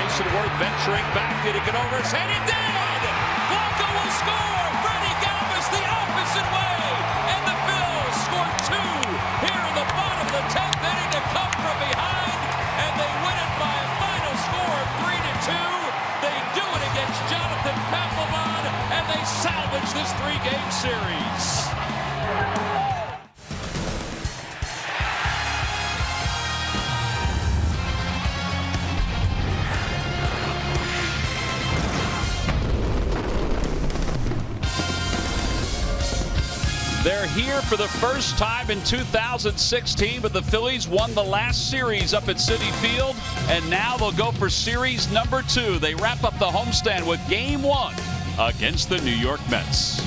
Jason Worth venturing back. Did he get over his head? He did! Blanco will score! Freddie Galvis the opposite way! And the Phillies score 2 here in the bottom of the 10th inning to come from behind. And they win it by a final score of 3-2. They do it against Jonathan Papelbon, and they salvage this 3-game series. They're here for the first time in 2016, but the Phillies won the last series up at Citi Field, and now they'll go for series number 2. They wrap up the homestand with Game 1 against the New York Mets.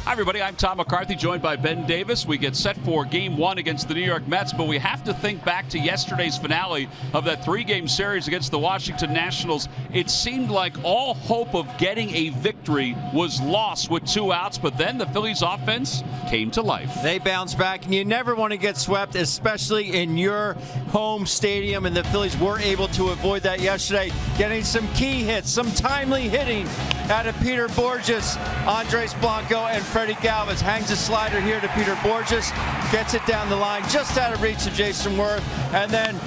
Hi, everybody. I'm Tom McCarthy, joined by Ben Davis. We get set for Game 1 against the New York Mets, but we have to think back to yesterday's finale of that 3-game series against the Washington Nationals. It seemed like all hope of getting a victory was lost with 2 outs, but then the Phillies offense came to life. They bounced back, and you never want to get swept, especially in your home stadium, and the Phillies were able to avoid that yesterday, getting some key hits, some timely hitting out of Peter Borges, Andres Blanco, and Freddie Galvis. Hangs a slider here to Peter Borges, gets it down the line, just out of reach of Jason Worth, and then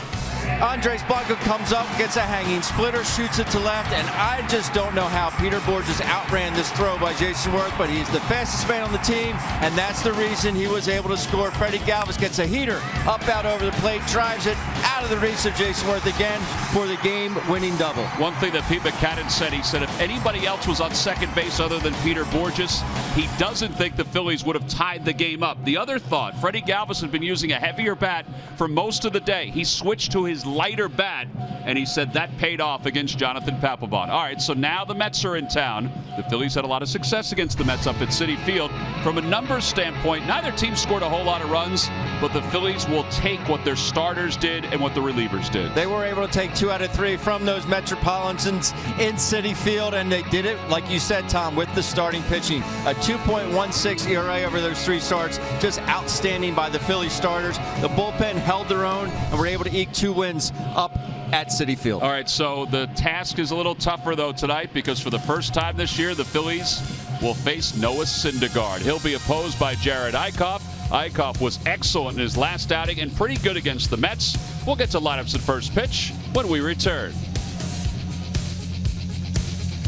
Andres Blanco comes up, gets a hanging splitter, shoots it to left, and I just don't know how Peter Borges outran this throw by Jason Worth, but he's the fastest man on the team, and that's the reason he was able to score. Freddie Galvis gets a heater up out over the plate, drives it out of the reach of Jason Worth again for the game-winning double. One thing that Pete McCadden said, he said if anybody else was on second base other than Peter Borges, he doesn't think the Phillies would have tied the game up. The other thought, Freddie Galvis had been using a heavier bat for most of the day. He switched to his lighter bat, and he said that paid off against Jonathan Papelbon. All right, so now the Mets are in town. The Phillies had a lot of success against the Mets up at Citi Field. From a numbers standpoint, neither team scored a whole lot of runs, but the Phillies will take what their starters did and what the relievers did. They were able to take 2 out of 3 from those Metropolitans in Citi Field, and they did it, like you said, Tom, with the starting pitching. A 2.16 ERA over those 3 starts, just outstanding by the Phillies starters. The bullpen held their own and were able to eke 2 wins up at Citi Field. All right, so the task is a little tougher, though, tonight, because for the first time this year, the Phillies will face Noah Syndergaard. He'll be opposed by Jared Eichhoff. Eichhoff was excellent in his last outing and pretty good against the Mets. We'll get to lineups at first pitch when we return.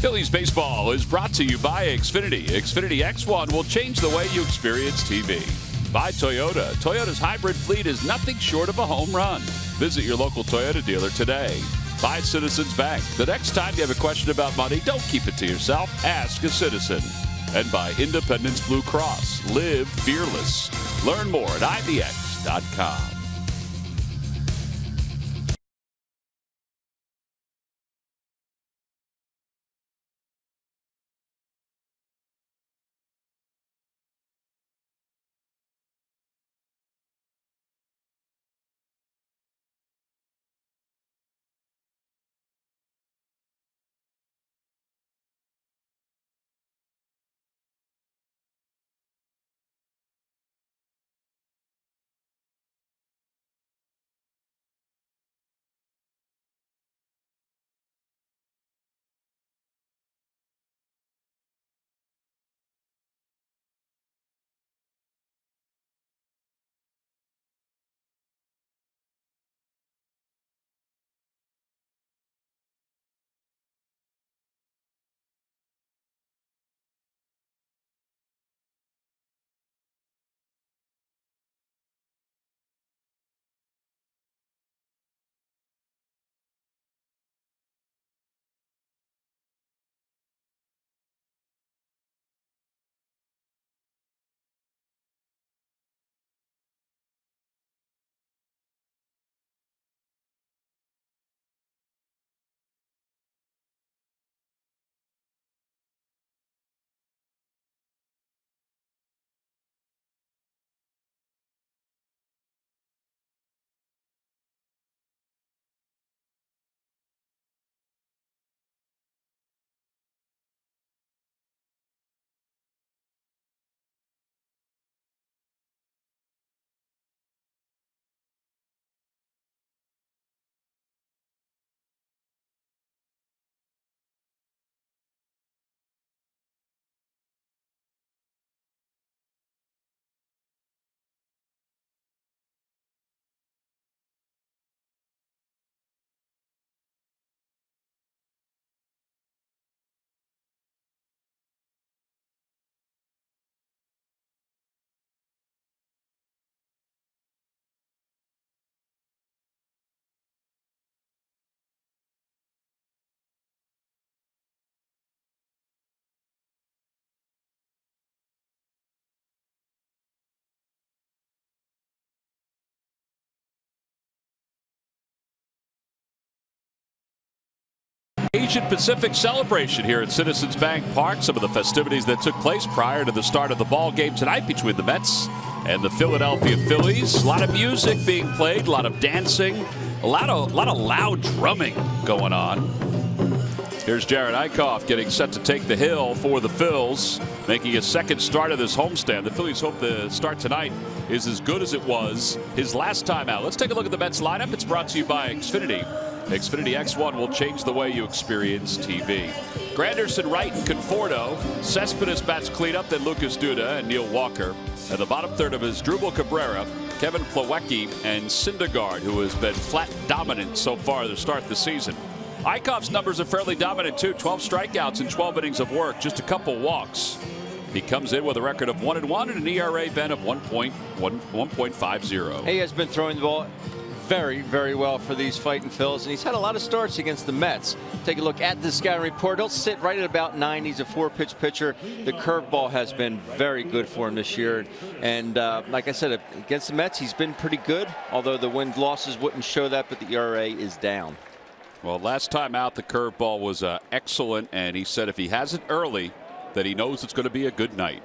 Phillies baseball is brought to you by Xfinity. Xfinity X1 will change the way you experience TV. By Toyota. Toyota's hybrid fleet is nothing short of a home run. Visit your local Toyota dealer today. By Citizens Bank. The next time you have a question about money, don't keep it to yourself. Ask a citizen. And by Independence Blue Cross. Live fearless. Learn more at IBX.com. Asian Pacific celebration here at Citizens Bank Park. Some of the festivities that took place prior to the start of the ball game tonight between the Mets and the Philadelphia Phillies. A lot of music being played, a lot of dancing, a lot of loud drumming going on. Here's Jared Eichhoff getting set to take the hill for the Phils, making his second start of this homestand. The Phillies hope the start tonight is as good as it was his last time out. Let's take a look at the Mets lineup. It's brought to you by Xfinity. Xfinity X1 will change the way you experience TV. Granderson, Wright, and Conforto. Cespedes bats cleanup, then Lucas Duda and Neil Walker. And the bottom third of his Drupal Cabrera, Kevin Plawecki, and Syndergaard, who has been flat dominant so far to start the season. Eichhoff's numbers are fairly dominant too. 12 strikeouts in 12 innings of work, just a couple walks. He comes in with a record of 1-1 and an ERA Ben of 1.50. He has been throwing the ball very, very well for these fighting Phils, and he's had a lot of starts against the Mets. Take a look at the scouting report. He'll sit right at about 9. He's a 4-pitch pitcher. The curveball has been very good for him this year, and like I said, against the Mets, he's been pretty good, although the win losses wouldn't show that, but the ERA is down. Well, last time out, the curveball was excellent, and he said if he has it early, that he knows it's going to be a good night.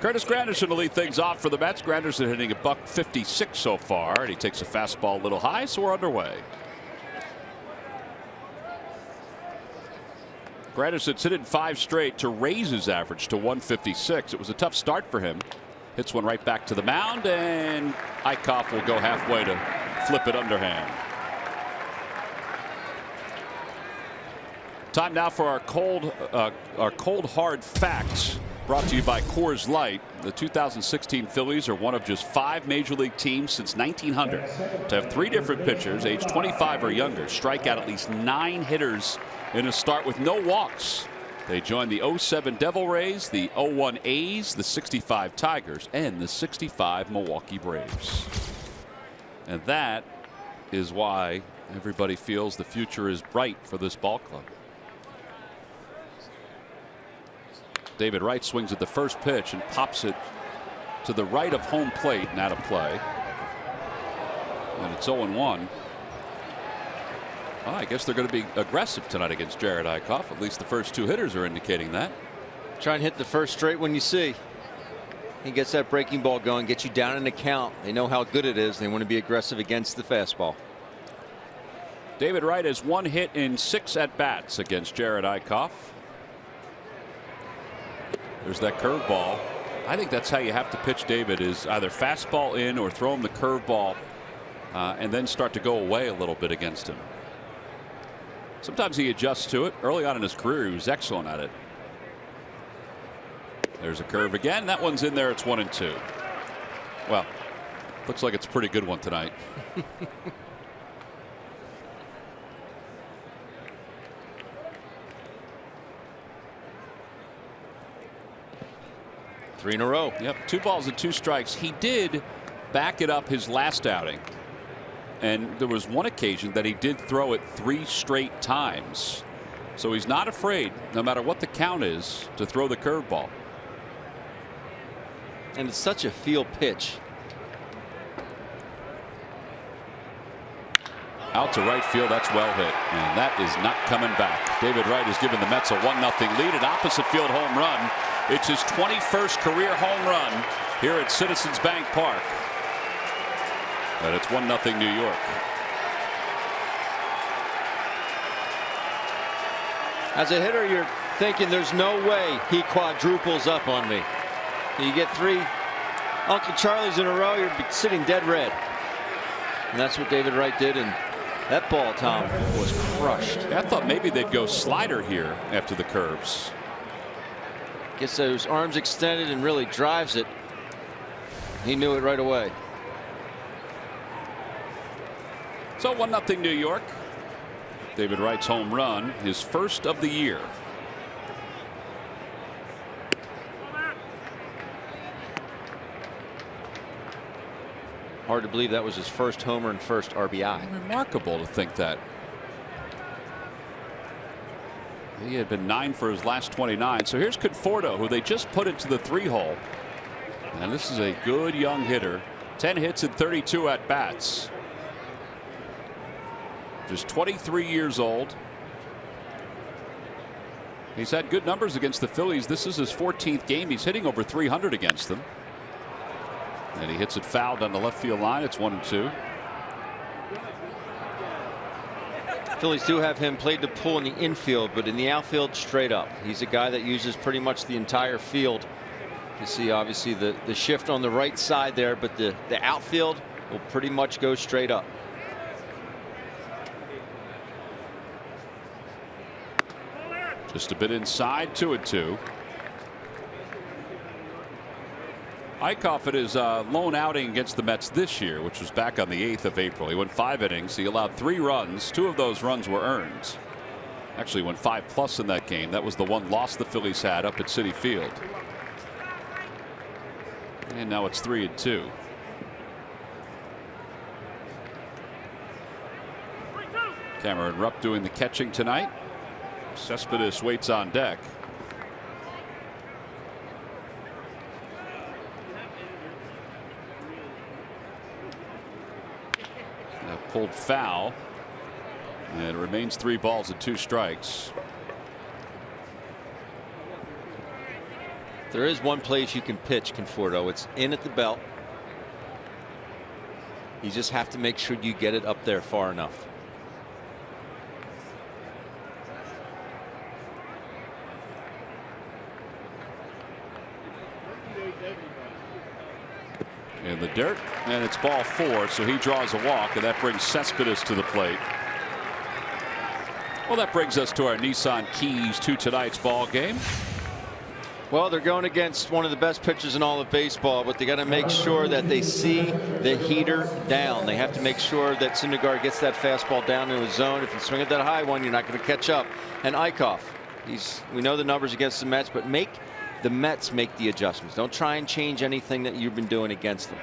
Curtis Granderson will lead things off for the Mets. Granderson hitting a .156 so far, and he takes a fastball a little high, so we're underway. Granderson's hit in 5 straight to raise his average to 156. It was a tough start for him. Hits one right back to the mound, and Eichhoff will go halfway to flip it underhand. Time now for our cold hard facts, brought to you by Coors Light. The 2016 Phillies are one of just 5 major league teams since 1900 to have 3 different pitchers aged 25 or younger strike out at least 9 hitters in a start with no walks. They joined the 07 Devil Rays, the 01 A's, the 65 Tigers, and the 65 Milwaukee Braves. And that is why everybody feels the future is bright for this ball club. David Wright swings at the first pitch and pops it to the right of home plate and out of play. And it's 0-1. Well, I guess they're going to be aggressive tonight against Jared Eichhoff. At least the first 2 hitters are indicating that. Try and hit the first straight when you see. He gets that breaking ball going, gets you down in the count. They know how good it is. They want to be aggressive against the fastball. David Wright has 1 hit in 6 at-bats against Jared Eichhoff. There's that curveball. I think that's how you have to pitch David, is either fastball in or throw him the curveball and then start to go away a little bit against him. Sometimes he adjusts to it. Early on in his career, he was excellent at it. There's a curve again. That one's in there. It's 1-2. Well, looks like it's a pretty good one tonight. 3 in a row. Yep, 2 balls and 2 strikes. He did back it up his last outing, and there was one occasion that he did throw it 3 straight times. So he's not afraid, no matter what the count is, to throw the curveball. And it's such a feel pitch. Out to right field. That's well hit, and that is not coming back. David Wright has given the Mets a 1-0 lead. An opposite field home run. It's his 21st career home run here at Citizens Bank Park. And it's 1-0 New York. As a hitter, you're thinking there's no way he quadruples up on me. You get 3 Uncle Charlies in a row, you're sitting dead red. And that's what David Wright did, and that ball, Tom, was crushed. I thought maybe they'd go slider here after the curves. Gets those arms extended and really drives it. He knew it right away. So 1-0 New York. David Wright's home run, his first of the year. Hard to believe that was his first homer and first RBI. Remarkable to think that. He had been 9 for his last 29. So here's Conforto, who they just put into the 3-hole. And this is a good young hitter. 10 hits and 32 at bats. Just 23 years old. He's had good numbers against the Phillies. This is his 14th game. He's hitting over 300 against them. And he hits it foul down the left field line. It's 1-2. Phillies do have him played the pull in the infield, but in the outfield straight up. He's a guy that uses pretty much the entire field. You see obviously the shift on the right side there, but the outfield will pretty much go straight up. Just a bit inside, 2-2. Eichhoff at his lone outing against the Mets this year, which was back on the 8th of April. He went 5 innings. He allowed 3 runs. 2 of those runs were earned. Actually went 5+ in that game. That was the one loss the Phillies had up at Citi Field. And now it's 3-2. Cameron Rupp doing the catching tonight. Cespedes waits on deck. Pulled foul, and it remains 3 balls and 2 strikes. There is one place you can pitch, Conforto. It's in at the belt. You just have to make sure you get it up there far enough. In the dirt, and it's ball 4, so he draws a walk, and that brings Cespedes to the plate. Well, that brings us to our Nissan keys to tonight's ball game. Well, they're going against one of the best pitchers in all of baseball, but they got to make sure that they see the heater down. They have to make sure that Syndergaard gets that fastball down in his zone. If you swing at that high one, you're not going to catch up. And Eichhoff, we know the numbers against the Mets, but the Mets make the adjustments. Don't try and change anything that you've been doing against them.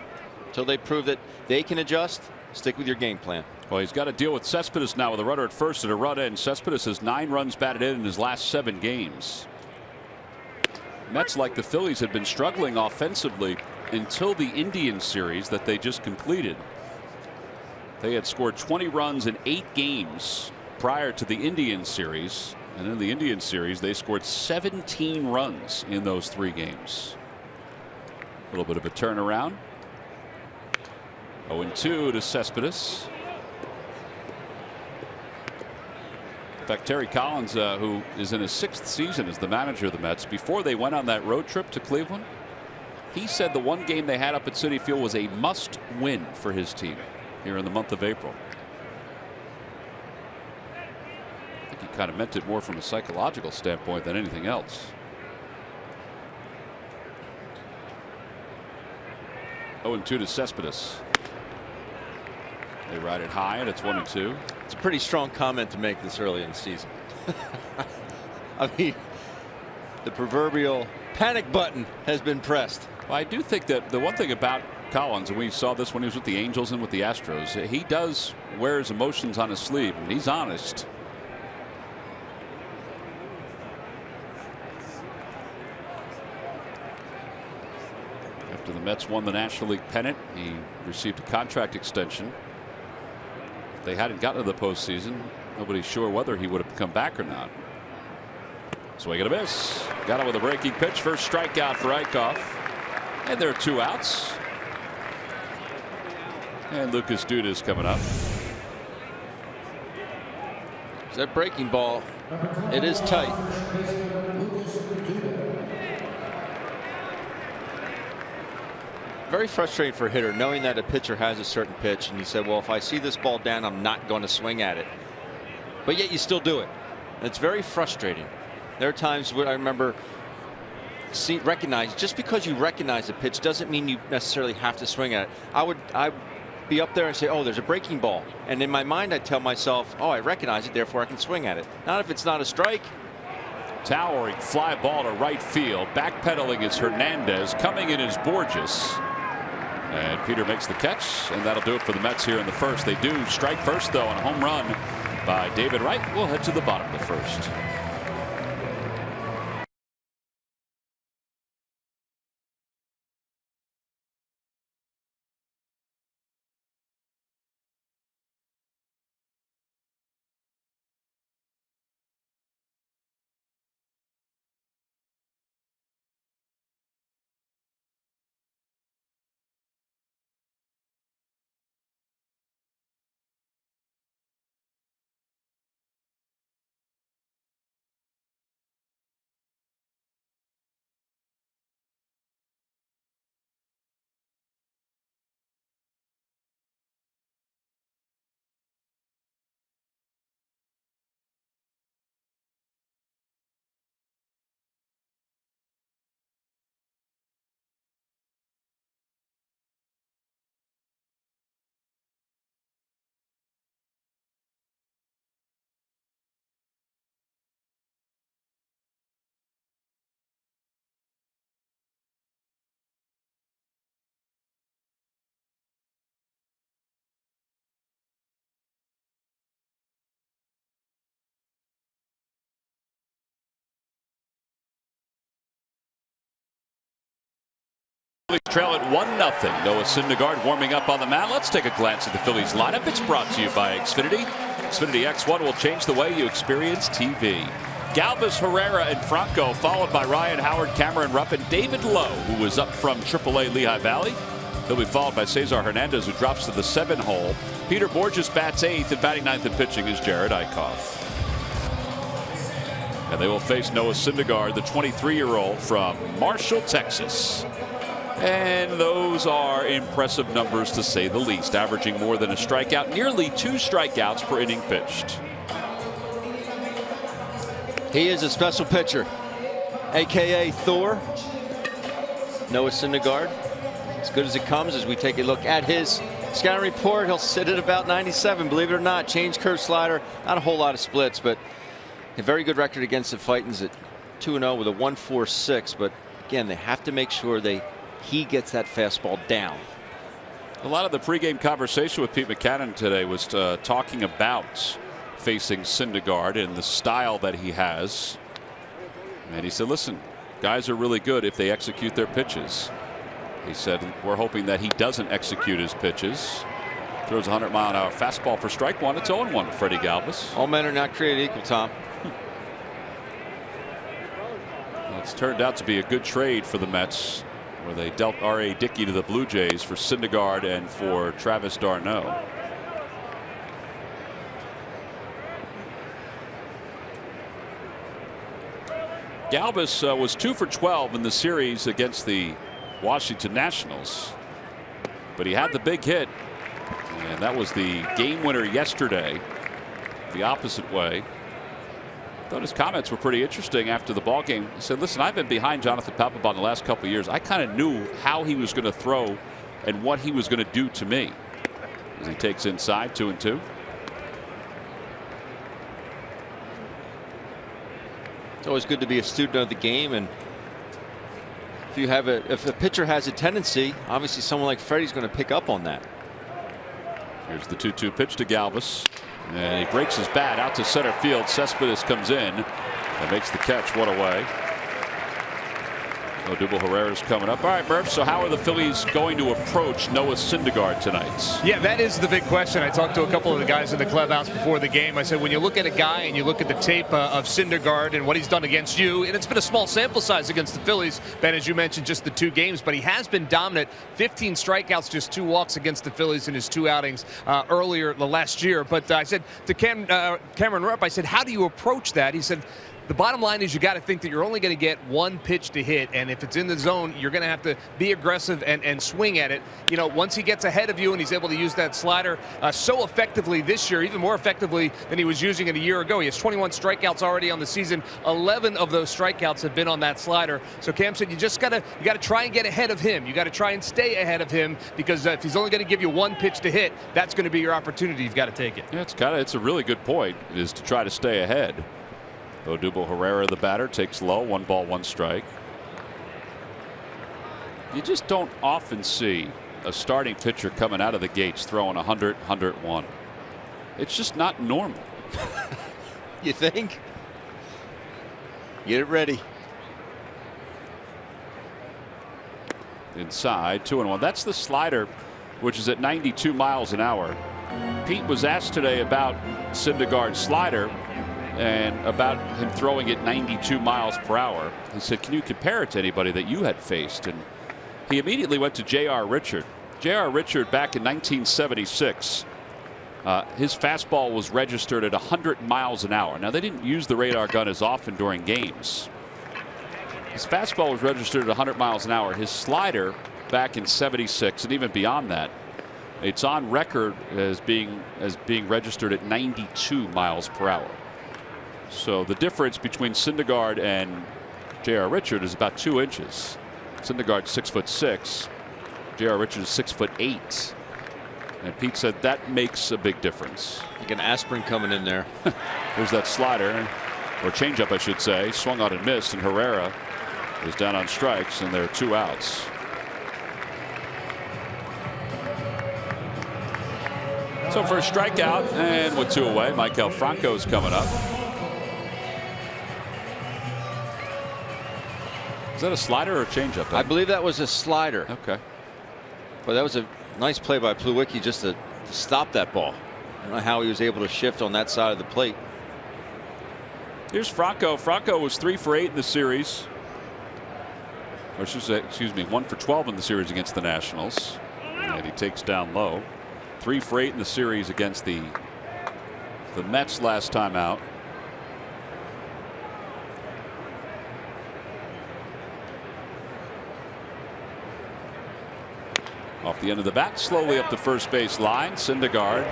Until they prove that they can adjust, stick with your game plan. Well, he's got to deal with Cespedes now with a runner at first and a run in. Cespedes has 9 runs batted in his last 7 games. Mets, like the Phillies, had been struggling offensively until the Indians series that they just completed. They had scored 20 runs in 8 games prior to the Indians series. And in the Indian series, they scored 17 runs in those 3 games. A little bit of a turnaround. 0-2 to Cespedes. In fact, Terry Collins, who is in his 6th season as the manager of the Mets, before they went on that road trip to Cleveland, he said the one game they had up at Citi Field was a must-win for his team here in the month of April. He kind of meant it more from a psychological standpoint than anything else. 0-2 to Cespedes. They ride it high, and it's 1-2. It's a pretty strong comment to make this early in the season. I mean, the proverbial panic button has been pressed. Well, I do think that the one thing about Collins, and we saw this when he was with the Angels and with the Astros, he does wear his emotions on his sleeve, and he's honest. After the Mets won the National League pennant, he received a contract extension. If they hadn't gotten to the postseason, nobody's sure whether he would have come back or not. Swing and a miss. Got him with a breaking pitch. First strikeout for Eichhoff. And there are 2 outs. And Lucas Duda's coming up. That breaking ball, it is tight. Very frustrating for a hitter knowing that a pitcher has a certain pitch and you said, well, if I see this ball down, I'm not going to swing at it, but yet you still do it. And it's very frustrating. There are times where I remember recognize, just because you recognize a pitch doesn't mean you necessarily have to swing at it. I'd be up there and say, oh, there's a breaking ball, and in my mind I'd tell myself, oh, I recognize it, therefore I can swing at it. Not if it's not a strike. Towering fly ball to right field. Backpedaling is Hernandez. Coming in is Borges. And Peter makes the catch, and that'll do it for the Mets here in the first. They do strike first, though, on a home run by David Wright. We'll head to the bottom of the first. Trail at 1-0. Noah Syndergaard warming up on the mound. Let's take a glance at the Phillies lineup. It's brought to you by Xfinity. Xfinity X1 will change the way you experience TV. Galvis, Herrera, and Franco, followed by Ryan Howard, Cameron Rupp, and David Lowe, who was up from AAA Lehigh Valley. He'll be followed by Cesar Hernandez, who drops to the 7 hole. Peter Borges bats 8th, and batting 9th and pitching is Jared Eichhoff. And they will face Noah Syndergaard, the 23-year-old from Marshall, Texas. And those are impressive numbers, to say the least, averaging more than a strikeout, nearly 2 strikeouts per inning pitched. He is a special pitcher, a.k.a. Thor. Noah Syndergaard, as good as it comes. As we take a look at his scouting report, he'll sit at about 97, believe it or not. Change curve slider, not a whole lot of splits, but a very good record against the Fightins at 2-0 with a 1.46. But again, they have to make sure he gets that fastball down. A lot of the pregame conversation with Pete Mackanin today was talking about facing Syndergaard and the style that he has. And he said, listen, guys are really good if they execute their pitches. He said, we're hoping that he doesn't execute his pitches. Throws a 100-mile-an-hour fastball for strike one. It's 0-1 to Freddie Galvis. All men are not created equal, Tom. It's turned out to be a good trade for the Mets, where they dealt R.A. Dickey to the Blue Jays for Syndergaard and for Travis d'Arnaud. Galvis was 2 for 12 in the series against the Washington Nationals, but he had the big hit, and that was the game winner yesterday, the opposite way. Thought his comments were pretty interesting after the ball game. He said, listen, I've been behind Jonathan Papelbon the last couple of years. I kind of knew how he was going to throw and what he was going to do to me. As he takes inside, 2-2. It's always good to be a student of the game, and if a pitcher has a tendency, obviously someone like Freddie's going to pick up on that. Here's the 2-2 pitch to Galvis, and he breaks his bat out to center field. Cespedes comes in and makes the catch. One away. Odubel Herrera's coming up. All right, Murph, so how are the Phillies going to approach Noah Syndergaard tonight? Yeah, that is the big question. I talked to a couple of the guys in the clubhouse before the game. I said, when you look at a guy and you look at the tape of Syndergaard and what he's done against you, and it's been a small sample size against the Phillies, Ben, as you mentioned, just the 2 games, but he has been dominant. 15 strikeouts, just 2 walks against the Phillies in his 2 outings earlier the last year. But I said to Cameron Rupp, I said, how do you approach that? He said, the bottom line is you got to think that you're only going to get 1 pitch to hit, and if it's in the zone, you're going to have to be aggressive and swing at it. You know, once he gets ahead of you and he's able to use that slider so effectively this year, even more effectively than he was using it a year ago. He has 21 strikeouts already on the season. 11 of those strikeouts have been on that slider. So Cam said you got to try and get ahead of him. You got to try and stay ahead of him, because if he's only going to give you 1 pitch to hit, that's going to be your opportunity. You've got to take it. Yeah, it's a really good point, is to try to stay ahead. Odubel Herrera, the batter, takes low. 1 ball, 1 strike. You just don't often see a starting pitcher coming out of the gates throwing 100, 101. It's just not normal. You think? Get it ready. Inside, 2-1. That's the slider, which is at 92 miles an hour. Pete was asked today about Syndergaard's slider and about him throwing it 92 miles per hour. He said, can you compare it to anybody that you had faced? And he immediately went to J.R. Richard. J.R. Richard, back in 1976, his fastball was registered at 100 miles an hour. Now, they didn't use the radar gun as often during games. His fastball was registered at 100 miles an hour. His slider back in 76 and even beyond that, it's on record as being registered at 92 miles per hour. So the difference between Syndergaard and J.R. Richard is about 2 inches. Syndergaard's 6'6". J.R. Richard is 6'8". And Pete said that makes a big difference. Like an aspirin coming in there. There's that slider, or changeup, I should say, swung on and missed, and Herrera is down on strikes, and there are 2 outs. So for a strikeout, and with 2 away, Michael Franco's coming up. Is that a slider or a changeup? I believe that was a slider. Okay. But that was a nice play by Plawecki just to stop that ball. I don't know how he was able to shift on that side of the plate. Here's Franco. Franco was 3 for 8 in the series. Or excuse me, 1 for 12 in the series against the Nationals. And he takes down low. 3 for 8 in the series against the Mets last time out. Off the end of the bat, slowly up the first base line. Syndergaard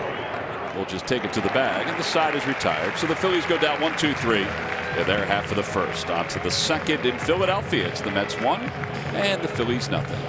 will just take it to the bag, and the side is retired. So the Phillies go down 1-2-3. They're there half of the first. On to the second in Philadelphia. It's the Mets 1 and the Phillies nothing.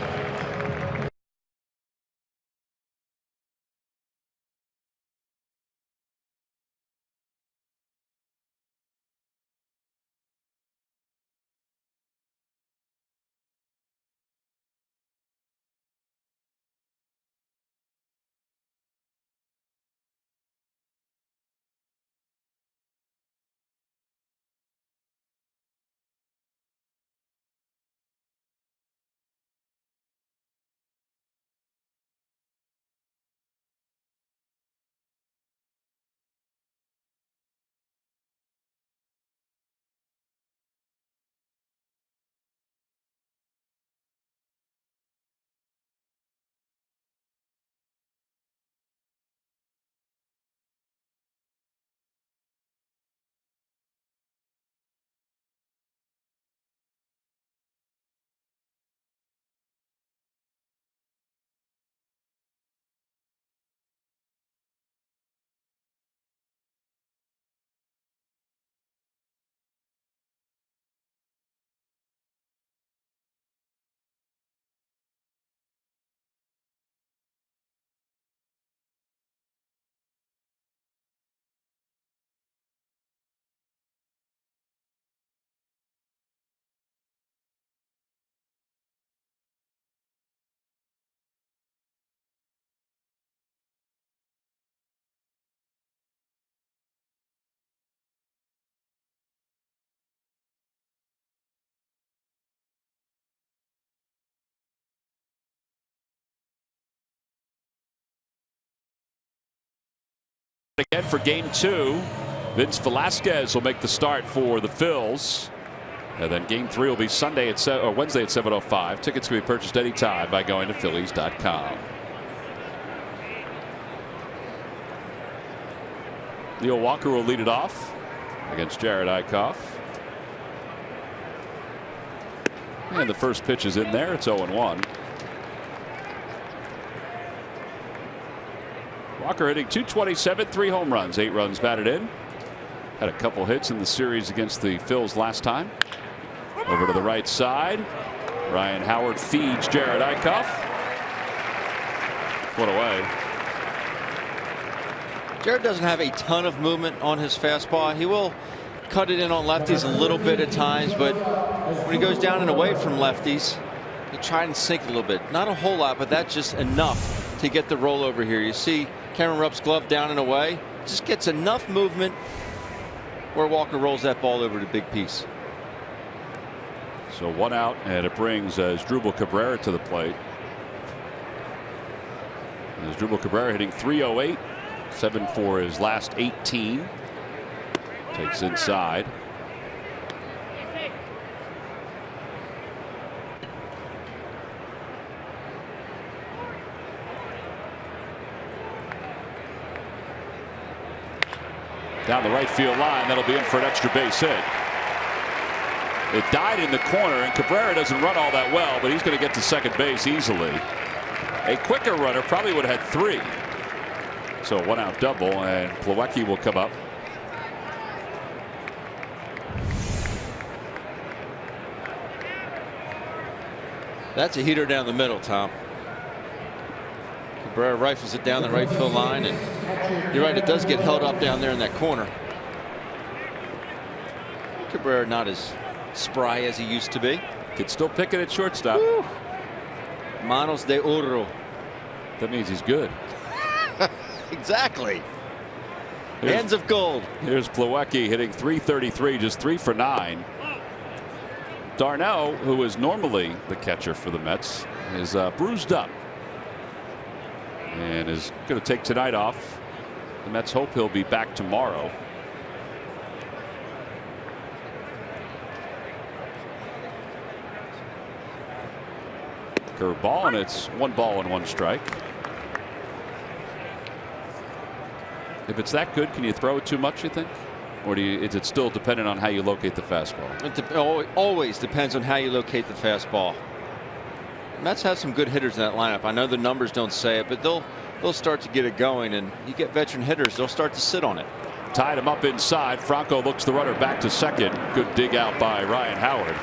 Again for game 2. Vince Velasquez will make the start for the Phils. And then game 3 will be Wednesday at 7:05. Tickets can be purchased anytime by going to Phillies.com. Neil Walker will lead it off against Jared Eichhoff. And the first pitch is in there. It's 0-1. Walker hitting .227, 3 home runs, 8 runs batted in. Had a couple hits in the series against the Phils last time. Over to the right side. Ryan Howard feeds Jared Eichhoff. Put away. Jared doesn't have a ton of movement on his fastball. He will cut it in on lefties a little bit at times, but when he goes down and away from lefties, he try and sink a little bit. Not a whole lot, but that's just enough to get the rollover here. You see Cameron Rupp's glove down and away. Just gets enough movement where Walker rolls that ball over to big piece. So 1 out, and it brings Asdrubal Cabrera to the plate. Asdrubal Cabrera hitting .308, 7 for his last 18. Takes inside. Down the right field line, that'll be in for an extra base hit. It died in the corner, and Cabrera doesn't run all that well, but he's going to get to second base easily. A quicker runner probably would have had 3. So 1 out double, and Plawecki will come up. That's a heater down the middle, Tom. Cabrera rifles it down the right field line, and you're right, it does get held up down there in that corner. Cabrera not as spry as he used to be. Could still pick it at shortstop. Woo. Manos de oro. That means he's good. Exactly. Hands of gold. Here's Plawecki hitting .333, just 3 for 9. Darnell, who is normally the catcher for the Mets, is bruised up and is going to take tonight off. The Mets hope he'll be back tomorrow. Curveball, and it's 1 ball and 1 strike. If it's that good, can you throw it too much, you think? Or is it still dependent on how you locate the fastball? It always depends on how you locate the fastball. Mets have some good hitters in that lineup. I know the numbers don't say it, but they'll start to get it going, and you get veteran hitters, they'll start to sit on it. Tied him up inside. Franco looks the runner back to second. Good dig out by Ryan Howard.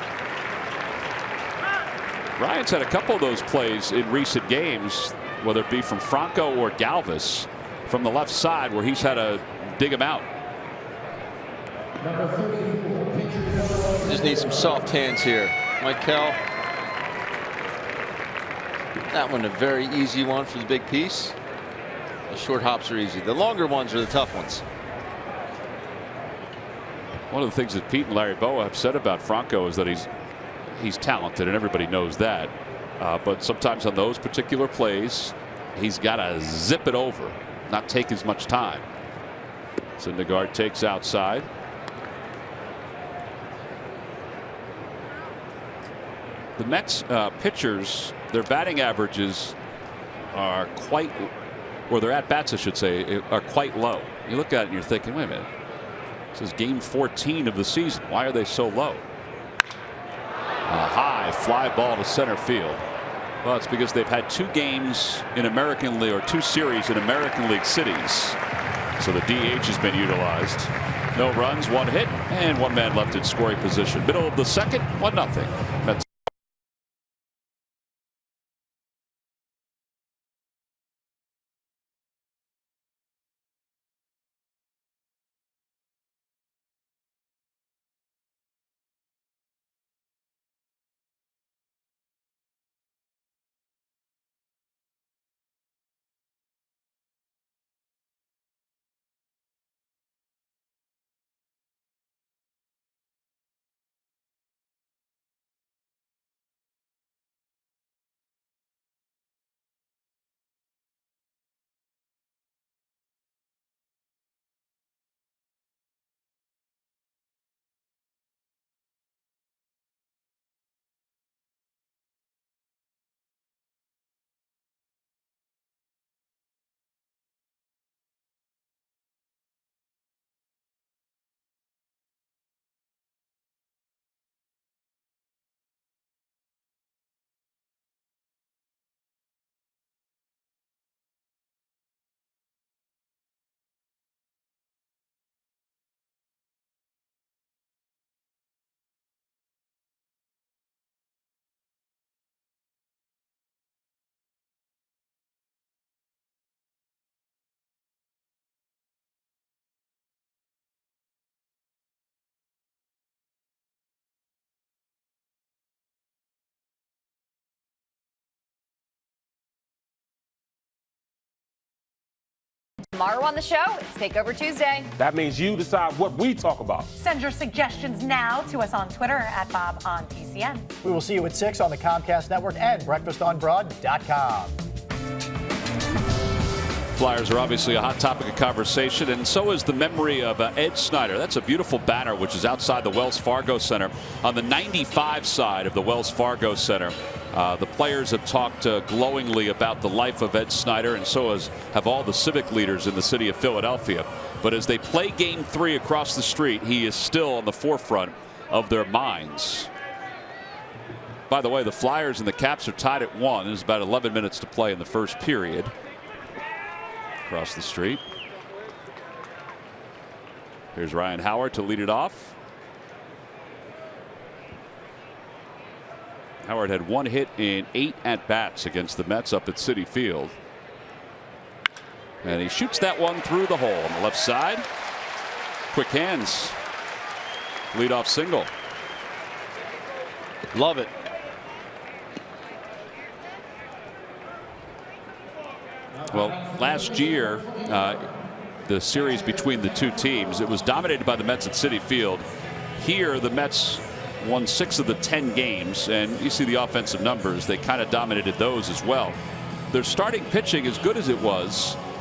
Ryan's had a couple of those plays in recent games, whether it be from Franco or Galvis from the left side, where he's had to dig him out. Just need some soft hands here. Michael. That one a very easy one for the big piece. The short hops are easy. The longer ones are the tough ones. One of the things that Pete and Larry Boa have said about Franco is that he's talented, and everybody knows that. But sometimes on those particular plays, he's got to zip it over, not take as much time. Syndergaard takes outside. The Mets pitchers, their batting averages are quite, or their at-bats I should say, are quite low. You look at it and you're thinking, wait a minute, this is game 14 of the season. Why are they so low? A high fly ball to center field. Well, it's because they've had 2 games in American League, or 2 series in American League cities. So the DH has been utilized. No runs, 1 hit, and 1 man left in scoring position. Middle of the second, 1-0. Mets. Tomorrow on the show, it's Takeover Tuesday. That means you decide what we talk about. Send your suggestions now to us on Twitter at BobOnPCN. We will see you at 6 on the Comcast Network and breakfastonbroad.com. Flyers are obviously a hot topic of conversation, and so is the memory of Ed Snyder. That's a beautiful banner which is outside the Wells Fargo Center on the 95 side of the Wells Fargo Center. The players have talked glowingly about the life of Ed Snyder, and so have all the civic leaders in the city of Philadelphia. But as they play game 3 across the street, he is still on the forefront of their minds. By the way, the Flyers and the Caps are tied at 1. There's about 11 minutes to play in the first period. Across the street. Here's Ryan Howard to lead it off. Howard had 1 hit in 8 at-bats against the Mets up at Citi Field. And he shoots that one through the hole on the left side. Quick hands. Leadoff single. Love it. Well, last year, the series between the 2 teams, it was dominated by the Mets at Citi Field. Here, the Mets won 6 of the 10 games, and you see the offensive numbers. They kind of dominated those as well. Their starting pitching, as good as it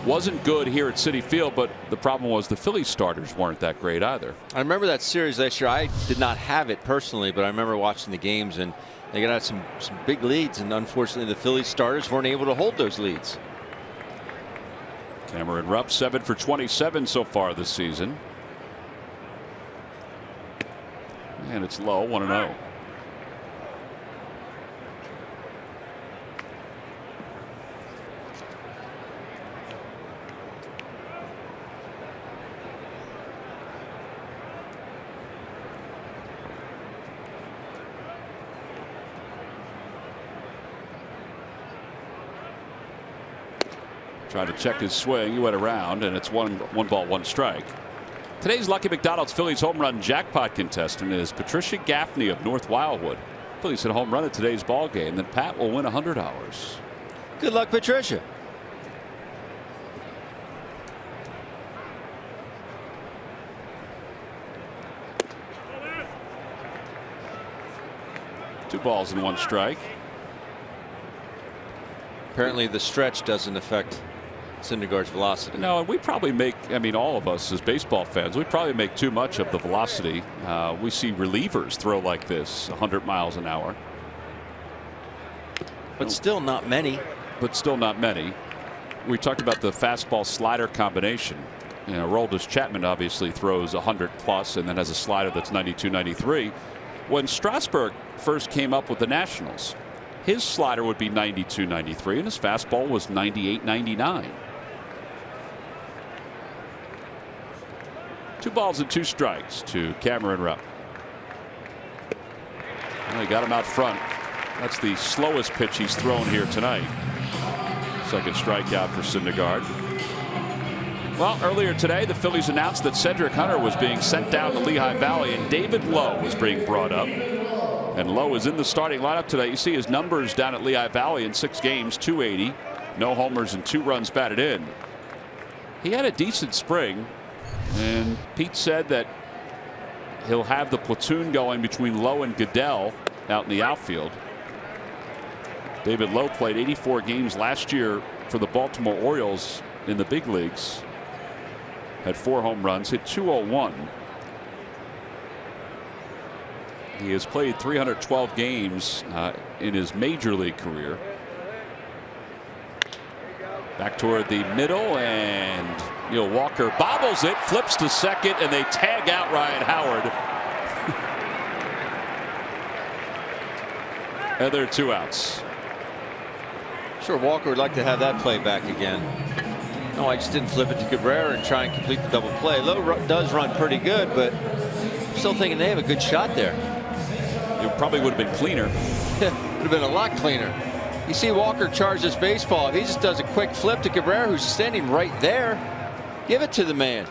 wasn't good here at Citi Field, but the problem was the Phillies starters weren't that great either. I remember that series last year. I did not have it personally, but I remember watching the games, and they got out some big leads, and unfortunately the Phillies starters weren't able to hold those leads. Cameron Rupp 7 for 27 so far this season. And it's low, 1-0. Trying to check his swing. He went around, and it's one ball, 1 strike. Today's Lucky McDonald's Phillies home run jackpot contestant is Patricia Gaffney of North Wildwood. Phillies hit a home run at today's ball game. Then Pat will win $100. Good luck, Patricia. Two balls and 1 strike. Apparently the stretch doesn't affect Syndergaard's velocity. No, and we probably make, I mean, all of us as baseball fans, we probably make too much of the velocity. We see relievers throw like this 100 miles an hour. But still not many. But still not many. We talked about the fastball slider combination. You know, Aroldis Chapman obviously throws 100 plus and then has a slider that's 92, 93. When Strasburg first came up with the Nationals, his slider would be 92, 93, and his fastball was 98, 99. 2 balls and 2 strikes to Cameron Rupp. Well, he got him out front. That's the slowest pitch he's thrown here tonight. Second strikeout for Syndergaard. Well, earlier today, the Phillies announced that Cedric Hunter was being sent down to Lehigh Valley, and David Lowe was being brought up. And Lowe is in the starting lineup today. You see his numbers down at Lehigh Valley in 6 games, 280, no homers and 2 runs batted in. He had a decent spring, and Pete said that he'll have the platoon going between Lowe and Goodell out in the outfield. David Lowe played 84 games last year for the Baltimore Orioles in the big leagues. Had 4 home runs, hit .201. He has played 312 games in his major league career. Back toward the middle, and Neil Walker bobbles it, flips to second, and they tag out Ryan Howard. And there are 2 outs. Sure, Walker would like to have that play back again. No, I just didn't flip it to Cabrera and try and complete the double play. Lowe does run pretty good, but I'm still thinking they have a good shot there. It probably would have been cleaner. Would have been a lot cleaner. You see Walker charge this baseball. If he just does a quick flip to Cabrera, who's standing right there, give it to the man.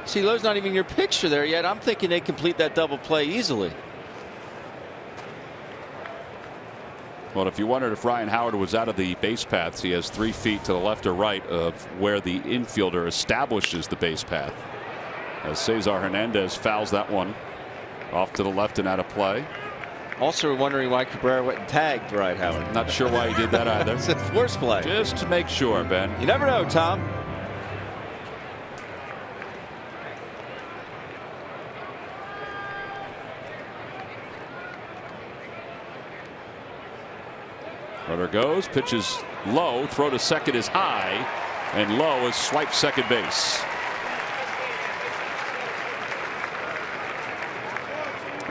See, Lowe's not even in your picture there yet. I'm thinking they complete that double play easily. Well, if you wondered if Ryan Howard was out of the base paths, he has 3 feet to the left or right of where the infielder establishes the base path. As Cesar Hernandez fouls that one off to the left and out of play. Also wondering why Cabrera went and tagged Ryan Howard. Not sure why he did that either. It's a force play. Just to make sure, Ben. You never know, Tom. Runner goes, pitches low, throw to second is high, and Lowe has swiped second base.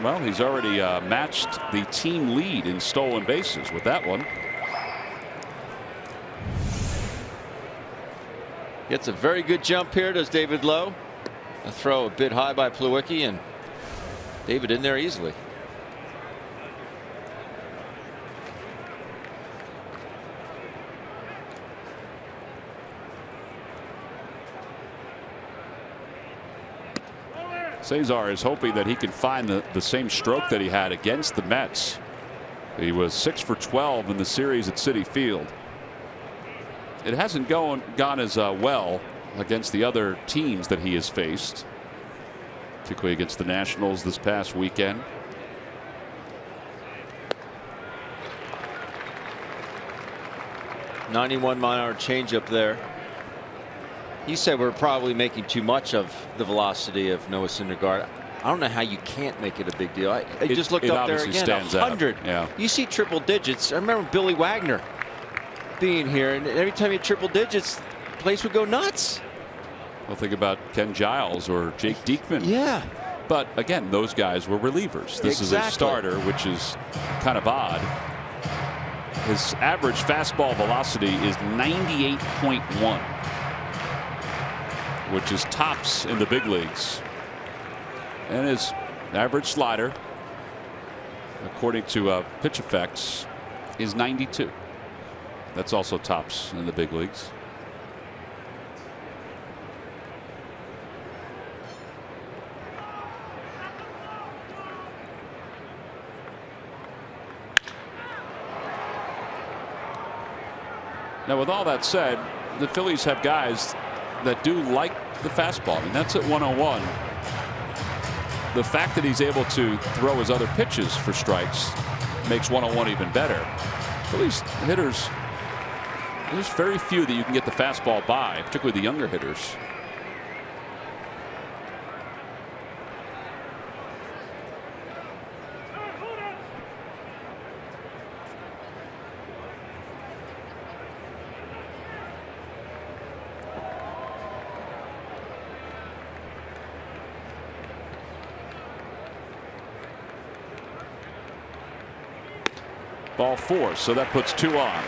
Well, he's already matched the team lead in stolen bases with that one. Gets a very good jump here, does David Lowe. A throw a bit high by Plawecki, and David in there easily. Cesar is hoping that he can find the same stroke that he had against the Mets. He was 6 for 12 in the series at Citi Field. It hasn't gone as well against the other teams that he has faced, particularly against the Nationals this past weekend. 91-mile-an-hour changeup there. You said we're probably making too much of the velocity of Noah Syndergaard. I don't know how you can't make it a big deal. I just looked up there again. 100. Yeah. You see triple digits. I remember Billy Wagner being here, and every time you had triple digits, the place would go nuts. Well, think about Ken Giles or Jake Diekman. Yeah. But again, those guys were relievers. This is a starter, which is kind of odd. His average fastball velocity is 98.1, which is tops in the big leagues. And his average slider, according to Pitch Effects, is 92. That's also tops in the big leagues. Now, with all that said, the Phillies have guys that do like the fastball. I mean, that's at 101. The fact that he's able to throw his other pitches for strikes makes 101 even better. Phillies hitters, there's very few that you can get the fastball by, particularly the younger hitters. Ball 4, so that puts 2 on.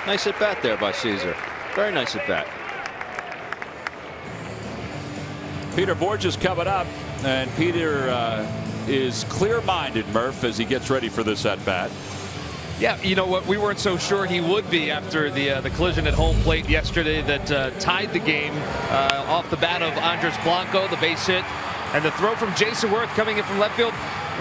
Nice at bat there by Caesar. Very nice at bat. Peter Borges coming up, and Peter is clear-minded, Murph, as he gets ready for this at bat. Yeah, you know what? We weren't so sure he would be after the collision at home plate yesterday that tied the game off the bat of Andres Blanco, the base hit, and the throw from Jason Worth coming in from left field.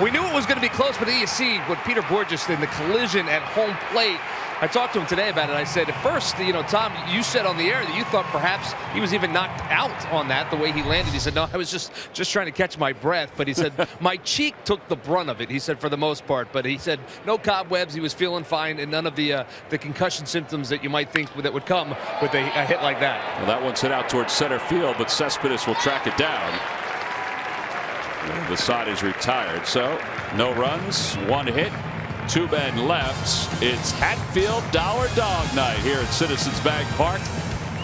We knew it was going to be close, but then you see what Peter Borges in the collision at home plate. I talked to him today about it. I said, at first, you know, Tom, you said on the air that you thought perhaps he was even knocked out on that, the way he landed. He said, no, I was just trying to catch my breath. But he said, my cheek took the brunt of it, he said, for the most part. But he said, no cobwebs. He was feeling fine, and none of the concussion symptoms that you might think that would come with a hit like that. Well, that one's hit out towards center field, but Cespedes will track it down. The side is retired, so no runs, 1 hit, 2 men left. It's Hatfield Dollar Dog Night here at Citizens Bank Park.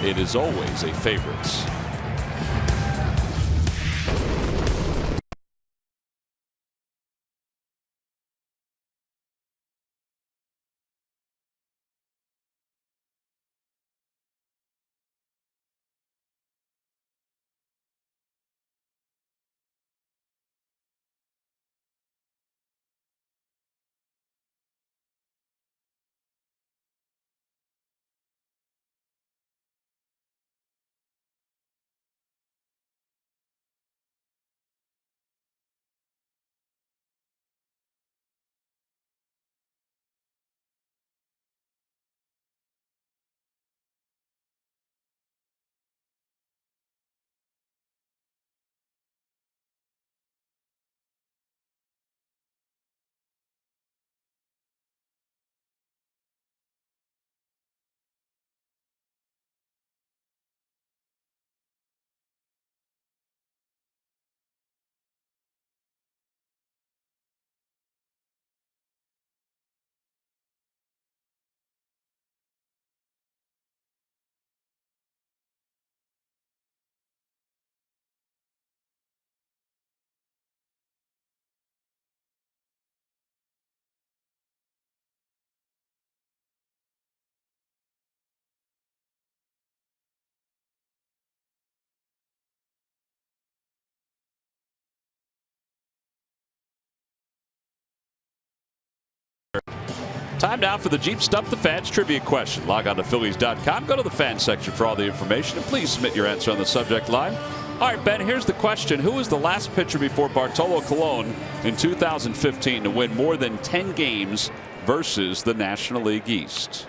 It is always a favorite. Time now for the Jeep Stump the Fans trivia question. Log on to Phillies.com. Go to the fan section for all the information, and please submit your answer on the subject line. All right, Ben, here's the question. Who was the last pitcher before Bartolo Colon in 2015 to win more than 10 games versus the National League East?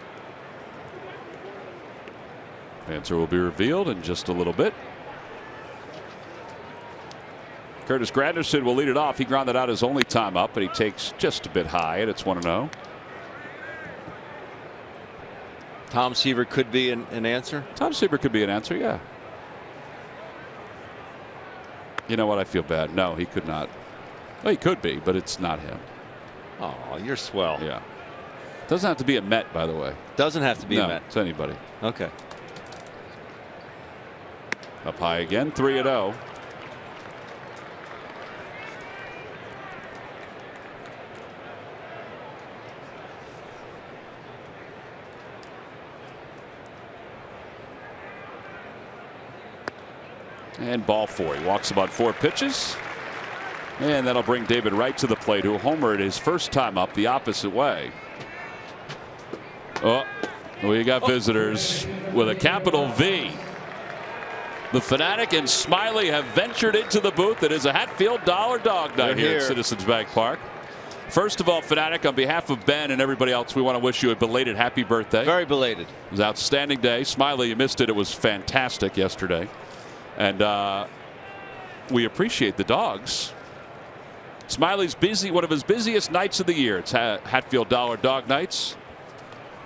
Answer will be revealed in just a little bit. Curtis Granderson will lead it off. He grounded out his only time up, but he takes just a bit high, and it's 1-0. Tom Seaver could be an answer? Tom Seaver could be an answer, yeah. You know what? I feel bad. No, he could not. Well, he could be, but it's not him. Oh, you're swell. Yeah. Doesn't have to be a Met, by the way. Doesn't have to be a No, Met. it's anybody. Okay. Up high again, 3-0. And ball 4. He walks about 4 pitches. And that'll bring David Wright to the plate, who homered his first time up the opposite way. Oh, we got visitors with a capital V. The Fanatic and Smiley have ventured into the booth. It is a Hatfield Dollar Dog Night here at Citizens Bank Park. First of all, Fanatic, on behalf of Ben and everybody else, we want to wish you a belated happy birthday. Very belated. It was an outstanding day. Smiley, you missed it. It was fantastic yesterday. And we appreciate the dogs. Smiley's busy, one of his busiest nights of the year. It's Hatfield Dollar Dog Nights.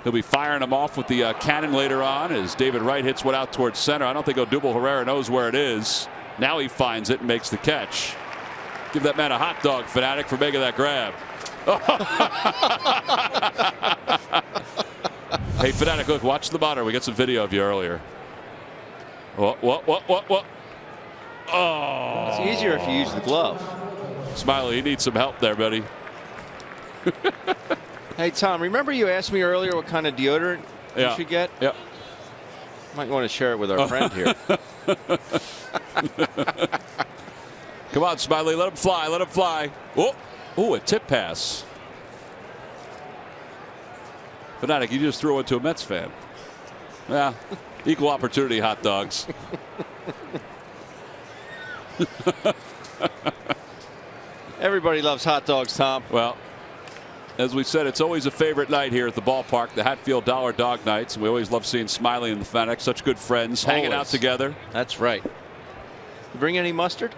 He'll be firing them off with the cannon later on as David Wright hits one out towards center. I don't think Odubel Herrera knows where it is. Now he finds it and makes the catch. Give that man a hot dog, Fanatic, for making that grab. Hey, Fanatic, look, watch the monitor. We got some video of you earlier. What? Oh. It's easier if you use the glove. Smiley, you need some help there, buddy. Hey, Tom, remember you asked me earlier what kind of deodorant you should get? Yep. Might want to share it with our friend here. Come on, Smiley, let him fly, let him fly. Oh, a tip pass. Fanatic, you just threw it to a Mets fan. Yeah, equal opportunity hot dogs. Everybody loves hot dogs, Tom. Well, as we said, it's always a favorite night here at the ballpark, the Hatfield Dollar Dog Nights. We always love seeing Smiley and the Fanatic, such good friends, hanging out together. That's right. You bring any mustard?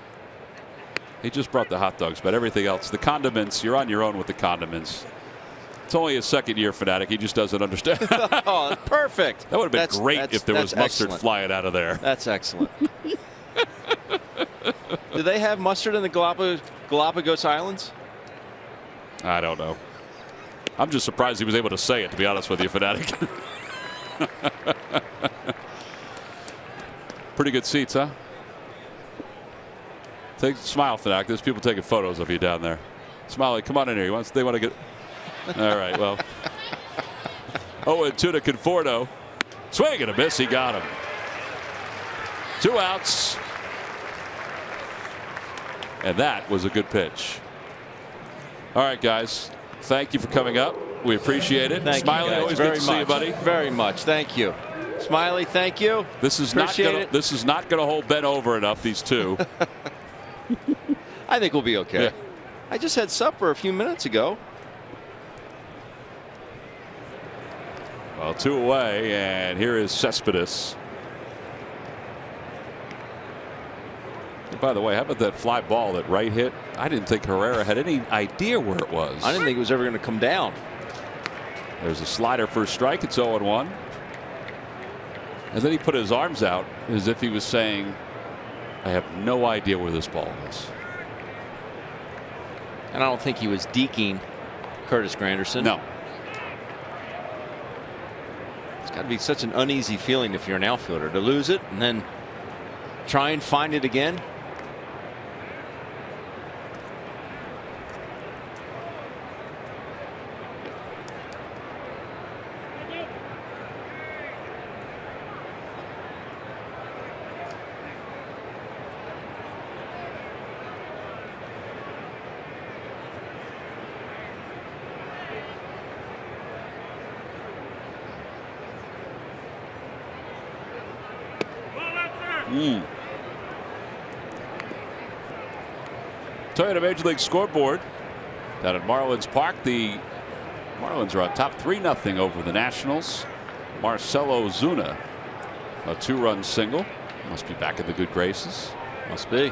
He just brought the hot dogs, but everything else, the condiments, you're on your own with the condiments. It's only his second year, Fanatic. He just doesn't understand. Oh, that's perfect. That would have been great if there was mustard flying out of there. That's excellent. Do they have mustard in the Galapagos Islands? I don't know. I'm just surprised he was able to say it, to be honest with you, Fanatic. Pretty good seats, huh? Smile, Fanatic. There's people taking photos of you down there. Smiley, come on in here. They want to get. All right, well. Oh, and to Conforto. Swing and a miss. He got him. 2 outs. And that was a good pitch. All right, guys. Thank you for coming up. We appreciate it. Thank Smiley, you guys. always Very good to much. see you, buddy. Very much. Thank you. Smiley, thank you. This is not going to hold Ben over enough, these two. I think we'll be okay. Yeah. I just had supper a few minutes ago. Well, 2 away, and here is Cespedes. By the way, how about that fly ball that Wright hit? I didn't think Herrera had any idea where it was. I didn't think it was ever going to come down. There's a slider for a strike. It's 0-1. And then he put his arms out as if he was saying, I have no idea where this ball is. And I don't think he was deking Curtis Granderson. No. It's got to be such an uneasy feeling if you're an outfielder to lose it and then try and find it again. Toyota Major League Scoreboard down at Marlins Park. The Marlins are on top 3-0 over the Nationals. Marcelo Zuna, a 2-run single. Must be back in the good graces. Must be.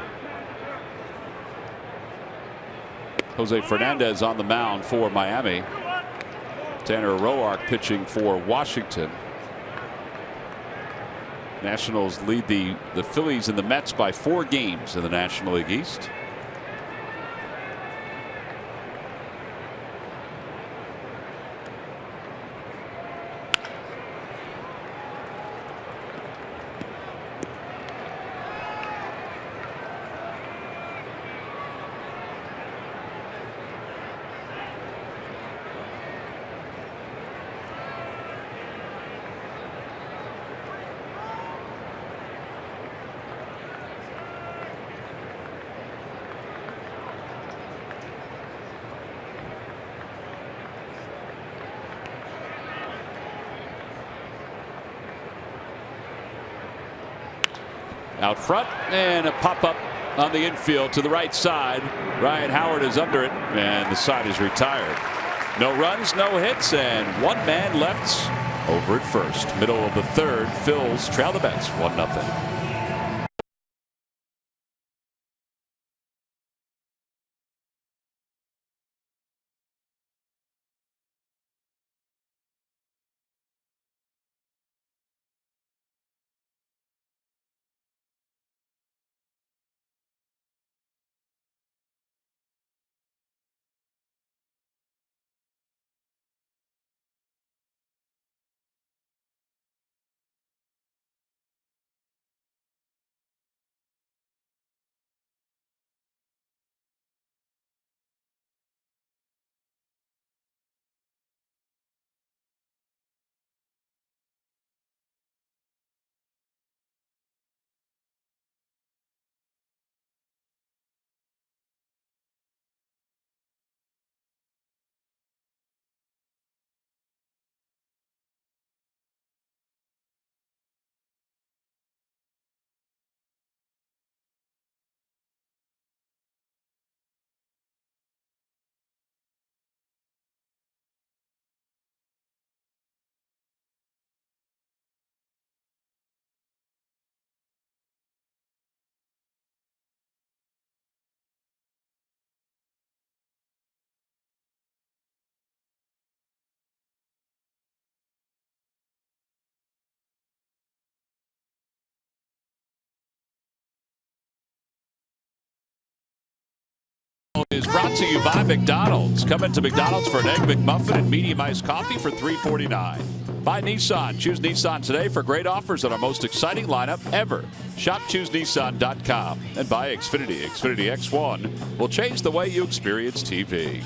Jose Fernandez on the mound for Miami. Tanner Roark pitching for Washington. Nationals lead the Phillies and the Mets by 4 games in the National League East. Out front, and a pop-up on the infield to the right side. Ryan Howard is under it, and the side is retired. No runs, no hits, and 1 man left over at first. Middle of the 3rd, Phils trail the Mets 1-0. Is brought to you by McDonald's. Come into McDonald's for an Egg McMuffin and medium iced coffee for $3.49. By Nissan. Choose Nissan today for great offers on our most exciting lineup ever. Shop ChooseNissan.com. And by Xfinity. Xfinity X1 will change the way you experience TV.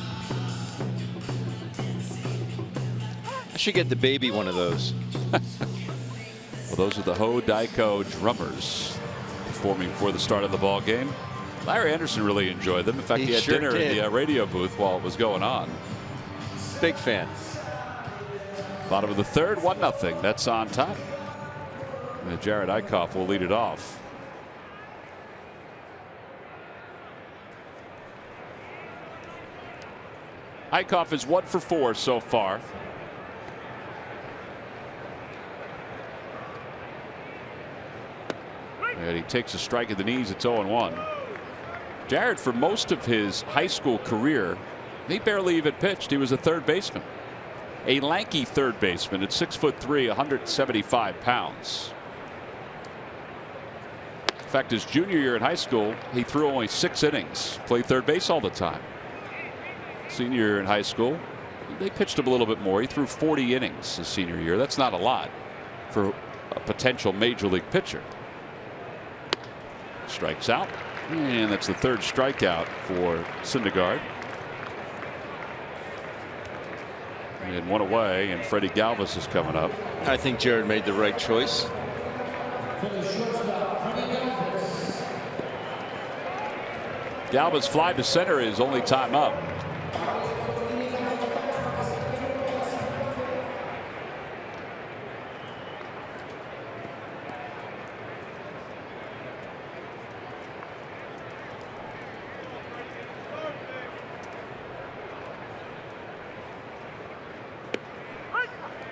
I should get the baby one of those. Well, those are the Ho Daiko drummers performing for the start of the ball game. Larry Anderson really enjoyed them. In fact, he had sure dinner in the radio booth while it was going on. Big fan. Bottom of the 3rd, 1-0. That's on top. And Jared Eickhoff will lead it off. Eickhoff is 1 for 4 so far. And he takes a strike at the knees. It's 0-1. Jared, for most of his high school career, he barely even pitched. He was a third baseman. A lanky third baseman at 6'3", 175 pounds. In fact, his junior year in high school, he threw only 6 innings, played third base all the time. Senior year in high school, they pitched him a little bit more. He threw 40 innings his senior year. That's not a lot for a potential major league pitcher. Strikes out. And that's the 3rd strikeout for Syndergaard. And 1 away, and Freddie Galvis is coming up. I think Jared made the right choice. Galvis fly to center is only time up.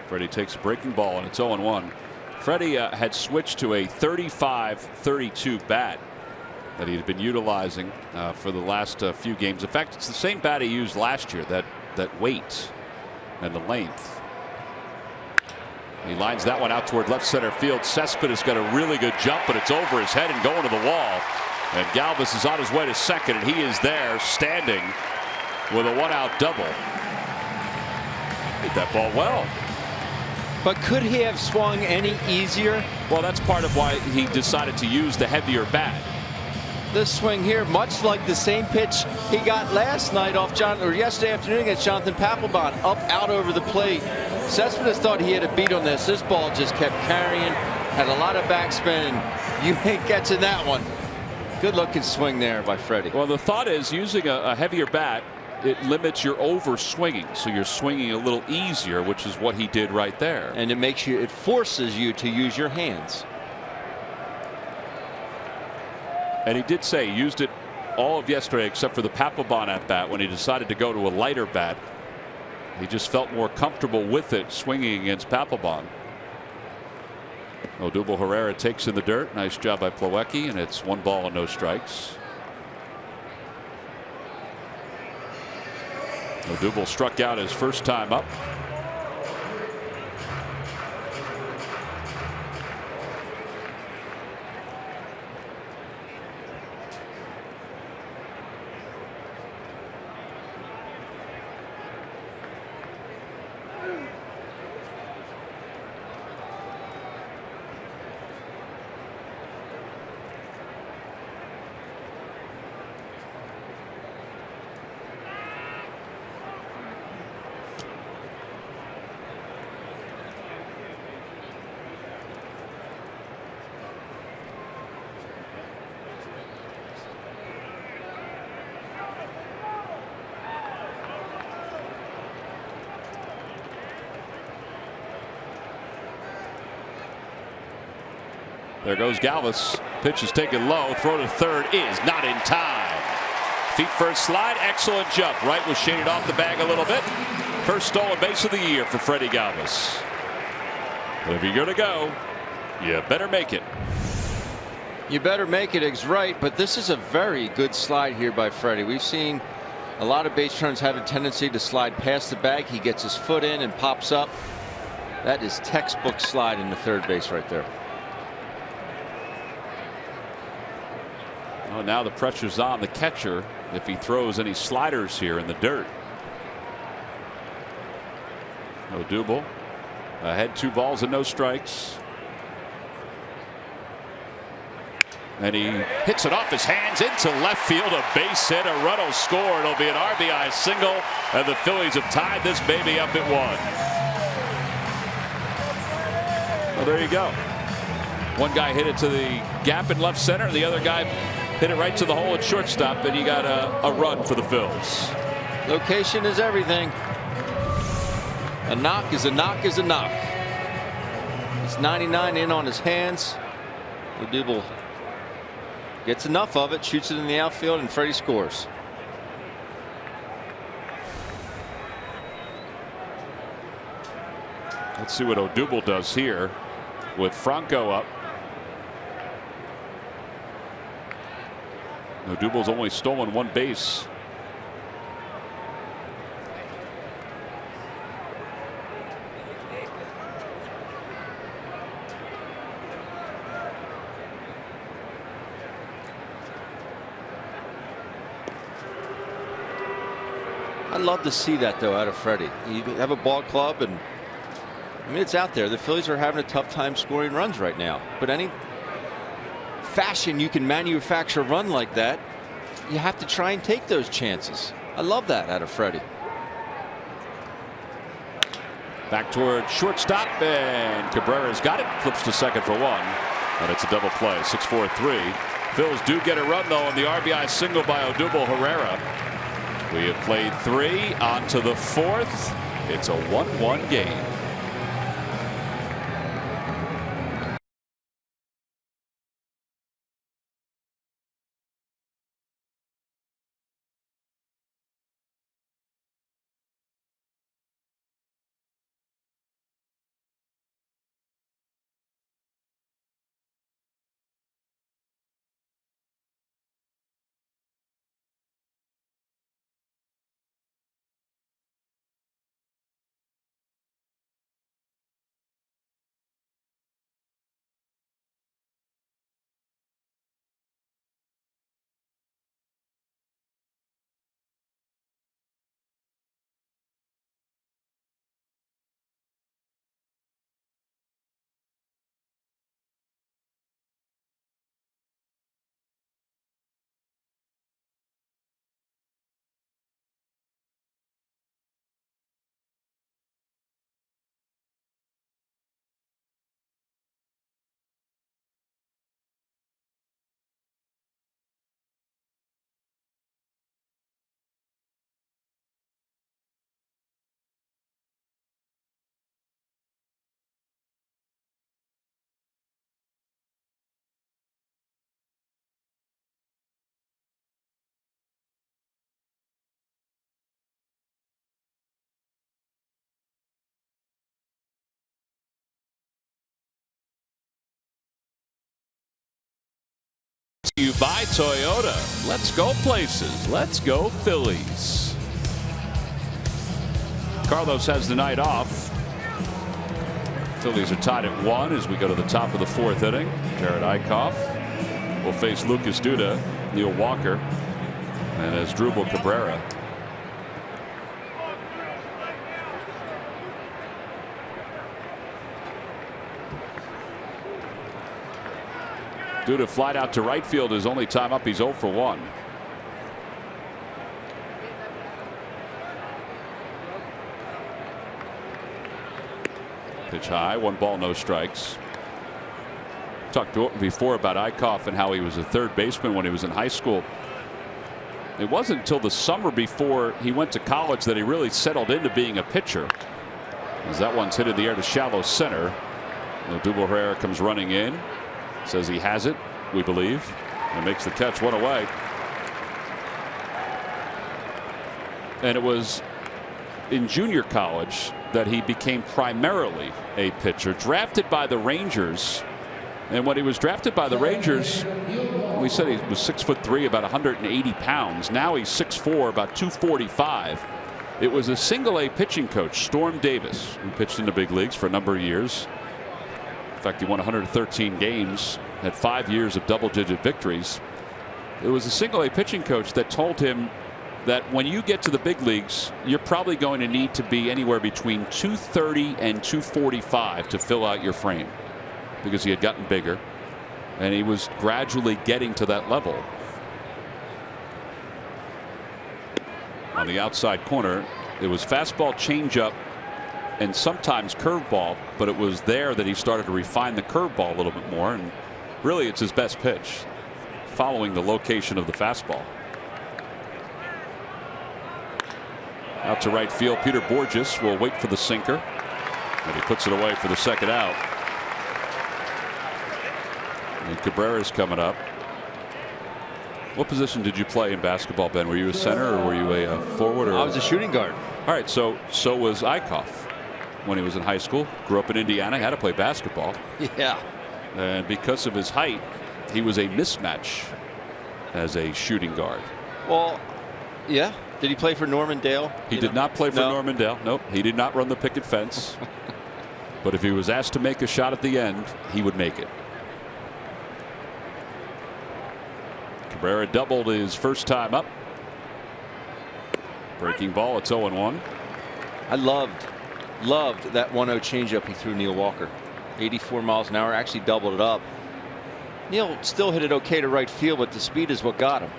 Freddie takes a breaking ball, and it's 0-1. Freddie had switched to a 35-32 bat that he had been utilizing for the last few games. In fact, it's the same bat he used last year, that weight and the length. He lines that one out toward left center field. Cespedes got a really good jump, but it's over his head and going to the wall. And Galvis is on his way to second, and he is there standing with a one-out double. Hit that ball well. But could he have swung any easier? Well, that's part of why he decided to use the heavier bat. This swing here, much like the same pitch he got last night off yesterday afternoon against Jonathan Papelbon, up out over the plate. Cespedes thought he had a beat on this. This ball just kept carrying, had a lot of backspin. You ain't catching that one. Good looking swing there by Freddie. Well, the thought is using a heavier bat, it limits your over swinging, so you're swinging a little easier, which is what he did right there. And it forces you to use your hands. And he did say he used it all of yesterday except for the Papelbon at bat when he decided to go to a lighter bat. He just felt more comfortable with it swinging against Papelbon. Odubel Herrera takes in the dirt. Nice job by Plawecki, and it's 1 ball and no strikes. Odubel struck out his first time up. There goes Galvis. Pitch is taken low. Throw to third is not in time. Feet first slide. Excellent jump. Right was shaded off the bag a little bit. First stolen base of the year for Freddie Galvis. But if you're going to go, you better make it. You better make it is right, but this is a very good slide here by Freddie. We've seen a lot of base runners have a tendency to slide past the bag. He gets his foot in and pops up. That is textbook slide into third base right there. Oh, now the pressure's on the catcher if he throws any sliders here in the dirt. Odubel ahead, 2 balls and no strikes. And he hits it off his hands into left field. A base hit, a run will score. It'll be an RBI single, and the Phillies have tied this baby up at 1. Well, there you go. One guy hit it to the gap in left center. The other guy hit it right to the hole at shortstop, and you got a run for the Phils. Location is everything. A knock is a knock is a knock. It's 99 in on his hands. Odubel gets enough of it, shoots it in the outfield, and Freddie scores. Let's see what Odubel does here with Franco up. Odubel's only stolen 1 base. I'd love to see that though out of Freddie. You have a ball club, and I mean it's out there. The Phillies are having a tough time scoring runs right now. But any fashion you can manufacture a run like that, you have to try and take those chances. I love that out of Freddie. Back toward shortstop, and Cabrera's got it. Flips to second for 1, and it's a double play. 6-4-3. Phils do get a run though on the RBI single by Odubel Herrera. We have played 3 on to the 4th. It's a 1-1 game. by Toyota. Let's go places. Let's go Phillies. Carlos has the night off. Phillies are tied at 1 as we go to the top of the 4th inning. Jared Eichhoff will face Lucas Duda, Neil Walker, and Asdrubal Cabrera. Duda flied out to right field his only time up. He's 0 for 1. Pitch high, 1 ball, no strikes. Talked before about Eichhoff and how he was a third baseman when he was in high school. It wasn't until the summer before he went to college that he really settled into being a pitcher. As that one's hit in the air to shallow center. Odubel Herrera comes running in. Says he has it, we believe, and makes the catch, 1 away. And it was in junior college that he became primarily a pitcher, drafted by the Rangers. And when he was drafted by the Rangers, we said he was 6'3", about 180 pounds. Now he's 6'4", about 245. It was a single-A pitching coach, Storm Davis, who pitched in the big leagues for a number of years. In fact, he won 113 games, had 5 years of double-digit victories. It was a single-A pitching coach that told him that when you get to the big leagues, you're probably going to need to be anywhere between 230 and 245 to fill out your frame, because he had gotten bigger and he was gradually getting to that level. On the outside corner, it was fastball, changeup, and sometimes curveball, but it was there that he started to refine the curveball a little bit more, and really it's his best pitch, following the location of the fastball. Out to right field, Peter Borges will wait for the sinker, and he puts it away for the second out. And Cabrera's coming up. What position did you play in basketball, Ben? Were you a center or were you a forward? Or... I was a shooting guard. All right, so was Eichhoff when he was in high school. Grew up in Indiana, had to play basketball. Yeah. And because of his height, he was a mismatch as a shooting guard. Well, yeah. Did he play for Normandale? He did not play for Normandale. Nope. He did not run the picket fence. But if he was asked to make a shot at the end, he would make it. Cabrera doubled his first time up. Breaking ball, it's 0-1. I loved that 1-0 changeup he threw Neil Walker. 84 miles an hour, actually doubled it up. Neil still hit it okay to right field, but the speed is what got him.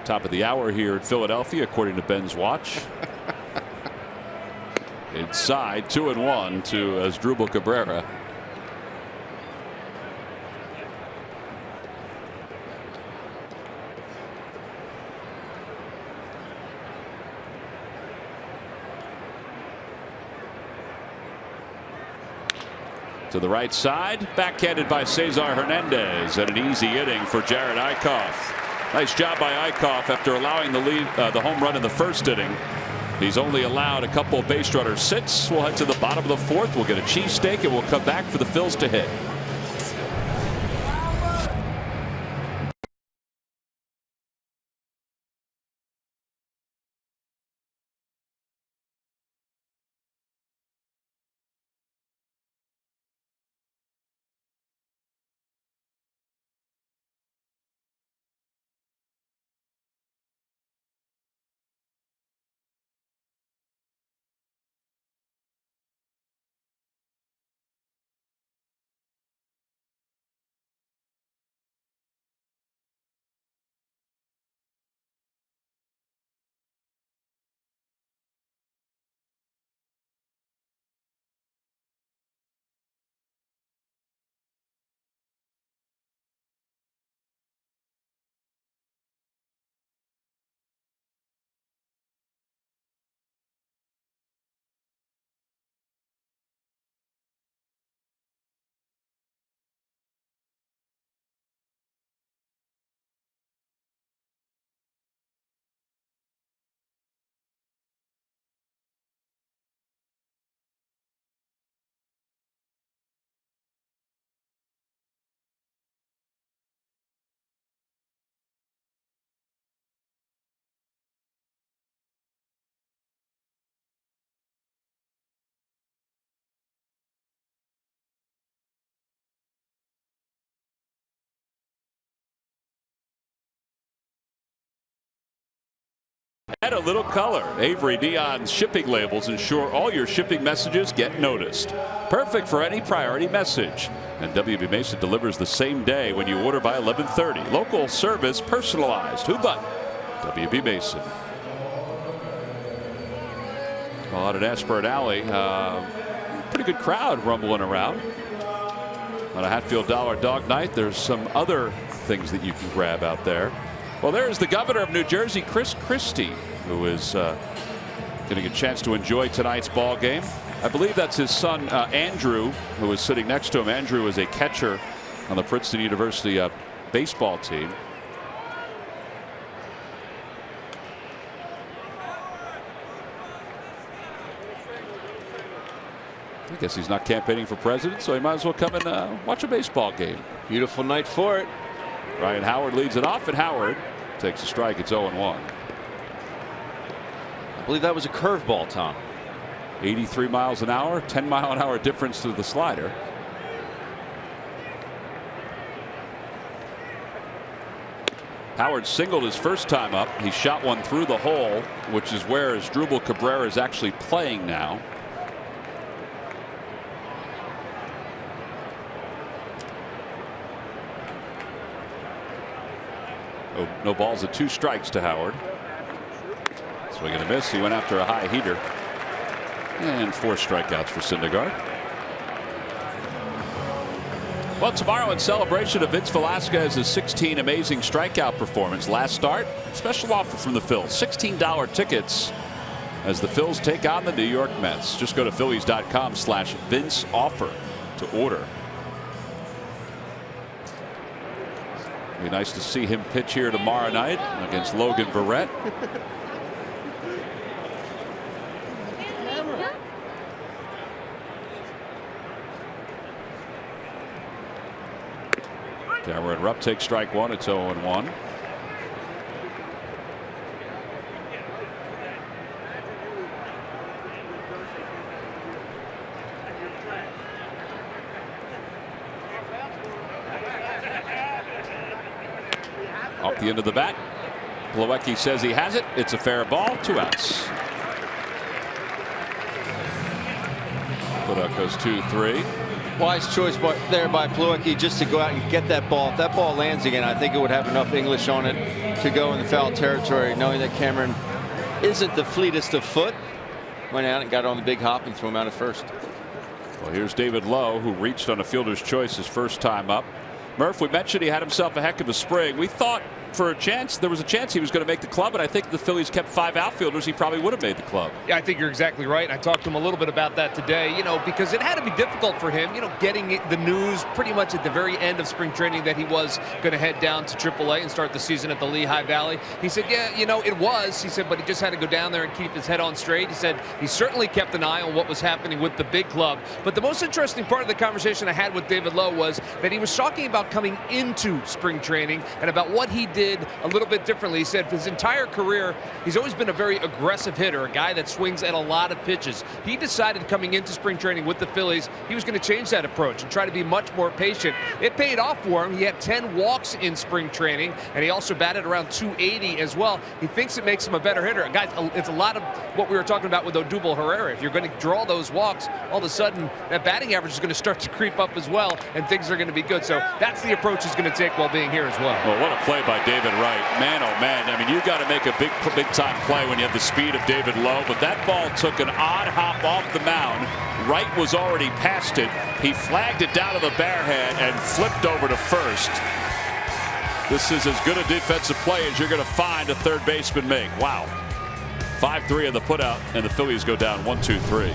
Top of the hour here at Philadelphia, according to Ben's watch. Inside, 2-1 to Asdrubal Cabrera. To the right side, backhanded by Cesar Hernandez, and an easy inning for Jared Eichhoff. Nice job by Eichhoff after allowing the lead, the home run in the first inning. He's only allowed a couple of base runner sits. We'll head to the bottom of the fourth. We'll get a cheesesteak and we'll come back for the Phils to hit. Add a little color. Avery Neon shipping labels ensure all your shipping messages get noticed. Perfect for any priority message. And WB Mason delivers the same day when you order by 11:30. Local service, personalized. Who but WB Mason? Well, out at Ashburn Alley, pretty good crowd rumbling around. On a Hatfield Dollar Dog Night, there's some other things that you can grab out there. Well, there's the governor of New Jersey, Chris Christie, who is getting a chance to enjoy tonight's ball game. I believe that's his son, Andrew, who is sitting next to him. Andrew is a catcher on the Princeton University baseball team. I guess he's not campaigning for president, so he might as well come and watch a baseball game. Beautiful night for it. Ryan Howard leads it off, and Howard takes a strike. It's 0-1. I believe that was a curveball, Tom. 83 miles an hour, 10-mile-an-hour difference to the slider. Howard singled his first time up. He shot one through the hole, which is where Asdrubal Cabrera is actually playing now. Oh, no balls and 2 strikes to Howard. Swing and a miss. He went after a high heater. And 4 strikeouts for Syndergaard. Well, tomorrow in celebration of Vince Velasquez's 16 amazing strikeout performance last start, special offer from the Phils. $16 tickets as the Phils take on the New York Mets. Just go to Phillies.com/Vince offer to order. Be nice to see him pitch here tomorrow night against Logan Verrett. Cameron Rupp takes strike 1. It's 0-1. Off the end of the bat. Plawecki says he has it. It's a fair ball. 2 outs. Putout goes 2-3. Wise choice there by Plawecki just to go out and get that ball. If that ball lands again, I think it would have enough English on it to go in the foul territory, knowing that Cameron isn't the fleetest of foot. Went out and got on the big hop and threw him out at first. Well, here's David Lowe, who reached on a fielder's choice his first time up. Murph, we mentioned he had himself a heck of a spring. We thought for a chance, there was a chance he was going to make the club, and I think if the Phillies kept 5 outfielders, he probably would have made the club. Yeah, I think you're exactly right. I talked to him a little bit about that today, because it had to be difficult for him, getting the news pretty much at the very end of spring training that he was going to head down to AAA and start the season at the Lehigh Valley. He said, yeah, it was. He said, but he just had to go down there and keep his head on straight. He said he certainly kept an eye on what was happening with the big club. But the most interesting part of the conversation I had with David Lowe was that he was talking about coming into spring training and about what he did a little bit differently. He said his entire career, he's always been a very aggressive hitter, a guy that swings at a lot of pitches. He decided coming into spring training with the Phillies, he was going to change that approach and try to be much more patient. It paid off for him. He had 10 walks in spring training, and he also batted around 280 as well. He thinks it makes him a better hitter. Guys, it's a lot of what we were talking about with Odubel Herrera. If you're going to draw those walks, all of a sudden that batting average is going to start to creep up as well, and things are going to be good. So that's the approach he's going to take while being here as well. Well, what a play by David Wright. Man, oh man. I mean, you got to make a big time play when you have the speed of David Lowe, but that ball took an odd hop off the mound. Wright was already past it. He flagged it down to the barrhead and flipped over to first. This is as good a defensive play as you're going to find a third baseman make. Wow. 5-3 of the putout, and the Phillies go down 1-2-3.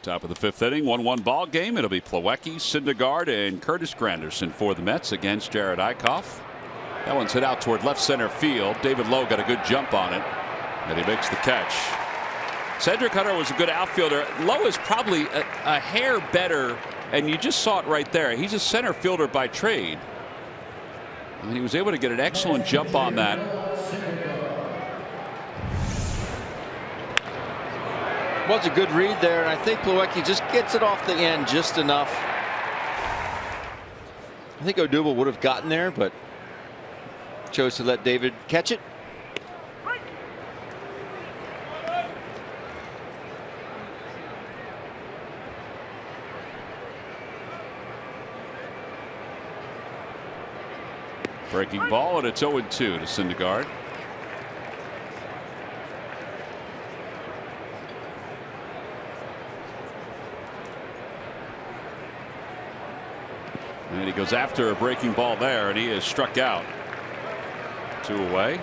Top of the 5th inning, 1-1 ball game. It'll be Plawecki, Syndergaard, and Curtis Granderson for the Mets against Jared Eichhoff. That one's hit out toward left center field. David Lowe got a good jump on it, and he makes the catch. Cedric Hunter was a good outfielder. Lowe is probably a hair better, and you just saw it right there. He's a center fielder by trade, and he was able to get an excellent jump on that. Was a good read there, and I think Plawecki just gets it off the end just enough. I think Odubel would have gotten there, but chose to let David catch it. Breaking ball, and it's 0-2 to Syndergaard. And he goes after a breaking ball there, and he is struck out. 2 away.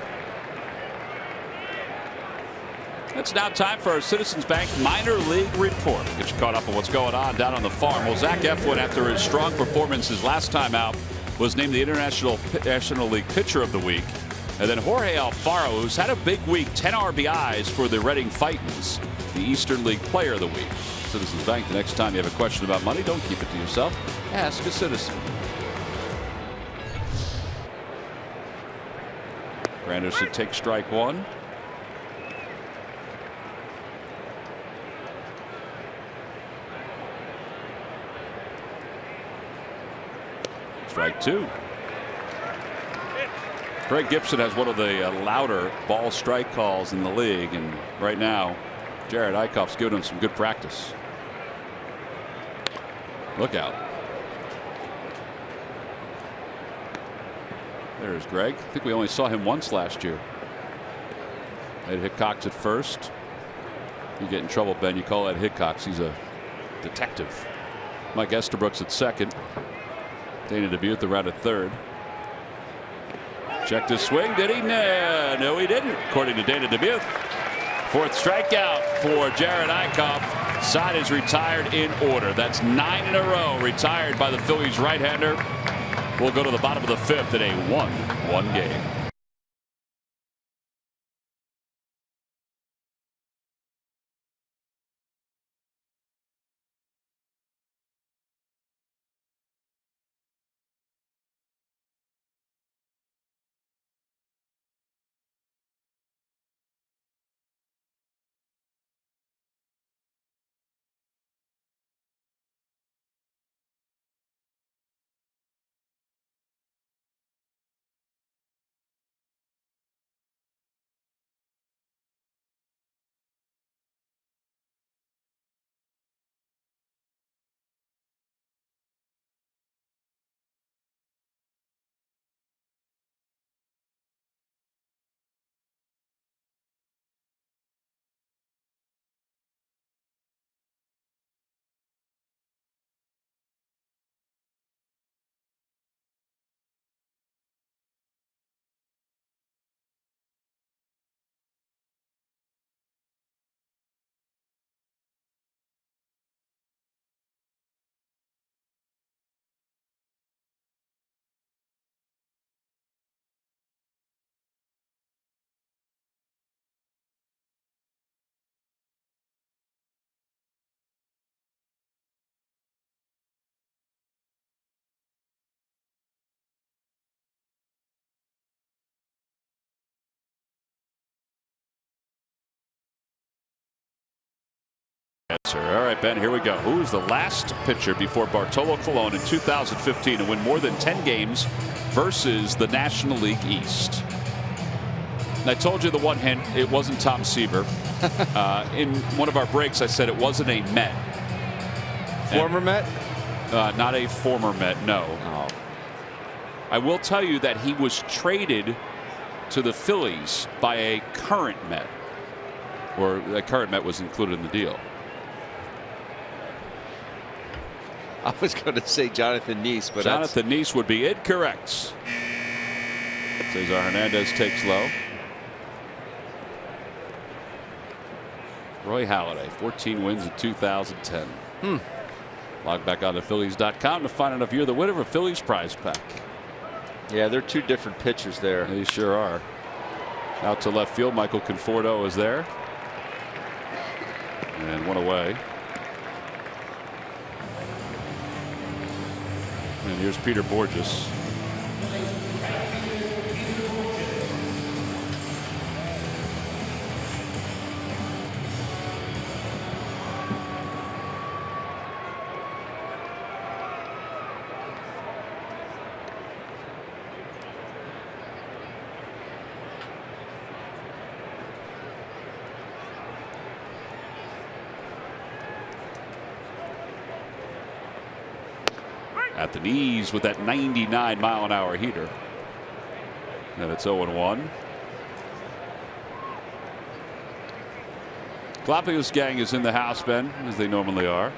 It's now time for our Citizens Bank minor league report. Get you caught up on what's going on down on the farm. Well, Zach Eflin, after his strong performances last time out, was named the National League Pitcher of the Week. And then Jorge Alfaro, who's had a big week, 10 RBIs for the Reading Titans, the Eastern League Player of the Week. Citizens Bank, the next time you have a question about money, don't keep it to yourself. Ask a citizen. Granderson takes strike 1. Strike 2. Greg Gibson has one of the louder ball strike calls in the league, and right now Jared Eichhoff's giving him some good practice. Look out. There's Greg. I think we only saw him once last year. Ed Hickox at first. You get in trouble, Ben. You call Ed Hickox. He's a detective. Mike Estabrooks at second. Dana DeButh around at third. Checked his swing. Did he? No, he didn't, according to Dana DeButh. 4th strikeout for Jared Eichhoff. Side is retired in order. That's 9 in a row retired by the Phillies right-hander. We'll go to the bottom of the 5th in a 1-1 game. All right, Ben, here we go. Who's the last pitcher before Bartolo Colon in 2015 to win more than 10 games versus the National League East? And I told you the one hint, it wasn't Tom Seaver. In one of our breaks, I said it wasn't a Met. Former Met? Not a former Met, no. Oh. I will tell you that he was traded to the Phillies by a current Met, or a current Met was included in the deal. I was going to say Jonathan Neese, but Jonathan Neese would be incorrect. Cesar Hernandez takes low. Roy Halladay, 14 wins in 2010. Log back on to Phillies.com to find out if you're the winner of a Phillies prize pack. Yeah, they're two different pitchers there. They sure are. Out to left field, Michael Conforto is there. And one away. And here's Peter Borges. At the knees with that 99-mile-an-hour heater. And it's 0-1. Galapagos gang is in the house, Ben, as they normally are.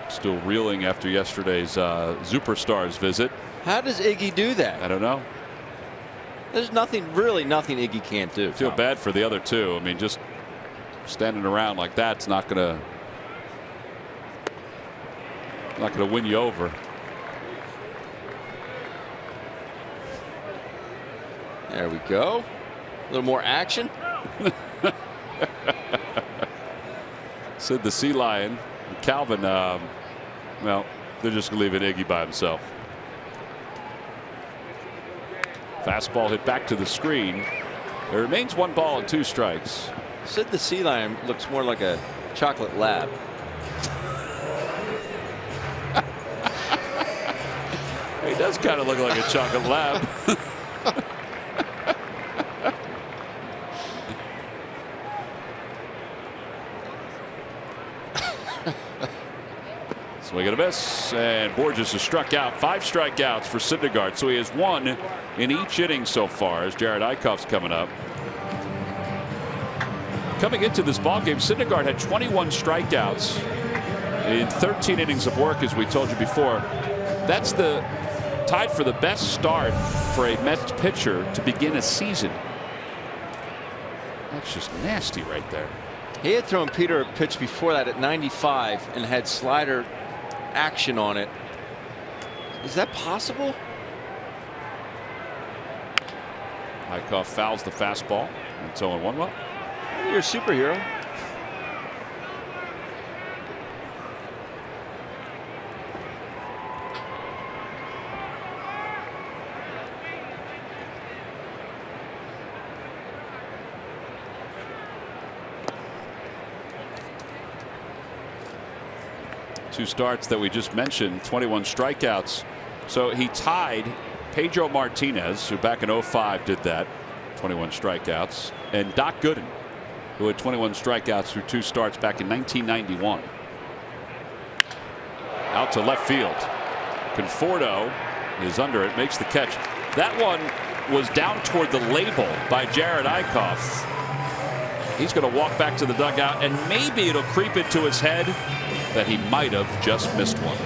Still reeling after yesterday's Superstars visit. How does Iggy do that? I don't know. There's nothing, really nothing Iggy can't do. Feel bad for the other two. I mean, just standing around like that's not gonna win you over. There we go. A little more action. Said the Sea Lion. Calvin, well, they're just gonna leave it Iggy by himself. Fastball hit back to the screen. There remains 1 ball and 2 strikes. Sid the Sea Lion looks more like a chocolate lab. He does kind of look like a chocolate lab. Swing and a miss, and Borges has struck out. 5 strikeouts for Syndergaard, so he has 1 in each inning so far as Jared Eichhoff's coming up. Coming into this ballgame, Syndergaard had 21 strikeouts in 13 innings of work, as we told you before. That's tied for the best start for a Mets pitcher to begin a season. That's just nasty right there. He had thrown Peter a pitch before that at 95 and had slider action on it. Is that possible? Eichhoff fouls the fastball. It's 0-1. Well, you're a superhero. Two starts that we just mentioned, 21 strikeouts. So he tied Pedro Martinez, who back in 05 did that, 21 strikeouts, and Doc Gooden, who had 21 strikeouts through 2 starts back in 1991. Out to left field. Conforto is under it, makes the catch. That one was down toward the label by Jared Eichhoff. He's going to walk back to the dugout, and maybe it'll creep into his head that he might have just missed one.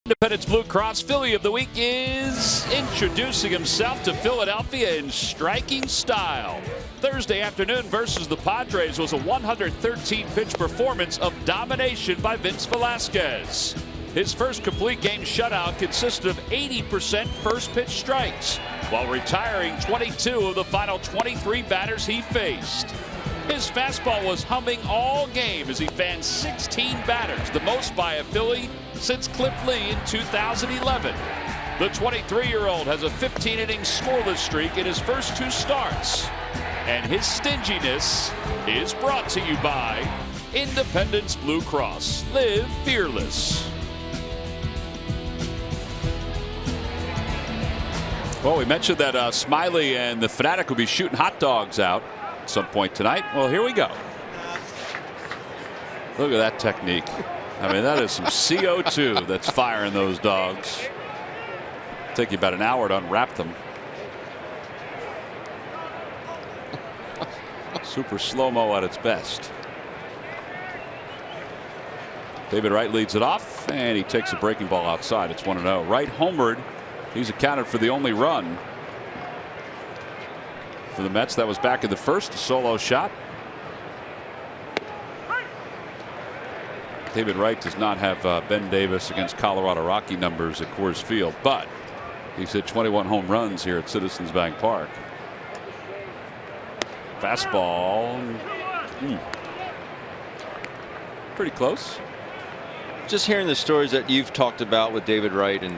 Independence Blue Cross Philly of the Week is introducing himself to Philadelphia in striking style. Thursday afternoon versus the Padres was a 113-pitch performance of domination by Vince Velasquez. His first complete game shutout consisted of 80% first pitch strikes, while retiring 22 of the final 23 batters he faced. His fastball was humming all game as he fanned 16 batters, the most by a Philly since Cliff Lee in 2011. The 23-year-old has a 15-inning scoreless streak in his first 2 starts. And his stinginess is brought to you by Independence Blue Cross. Live fearless. Well, we mentioned that Smiley and the Fanatic will be shooting hot dogs out at some point tonight. Well, here we go. Look at that technique. I mean, that is some CO2 that's firing those dogs. Take you about an hour to unwrap them. Super slow-mo at its best. David Wright leads it off, and he takes a breaking ball outside. It's 1-0. Wright homered. He's accounted for the only run for the Mets. That was back in the first, a solo shot. David Wright does not have Ben Davis against Colorado Rocky numbers at Coors Field, but he's hit 21 home runs here at Citizens Bank Park. Fastball. Pretty close. Just hearing the stories that you've talked about with David Wright, and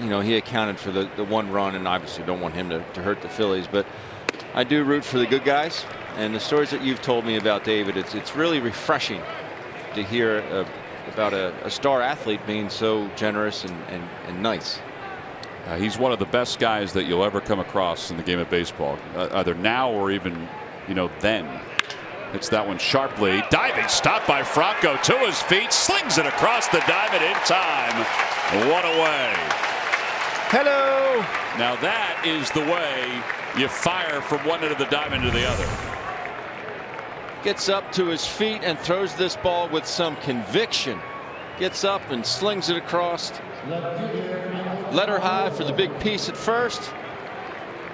you know, he accounted for the 1 run, and obviously don't want him to hurt the Phillies, but I do root for the good guys, and the stories that you've told me about David, it's really refreshing to hear about a star athlete being so generous and nice. He's one of the best guys that you'll ever come across in the game of baseball, either now or even, you know, then. Hits that one sharply. Diving stop by Franco to his feet. Slings it across the diamond in time. 1 away. Hello. Now that is the way you fire from one end of the diamond to the other. Gets up to his feet and throws this ball with some conviction. Gets up and slings it across. Letter high for the big piece at first.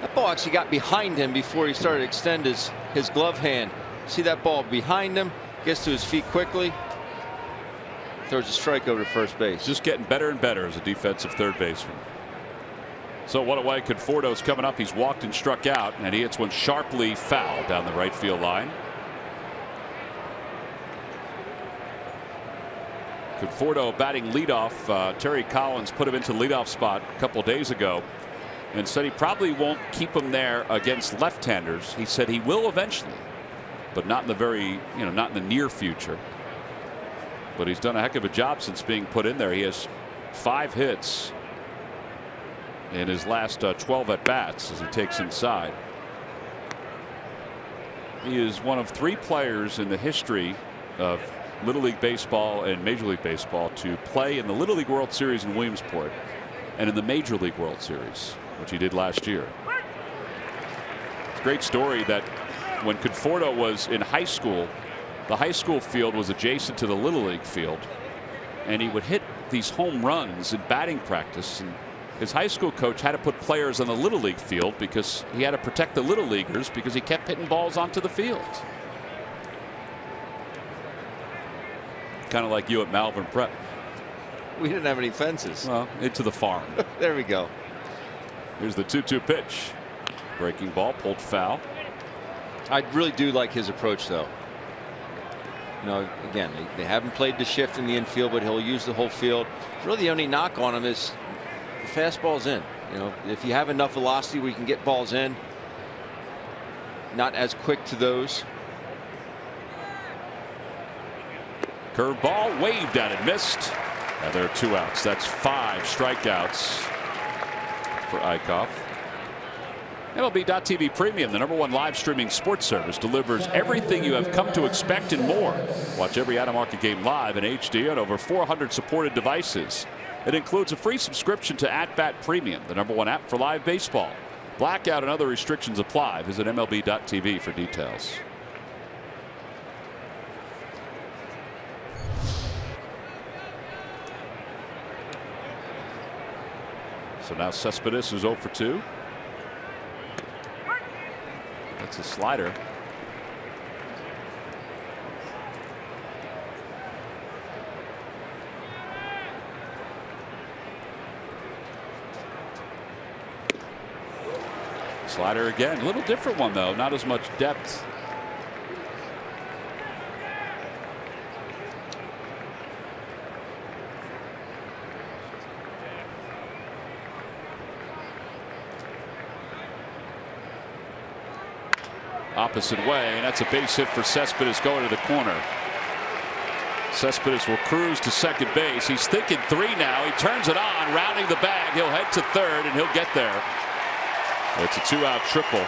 That ball actually got behind him before he started to extend his glove hand. See that ball behind him, gets to his feet quickly, throws a strike over to first base. Just getting better and better as a defensive third baseman. So 1 away. Conforto's coming up. He's walked and struck out, and he hits one sharply foul down the right field line. Conforto batting leadoff. Terry Collins put him into the leadoff spot a couple days ago and said he probably won't keep him there against left-handers. He said he will eventually, but not in the not in the near future. But he's done a heck of a job since being put in there. He has 5 hits in his last 12 at bats as he takes inside. He is one of 3 players in the history of Little League Baseball and Major League Baseball to play in the Little League World Series in Williamsport and in the Major League World Series, which he did last year. It's a great story that when Conforto was in high school, the high school field was adjacent to the Little League field, and he would hit these home runs in batting practice, and his high school coach had to put players on the Little League field because he had to protect the Little Leaguers because he kept hitting balls onto the field. Kind of like you at Malvern Prep. We didn't have any fences. Well, into the farm. There we go. Here's the 2-2 pitch. Breaking ball, pulled foul. I really do like his approach, though. You know, again, they haven't played the shift in the infield, but he'll use the whole field. Really, the only knock on him is the fastball's in. You know, if you have enough velocity where you can get balls in, not as quick to those. Curveball waved at it, missed. Now there are 2 outs. That's 5 strikeouts for Eichhoff. MLB.TV Premium, the #1 live streaming sports service, delivers everything you have come to expect and more. Watch every out-of-market game live in HD on over 400 supported devices. It includes a free subscription to At-Bat Premium, the #1 app for live baseball. Blackout and other restrictions apply. Visit MLB.TV for details. So now Cespedes is 0 for 2. That's a slider. Slider again. A little different one, though. Not as much depth. Opposite way, and that's a base hit for Cespedes going to the corner. Cespedes will cruise to second base. He's thinking 3 now. He turns it on, rounding the bag. He'll head to third, and he'll get there. It's a 2-out triple.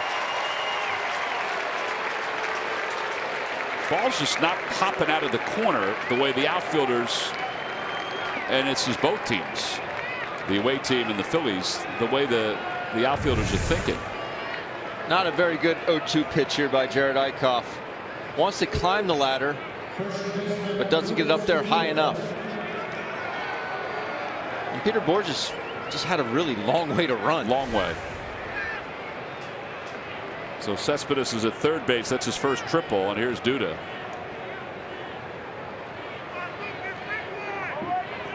Ball's just not popping out of the corner the way the outfielders, and it's just both teams, the away team and the Phillies, the way the outfielders are thinking. Not a very good 0-2 pitch here by Jerad Eickhoff. Wants to climb the ladder, but doesn't get it up there high enough. And Peter Borges just had a really long way to run. Long way. So Cespedes is at third base. That's his first triple, and here's Duda.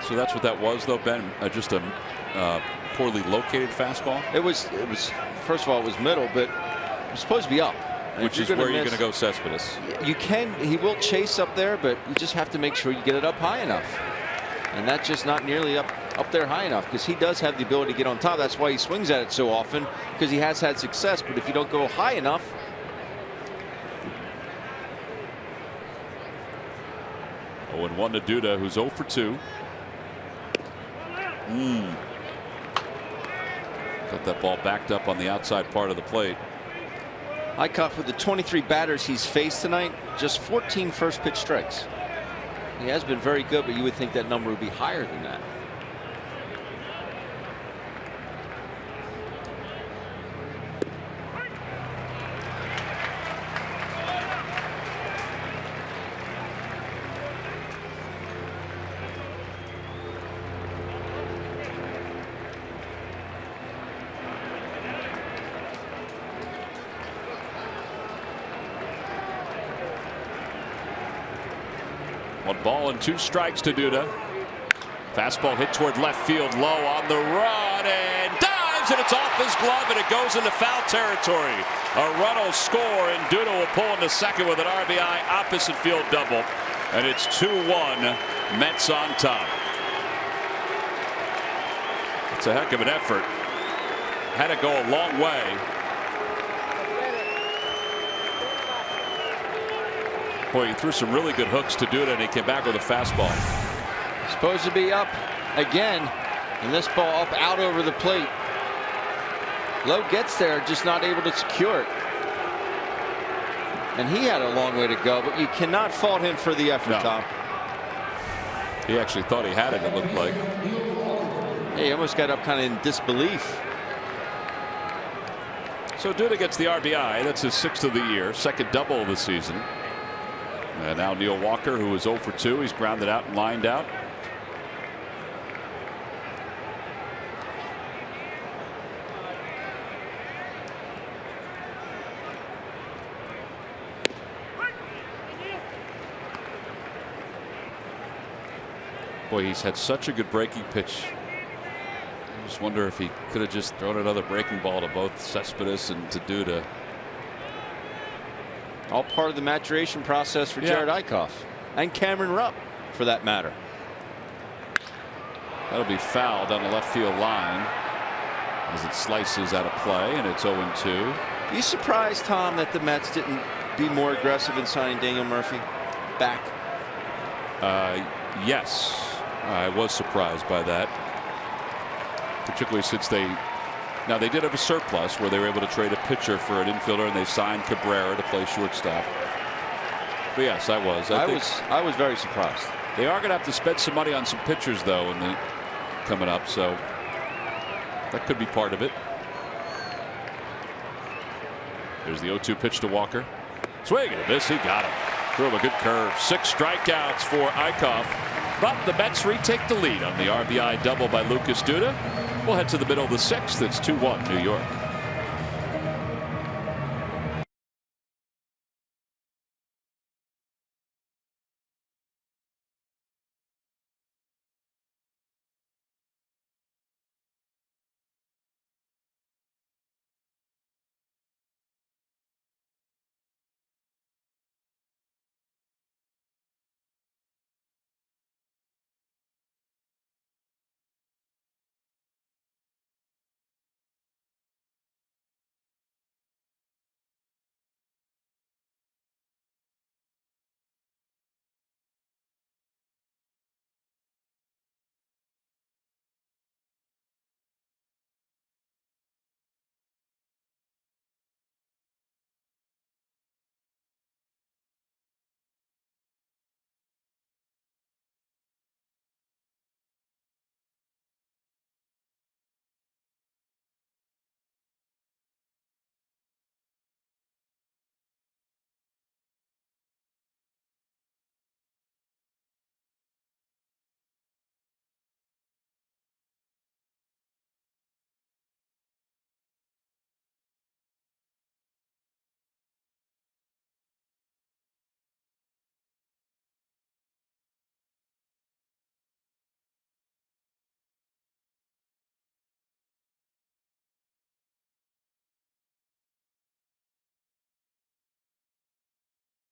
So that's what that was, though, Ben. Just a poorly located fastball. It was. First of all, it was middle, but it was supposed to be up. And which is where you're going to go, Cespedes. You can. He will chase up there, but you just have to make sure you get it up high enough. And that's just not nearly up there high enough, because he does have the ability to get on top. That's why he swings at it so often, because he has had success. But if you don't go high enough. 0-1 to Duda, who's 0 for 2. Got that ball backed up on the outside part of the plate. Eickhoff, with the 23 batters he's faced tonight, just 14 first pitch strikes. He has been very good, but you would think that number would be higher than that. One ball and 2 strikes to Duda. Fastball hit toward left field, low on the run, and dives, and it's off his glove, and it goes into foul territory. A run will score, and Duda will pull into second with an RBI opposite field double, and it's 2-1. Mets on top. It's a heck of an effort. Had to go a long way. Boy, he threw some really good hooks to Duda, and he came back with a fastball. Supposed to be up again, and this ball up out over the plate. Lowe gets there, just not able to secure it. And he had a long way to go, but you cannot fault him for the effort, Tom. He actually thought he had it, it looked like. He almost got up kind of in disbelief. So Duda gets the RBI. That's his 6th of the year, 2nd double of the season. And now Neil Walker, who is 0 for 2. He's grounded out and lined out. Boy, he's had such a good breaking pitch. I just wonder if he could have just thrown another breaking ball to both Cespedes and to Duda. All part of the maturation process for Jerad Eickhoff and Cameron Rupp, for that matter. That'll be fouled on the left field line as it slices out of play, and it's 0-2. You surprised, Tom, that the Mets didn't be more aggressive in signing Daniel Murphy back? Yes, I was surprised by that, particularly since they did have a surplus where they were able to trade a pitcher for an infielder, and they signed Cabrera to play shortstop. But yes, I was. I was very surprised. They are going to have to spend some money on some pitchers, though, coming up, so that could be part of it. There's the 0-2 pitch to Walker. Swing and a miss. He got him. Threw him a good curve. 6 strikeouts for Eickhoff. But the Mets retake the lead on the RBI double by Lucas Duda. We'll head to the middle of the 6th. It's 2-1 New York.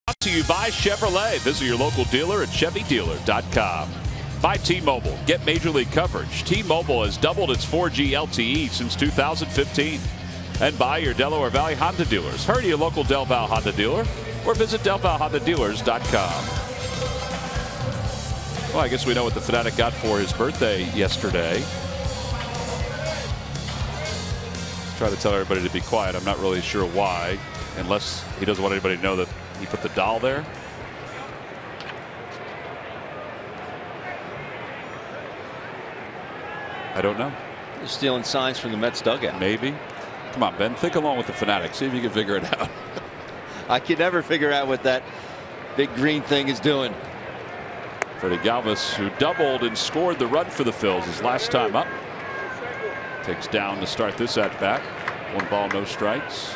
Brought to you by Chevrolet. Visit your local dealer at ChevyDealer.com. By T-Mobile. Get Major League coverage. T-Mobile has doubled its 4G LTE since 2015. And by your Delaware Valley Honda dealers. Hurry to your local Del Val Honda dealer or visit DelValHondaDealers.com. Well, I guess we know what the Fanatic got for his birthday yesterday. Try to tell everybody to be quiet. I'm not really sure why, unless he doesn't want anybody to know that he put the doll there. I don't know. You're stealing signs from the Mets dugout. Maybe. Come on, Ben. Think along with the Fanatic. See if you can figure it out. I can never figure out what that big green thing is doing. Freddie Galvis, who doubled and scored the run for the Phils his last time up. Takes down to start this at bat. 1 ball, no strikes.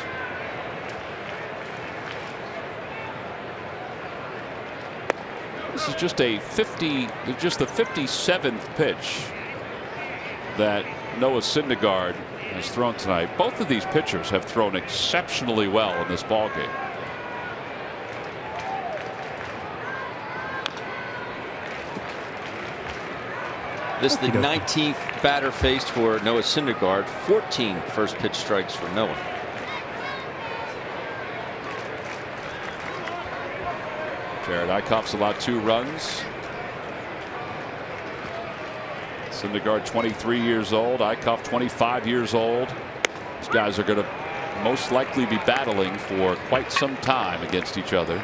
This is just the 57th pitch that Noah Syndergaard has thrown tonight. Both of these pitchers have thrown exceptionally well in this ball game. This is the 19th batter faced for Noah Syndergaard. 14 first pitch strikes for Noah. Jared Eichhoff's allowed 2 runs. Syndergaard 23 years old. Eichhoff 25 years old. These guys are going to most likely be battling for quite some time against each other.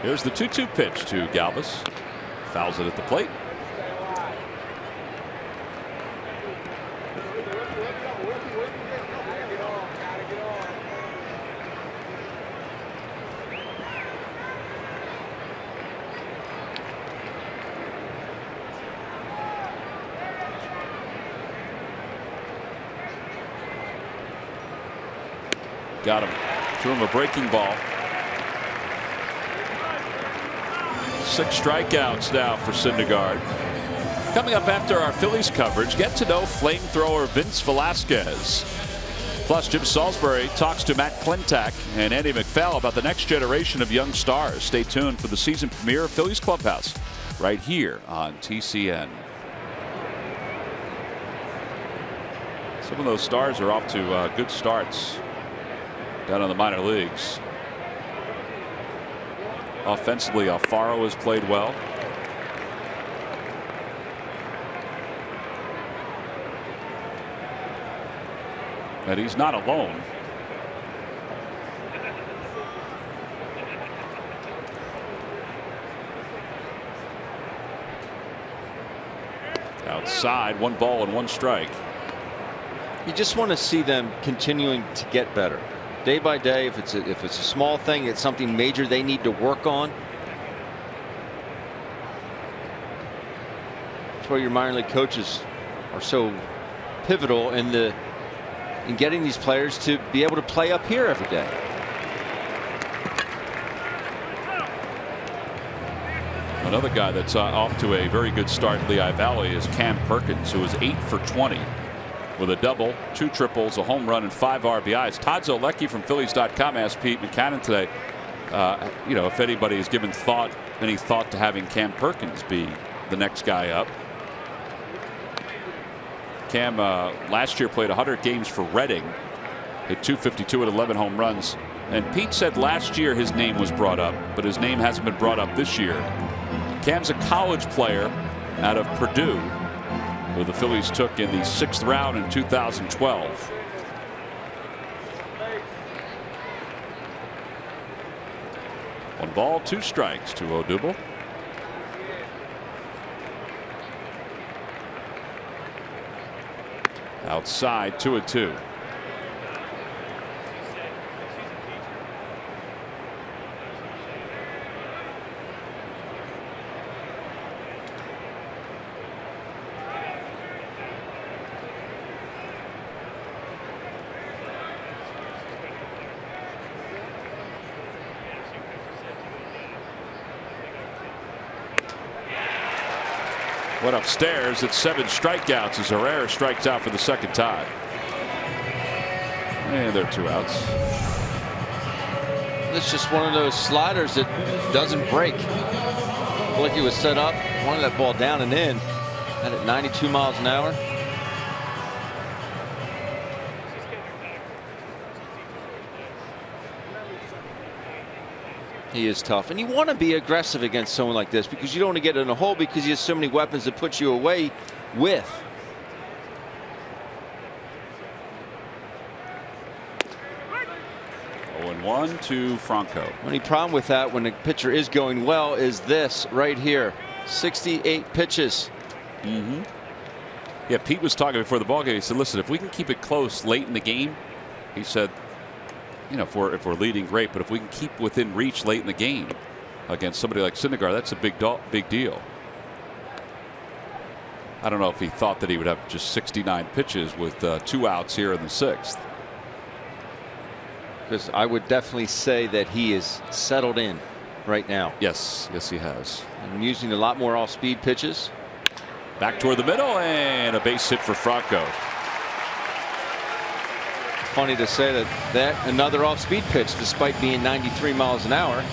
Here's the 2-2 pitch to Galvis. Fouls it at the plate. Got him. Threw him a breaking ball. 6 strikeouts now for Syndergaard. Coming up after our Phillies coverage, get to know flamethrower Vince Velasquez. Plus, Jim Salisbury talks to Matt Klentak and Andy McPhail about the next generation of young stars. Stay tuned for the season premiere of Phillies Clubhouse right here on TCN. Some of those stars are off to good starts down in the minor leagues. Offensively, Alfaro has played well. And he's not alone. Outside, 1 ball and 1 strike. You just want to see them continuing to get better. day by day. If it's a small thing, it's something major they need to work on. That's why your minor league coaches are so pivotal in getting these players to be able to play up here every day. Another guy that's off to a very good start in Lehigh Valley is Cam Perkins, who is 8 for 20 with a double, 2 triples, a home run, and 5 RBIs. Todd Zolecki from Phillies.com asked Pete Mackanin today, if anybody has given any thought to having Cam Perkins be the next guy up. Cam last year played 100 games for Reading, hit .252 at 11 home runs. And Pete said last year his name was brought up, but his name hasn't been brought up this year. Cam's a college player out of Purdue, who the Phillies took in the 6th round in 2012. One ball, 2 strikes to Odubel. Outside, 2-2. Went upstairs. It's 7 strikeouts as Herrera strikes out for the 2nd time. And there are 2 outs. It's just one of those sliders that doesn't break. Like he was set up, wanted that ball down and in. Had it 92 miles an hour. He is tough, and you want to be aggressive against someone like this because you don't want to get in a hole because he has so many weapons to put you away with. One to Franco. Only problem with that when the pitcher is going well is this right here. 68 pitches. Yeah, Pete was talking before the ball game. He said, listen, if we can keep it close late in the game, he said, if we're leading, great, but if we can keep within reach late in the game against somebody like Syndergaard, that's a big deal. I don't know if he thought that he would have just 69 pitches with 2 outs here in the 6th. Because I would definitely say that he is settled in right now. Yes, he has. And using a lot more off-speed pitches. Back toward the middle and a base hit for Franco. Funny to say that another off-speed pitch despite being 93 miles an hour.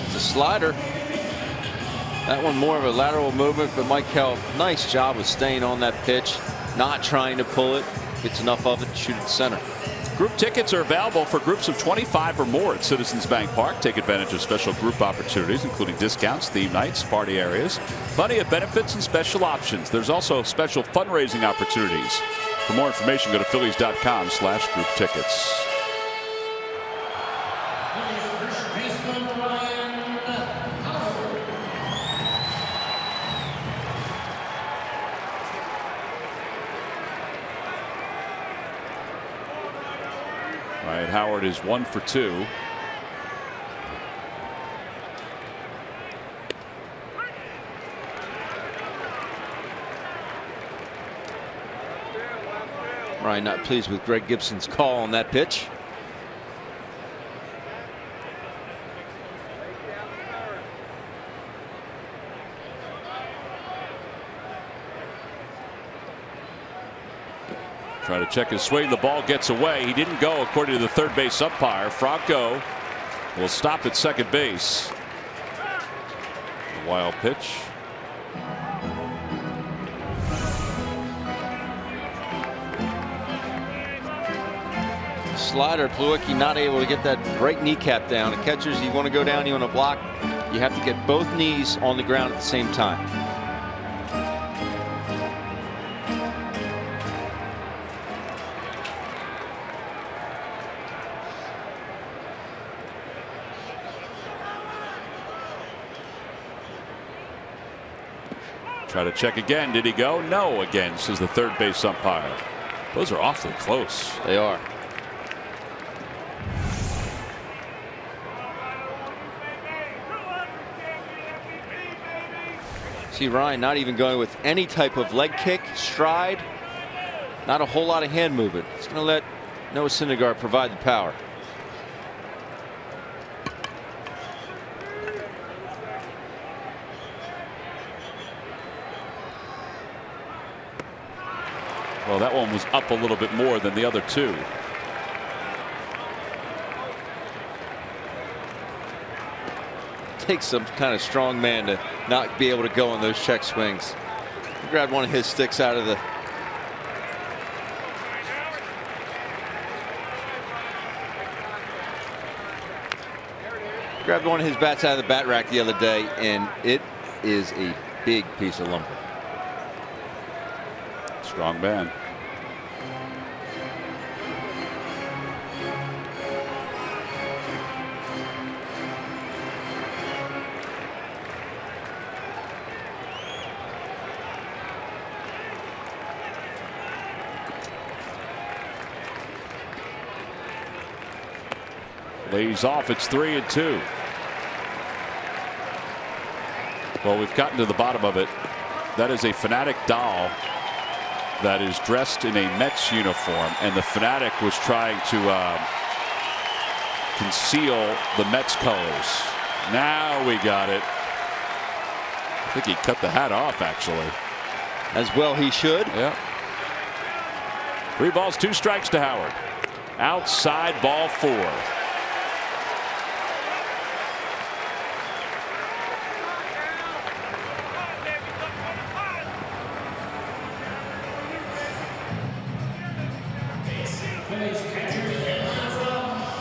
It's a slider. That one more of a lateral movement, but Mike Kell, nice job of staying on that pitch, not trying to pull it. Gets enough of it to shoot at center. Group tickets are available for groups of 25 or more at Citizens Bank Park. Take advantage of special group opportunities, including discounts, theme nights, party areas, plenty of benefits and special options. There's also special fundraising opportunities. For more information, go to Phillies.com/group tickets. Howard is 1 for 2. Ryan not pleased with Greg Gibson's call on that pitch. Trying to check his swing. The ball gets away. He didn't go according to the third base umpire. Franco will stop at second base. A wild pitch. Slider, Plawecki not able to get that right kneecap down. The catchers, you want to go down, you want to block, you have to get both knees on the ground at the same time. Try to check again. Did he go? No again, says the third base umpire. Those are awfully close. They are. See Ryan not even going with any type of leg kick, stride, not a whole lot of hand movement. It's going to let Noah Syndergaard provide the power. Well, that one was up a little bit more than the other two. Takes some kind of strong man to not be able to go on those check swings. He grabbed one of his sticks out of the. Grabbed one of his bats out of the bat rack the other day, and it is a big piece of lumber. Strong man. Lays off. It's 3-2. Well, we've gotten to the bottom of it. That is a Fanatic doll that is dressed in a Mets uniform, and the Fanatic was trying to conceal the Mets colors. Now we got it. I think he cut the hat off, actually. As well he should. Yeah. 3 balls, 2 strikes to Howard. Outside, ball 4.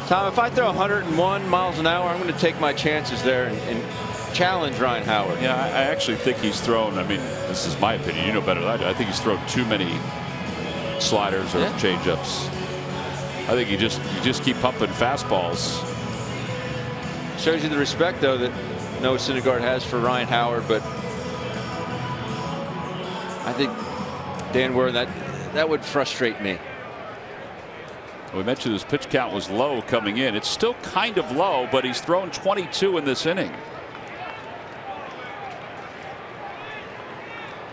Tom, if I throw 101 miles an hour, I'm going to take my chances there and challenge Ryan Howard. Yeah, I actually think he's thrown, I mean, this is my opinion, you know better than I do. I think he's thrown too many sliders or changeups. I think you just keep pumping fastballs. Shows you the respect, though, that Noah Syndergaard has for Ryan Howard, but I think, Dan Werner, that would frustrate me. We mentioned his pitch count was low coming in. It's still kind of low, but he's thrown 22 in this inning.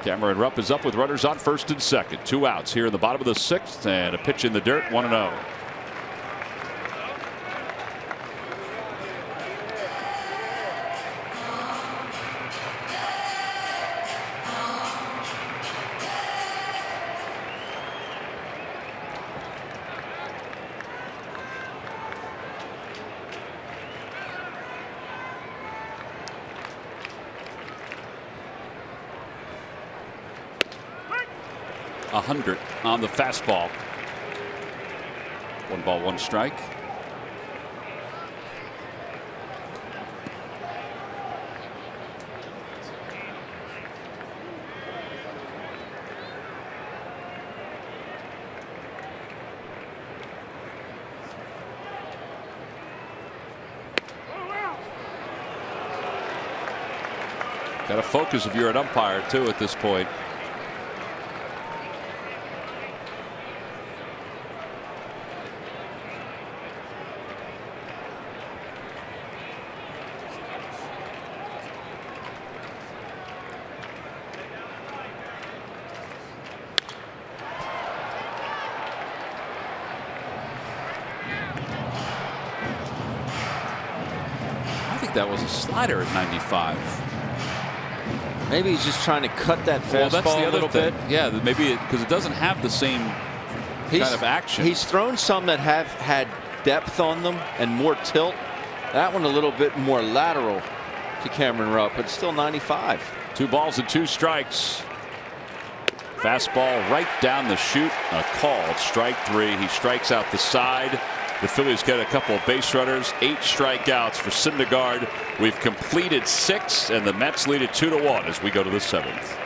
Cameron Rupp is up with runners on first and second. 2 outs here in the bottom of the 6th, and a pitch in the dirt, 1-0. .100 on the fastball. 1 ball, 1 strike. Got to focus if you're an umpire too at this point. That was a slider at 95. Maybe he's just trying to cut that fastball well, that's the a other little thing. bit. Yeah, maybe because it doesn't have the same kind of action. He's thrown some that have had depth on them and more tilt. That one a little bit more lateral to Cameron Rupp, but still 95. 2 balls and 2 strikes. Fastball right down the chute. A called strike 3. He strikes out the side. The Phillies get a couple of base runners. 8 strikeouts for Syndergaard. We've completed 6, and the Mets lead it 2-1 as we go to the 7th.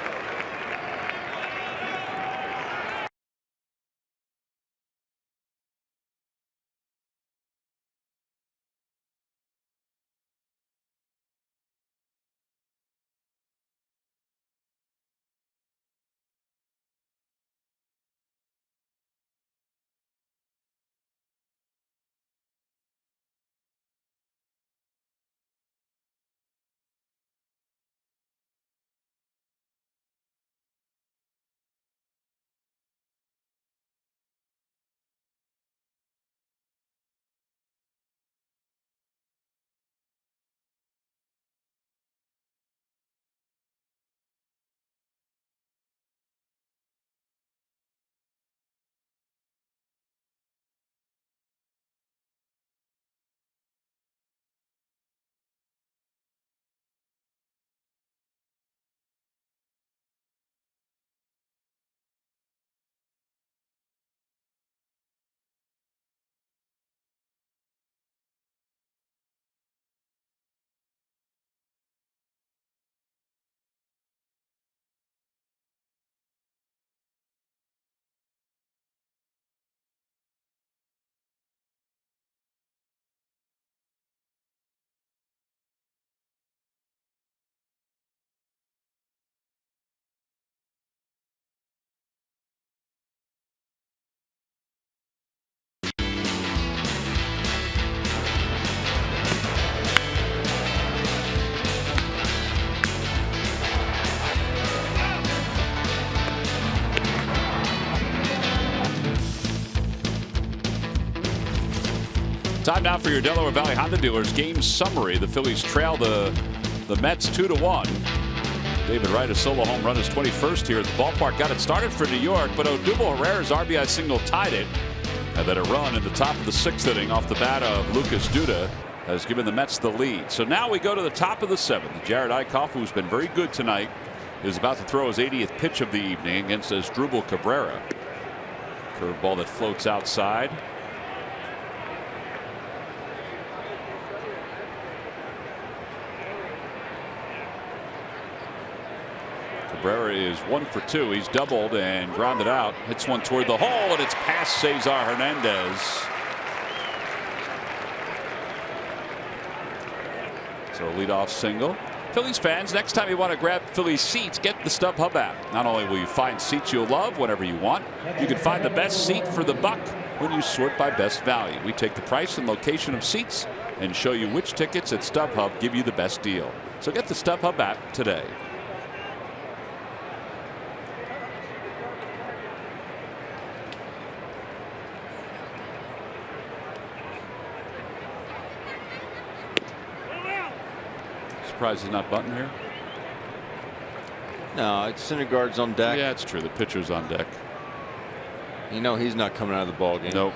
Time now for your Delaware Valley Honda dealers game summary. The Phillies trail the Mets 2-1. David Wright, a solo home run, his 21st here at the ballpark. Got it started for New York, but Odubel Herrera's RBI single tied it. And then a run in the top of the 6th inning off the bat of Lucas Duda has given the Mets the lead. So now we go to the top of the 7th. Jared Eichhoff, who's been very good tonight, is about to throw his 80th pitch of the evening against Asdrubal Cabrera. Curveball that floats outside. Cabrera is 1 for 2. He's doubled and grounded out. Hits one toward the hole, and it's past Cesar Hernandez. So a leadoff single. Phillies fans, next time you want to grab Phillies seats, get the StubHub app. Not only will you find seats you'll love whenever you want, you can find the best seat for the buck when you sort by best value. We take the price and location of seats and show you which tickets at StubHub give you the best deal. So get the StubHub app today. Surprised he's not bunting here. No, it's Syndergaard's on deck. Yeah, it's true. The pitcher's on deck. You know he's not coming out of the ball game. Nope.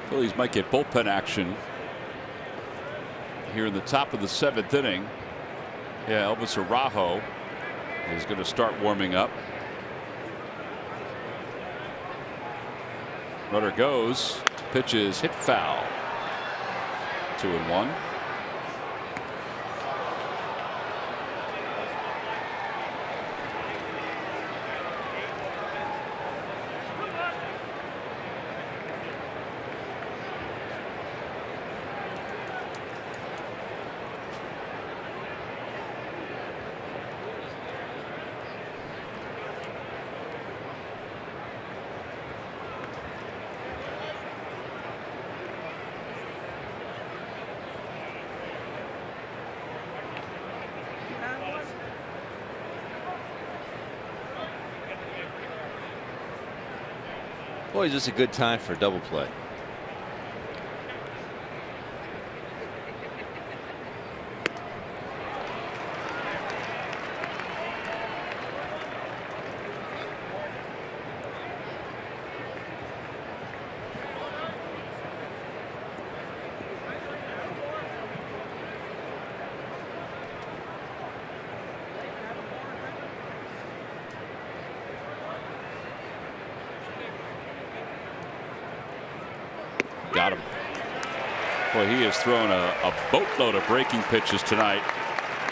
Phillies might get bullpen action here in the top of the 7th inning. Yeah, Elvis Araujo is going to start warming up. Runner goes. Pitch is hit foul. 2-1. Boy, is this a good time for a double play. Got him. Boy, he has thrown a boatload of breaking pitches tonight.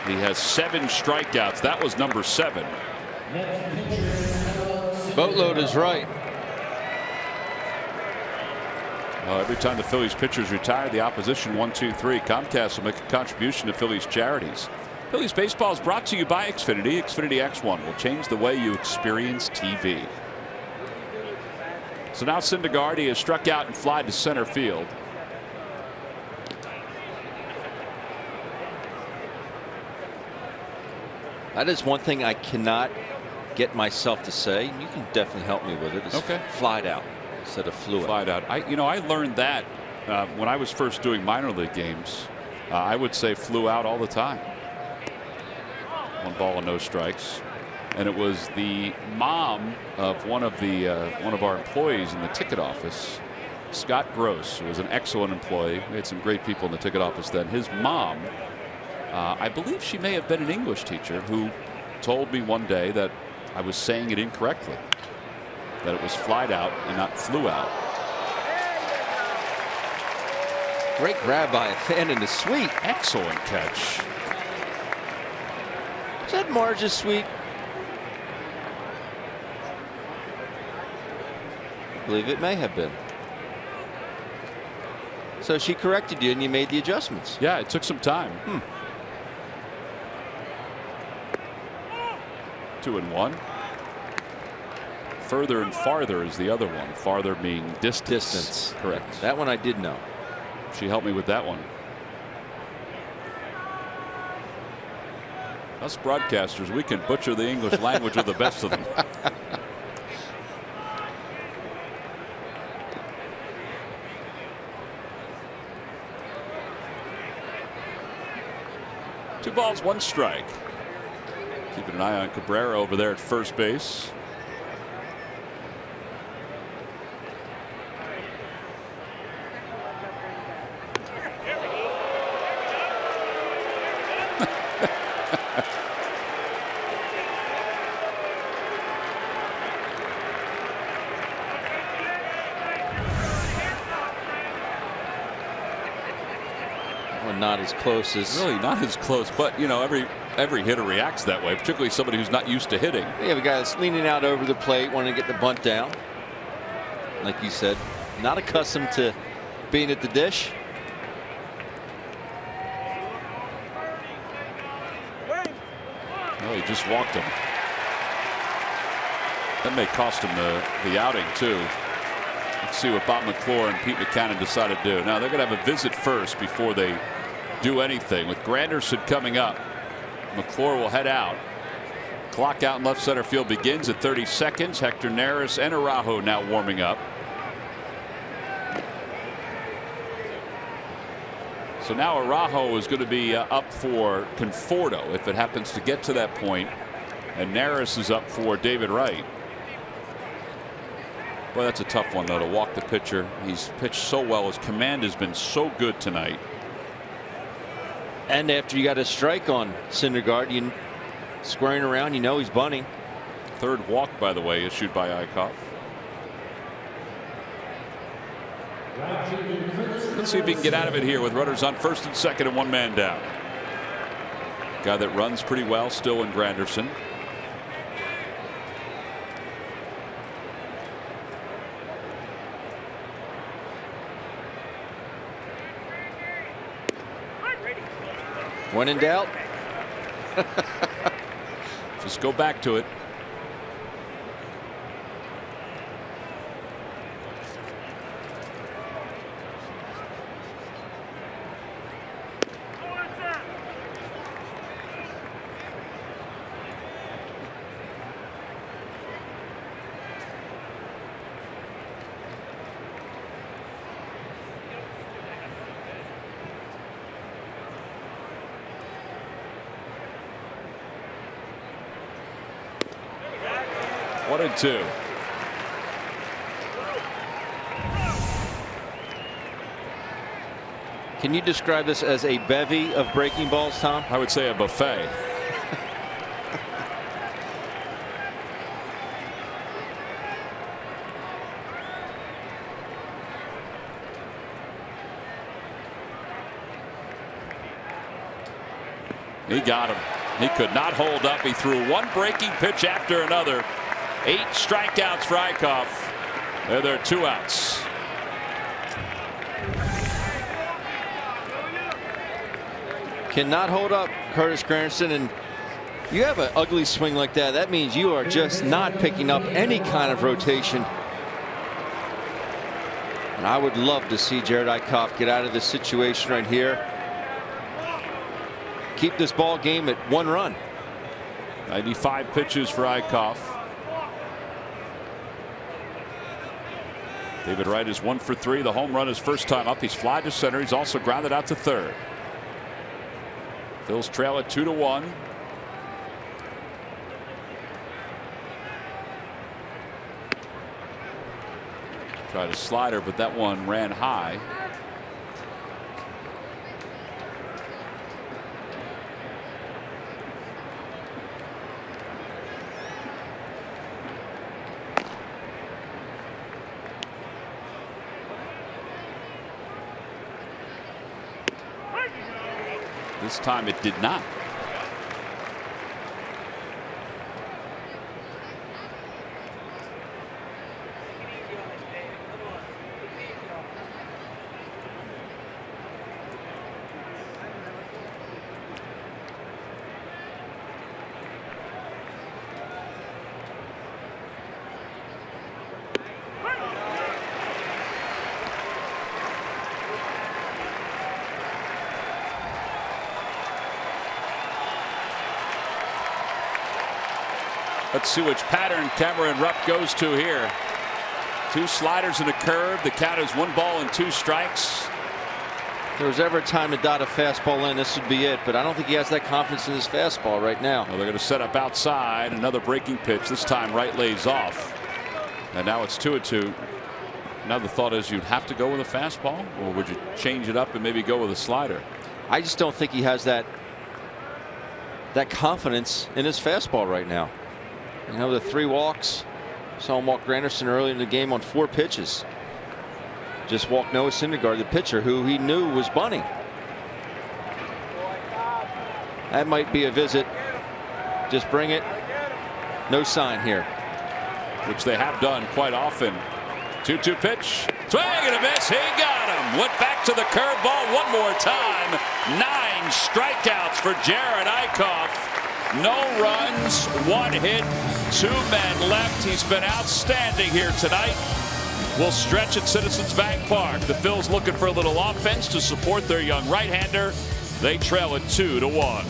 He has 7 strikeouts. That was number 7. Boatload is right. Every time the Phillies pitchers retire, the opposition 1-2-3. Comcast will make a contribution to Phillies charities. Phillies baseball is brought to you by Xfinity. Xfinity X1 will change the way you experience TV. So now Syndergaard, he has struck out and fly to center field. That is one thing I cannot get myself to say. You can definitely help me with it. It's okay. Flied out instead of flew out. Flied out. I learned that when I was first doing minor league games. I would say flew out all the time. 1 ball and no strikes. And it was the mom of one of our employees in the ticket office, Scott Gross, who was an excellent employee. We had some great people in the ticket office then. His mom, I believe she may have been an English teacher, who told me one day that I was saying it incorrectly, that it was flied out and not flew out. Great grab by a fan in the suite. Excellent catch. Is that Marge's suite? I believe it may have been. So she corrected you and you made the adjustments. Yeah, it took some time. 2-1. Further and farther is the other one. Farther being distance. Correct. That one I did know. She helped me with that one. Us broadcasters, we can butcher the English language with the best of them. Two balls, one strike. Keeping an eye on Cabrera over there at first base. Not as close as really not as close, but you know every hitter reacts that way, particularly somebody who's not used to hitting. You have a guy that's leaning out over the plate, wanting to get the bunt down. Like you said, not accustomed to being at the dish. Well, he just walked him. That may cost him the outing too. Let's see what Bob McClure and Pete McCannon decide to do. Now they're going to have a visit first before they do anything. With Granderson coming up, McClure will head out. Clock out in left center field begins at 30 seconds. Hector Neris and Araujo now warming up. So now Araujo is going to be up for Conforto if it happens to get to that point, and Neris is up for David Wright. Boy, that's a tough one though, to walk the pitcher. He's pitched so well. His command has been so good tonight. And after you got a strike on Syndergaard, you squaring around, you know he's bunting. Third walk, by the way, issued by Eichhoff. Let's see if he can get out of it here with runners on first and second and one man down. Guy that runs pretty well still in Granderson. When in doubt, just go back to it. One and two. Can you describe this as a bevy of breaking balls, Tom? I would say a buffet. He got him. He could not hold up. He threw one breaking pitch after another. 8 strikeouts for Eichhoff. There are 2 outs. Cannot hold up, Curtis Granderson, and you have an ugly swing like that. That means you are just not picking up any kind of rotation. And I would love to see Jared Eichhoff get out of this situation right here. Keep this ball game at 1 run. 95 pitches for Eichhoff. David Wright is 1 for 3. The home run his first time up. He's fly to center. He's also grounded out to third. Phils trail at 2-1. Tried a slider, but that one ran high. This time it did not. Let's see which pattern Cameron Rupp goes to here. 2 sliders and a curve. The count is 1 ball and 2 strikes. If there was ever a time to dot a fastball in, this would be it. But I don't think he has that confidence in his fastball right now. Well, they're going to set up outside. Another breaking pitch. This time right lays off. And now it's 2-2. Now the thought is you'd have to go with a fastball, or would you change it up and maybe go with a slider? I just don't think he has that confidence in his fastball right now. You know, the 3 walks. Saw him walk Granderson early in the game on 4 pitches. Just walked Noah Syndergaard, the pitcher, who he knew was bunting. That might be a visit. Just bring it. No sign here. Which they have done quite often. 2-2 pitch. Swing and a miss. He got him. Went back to the curveball one more time. 9 strikeouts for Jared Eickhoff. No runs, 1 hit, 2 men left. He's been outstanding here tonight. We'll stretch at Citizens Bank Park. The Phils looking for a little offense to support their young right-hander. They trail it 2-1.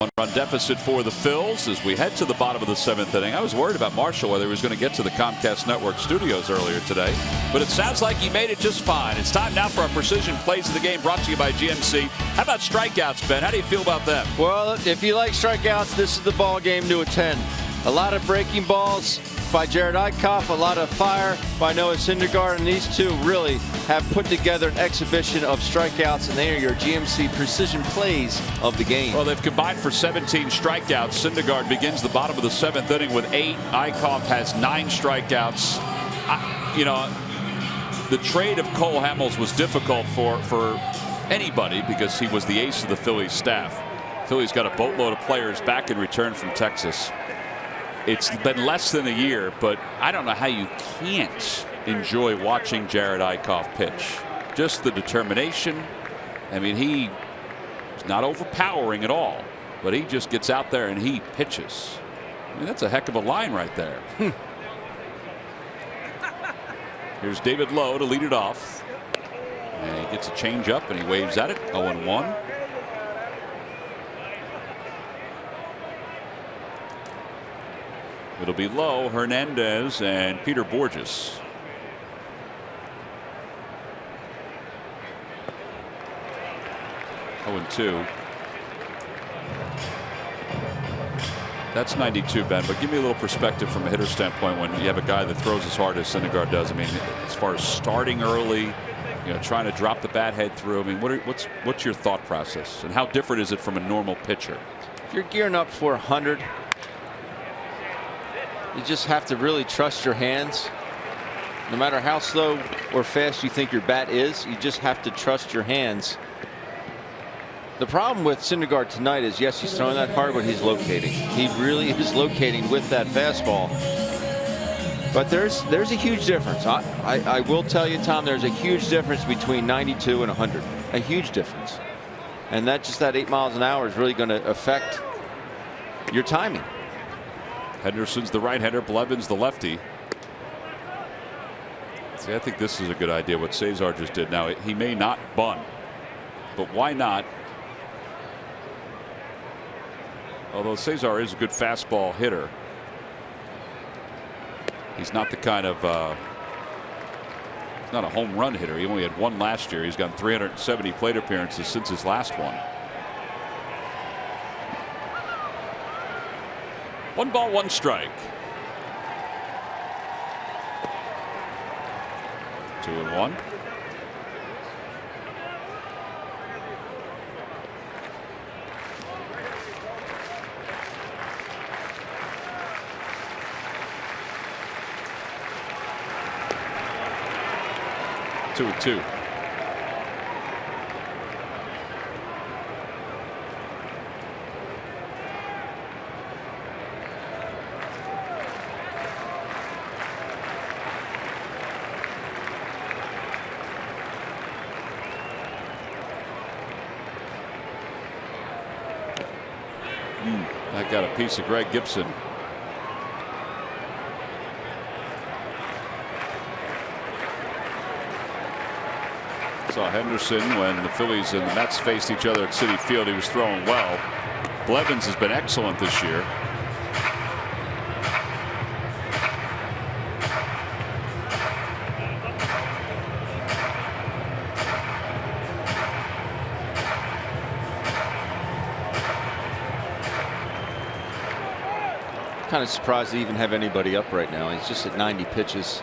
One-run deficit for the Phils as we head to the bottom of the 7th inning. I was worried about Marshall, whether he was going to get to the Comcast Network studios earlier today, but it sounds like he made it just fine. It's time now for our Precision Plays of the Game, brought to you by GMC. How about strikeouts, Ben? How do you feel about them? Well, if you like strikeouts, this is the ball game to attend. A lot of breaking balls by Jared Eickhoff, a lot of fire by Noah Syndergaard, and these two really have put together an exhibition of strikeouts, and they are your GMC precision plays of the game. Well, they've combined for 17 strikeouts. Syndergaard begins the bottom of the 7th inning with 8. Eickhoff has 9 strikeouts. You know, the trade of Cole Hamels was difficult for anybody because he was the ace of the Phillies staff. Phillies got a boatload of players back in return from Texas. It's been less than a year, but I don't know how you can't enjoy watching Jared Eickhoff pitch. Just the determination. I mean, he's not overpowering at all, but he just gets out there and he pitches. I mean, that's a heck of a line right there. Here's David Lowe to lead it off. And he gets a changeup and he waves at it. 0-1. It'll be Lowe, Hernandez, and Peter Borges. Oh, 2. That's 92, Ben, but give me a little perspective from a hitter standpoint when you have a guy that throws as hard as Syndergaard does. I mean, as far as starting early, you know, trying to drop the bat head through. I mean, what's your thought process, and how different is it from a normal pitcher? If you're gearing up for 100, you just have to really trust your hands. No matter how slow or fast you think your bat is, you just have to trust your hands. The problem with Syndergaard tonight is, yes, he's throwing that hard, but he's locating. He really is locating with that fastball. But there's a huge difference. I will tell you, Tom, there's a huge difference between 92 and 100. A huge difference. And that 8 miles an hour is really going to affect your timing. Henderson's the right-hander, Blevins the lefty. See, I think this is a good idea what Cesar just did. Now he may not bunt, but why not? Although Cesar is a good fastball hitter, he's not the kind of not a home run hitter. He only had one last year. He's gotten 370 plate appearances since his last one. 1 ball, 1 strike. 2-1. Two and two. That got a piece of Greg Gibson. Saw Henderson when the Phillies and the Mets faced each other at Citi Field. He was throwing well. Blevins has been excellent this year. Kind of surprised to even have anybody up right now. He's just at 90 pitches.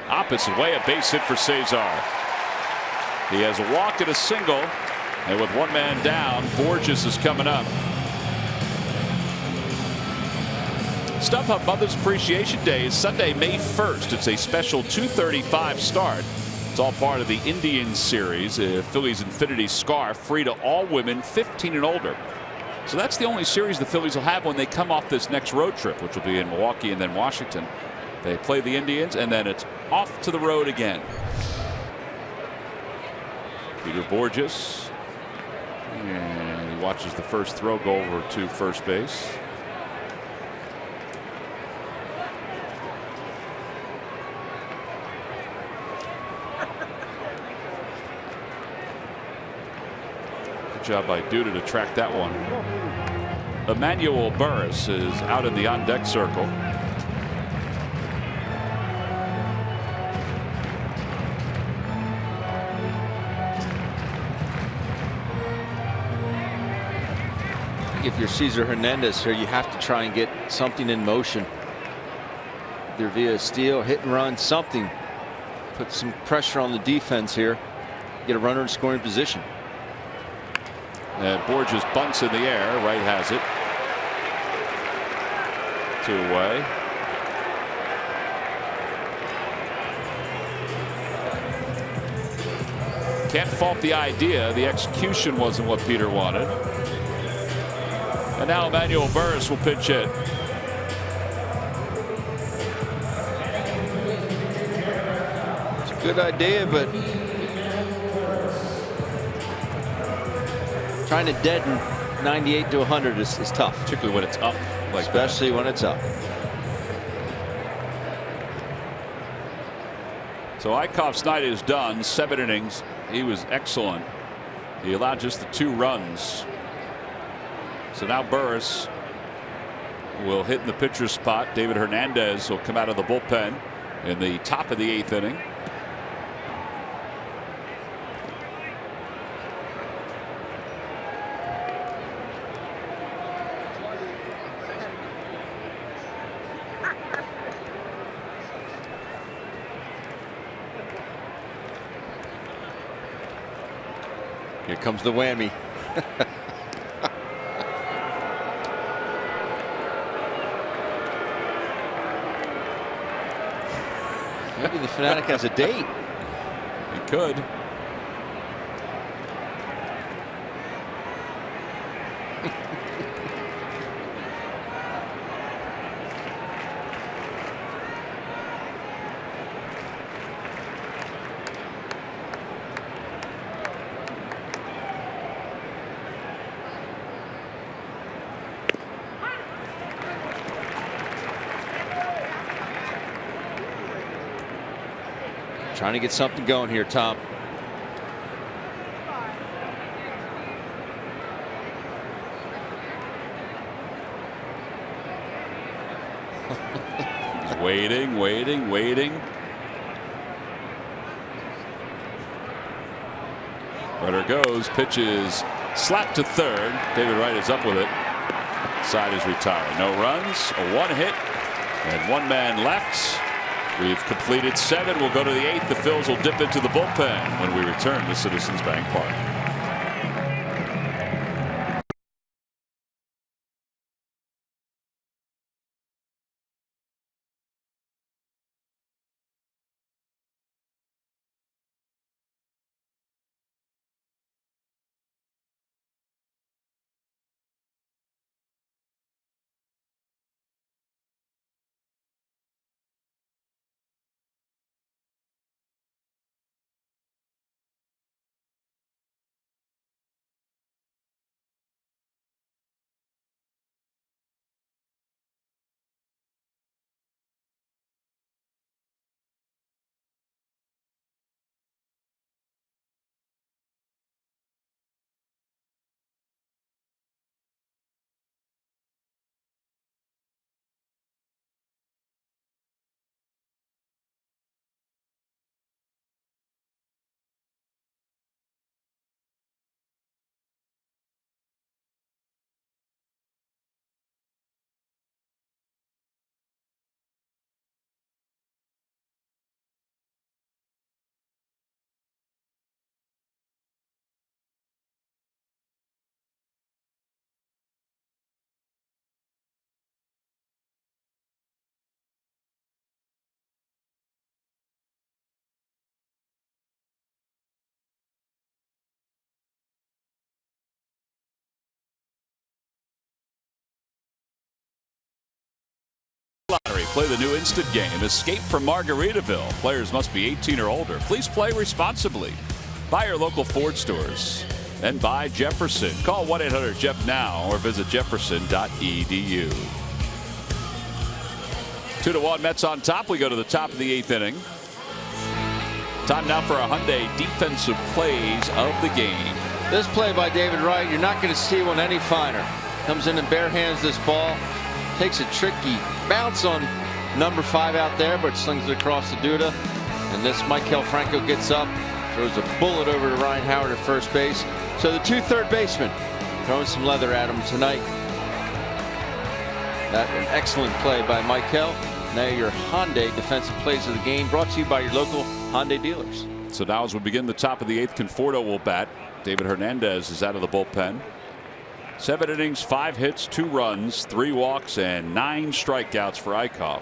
Opposite way, a base hit for Cesar. He has a walk and a single, and with one man down, Borges is coming up. StubHub Mother's Appreciation Day is Sunday, May 1st. It's a special 2:35 start. It's all part of the Indians series. Phillies Infinity Scarf, free to all women 15 and older. So that's the only series the Phillies will have when they come off this next road trip, which will be in Milwaukee and then Washington. They play the Indians, and then it's off to the road again. Peter Borges, and he watches the first throw go over to first base. Good job by Duda to track that one. Emmanuel Burris is out in the on-deck circle. If you're Cesar Hernandez here, you have to try and get something in motion, either via steal, hit and run, something. Put some pressure on the defense here. Get a runner in scoring position. And Borges bunts in the air. Right has it. 2 away. Can't fault the idea. The execution wasn't what Peter wanted. And now Emmanuel Burris will pitch hit. It's a good idea, but trying to deaden 98 to 100 is tough. Particularly when it's up like Especially when it's up. So Eichhoff's night is done. 7 innings. He was excellent. He allowed just the 2 runs. So now Burris will hit in the pitcher's spot. David Hernandez will come out of the bullpen in the top of the 8th inning. Here comes the whammy. Maybe the Fanatic has a date. He could. Trying to get something going here, Tom. He's waiting. Runner goes, pitches, slap to third. David Wright is up with it. Side is retired. No runs, a 1 hit, and 1 man left. We've completed 7. We'll go to the 8th. The Phils will dip into the bullpen when we return to Citizens Bank Park. Lottery. Play the new instant game. Escape from Margaritaville. Players must be 18 or older. Please play responsibly. Buy your local Ford stores. And buy Jefferson. Call 1-800-JEFF now or visit jefferson.edu. 2-1 Mets on top. We go to the top of the 8th inning. Time now for a Hyundai defensive plays of the game. This play by David Wright, you're not going to see one any finer. Comes in and bare hands this ball. Takes a tricky bounce on number 5 out there, but slings it across the Duda. And this Maikel Franco gets up, throws a bullet over to Ryan Howard at first base. So the 2 third basemen throwing some leather at him tonight. That an excellent play by Maikel. Now your Hyundai defensive plays of the game, brought to you by your local Hyundai dealers. So now as we begin the top of the 8th, Conforto will bat. David Hernandez is out of the bullpen. 7 innings, 5 hits, 2 runs, 3 walks, and 9 strikeouts for Eichhoff.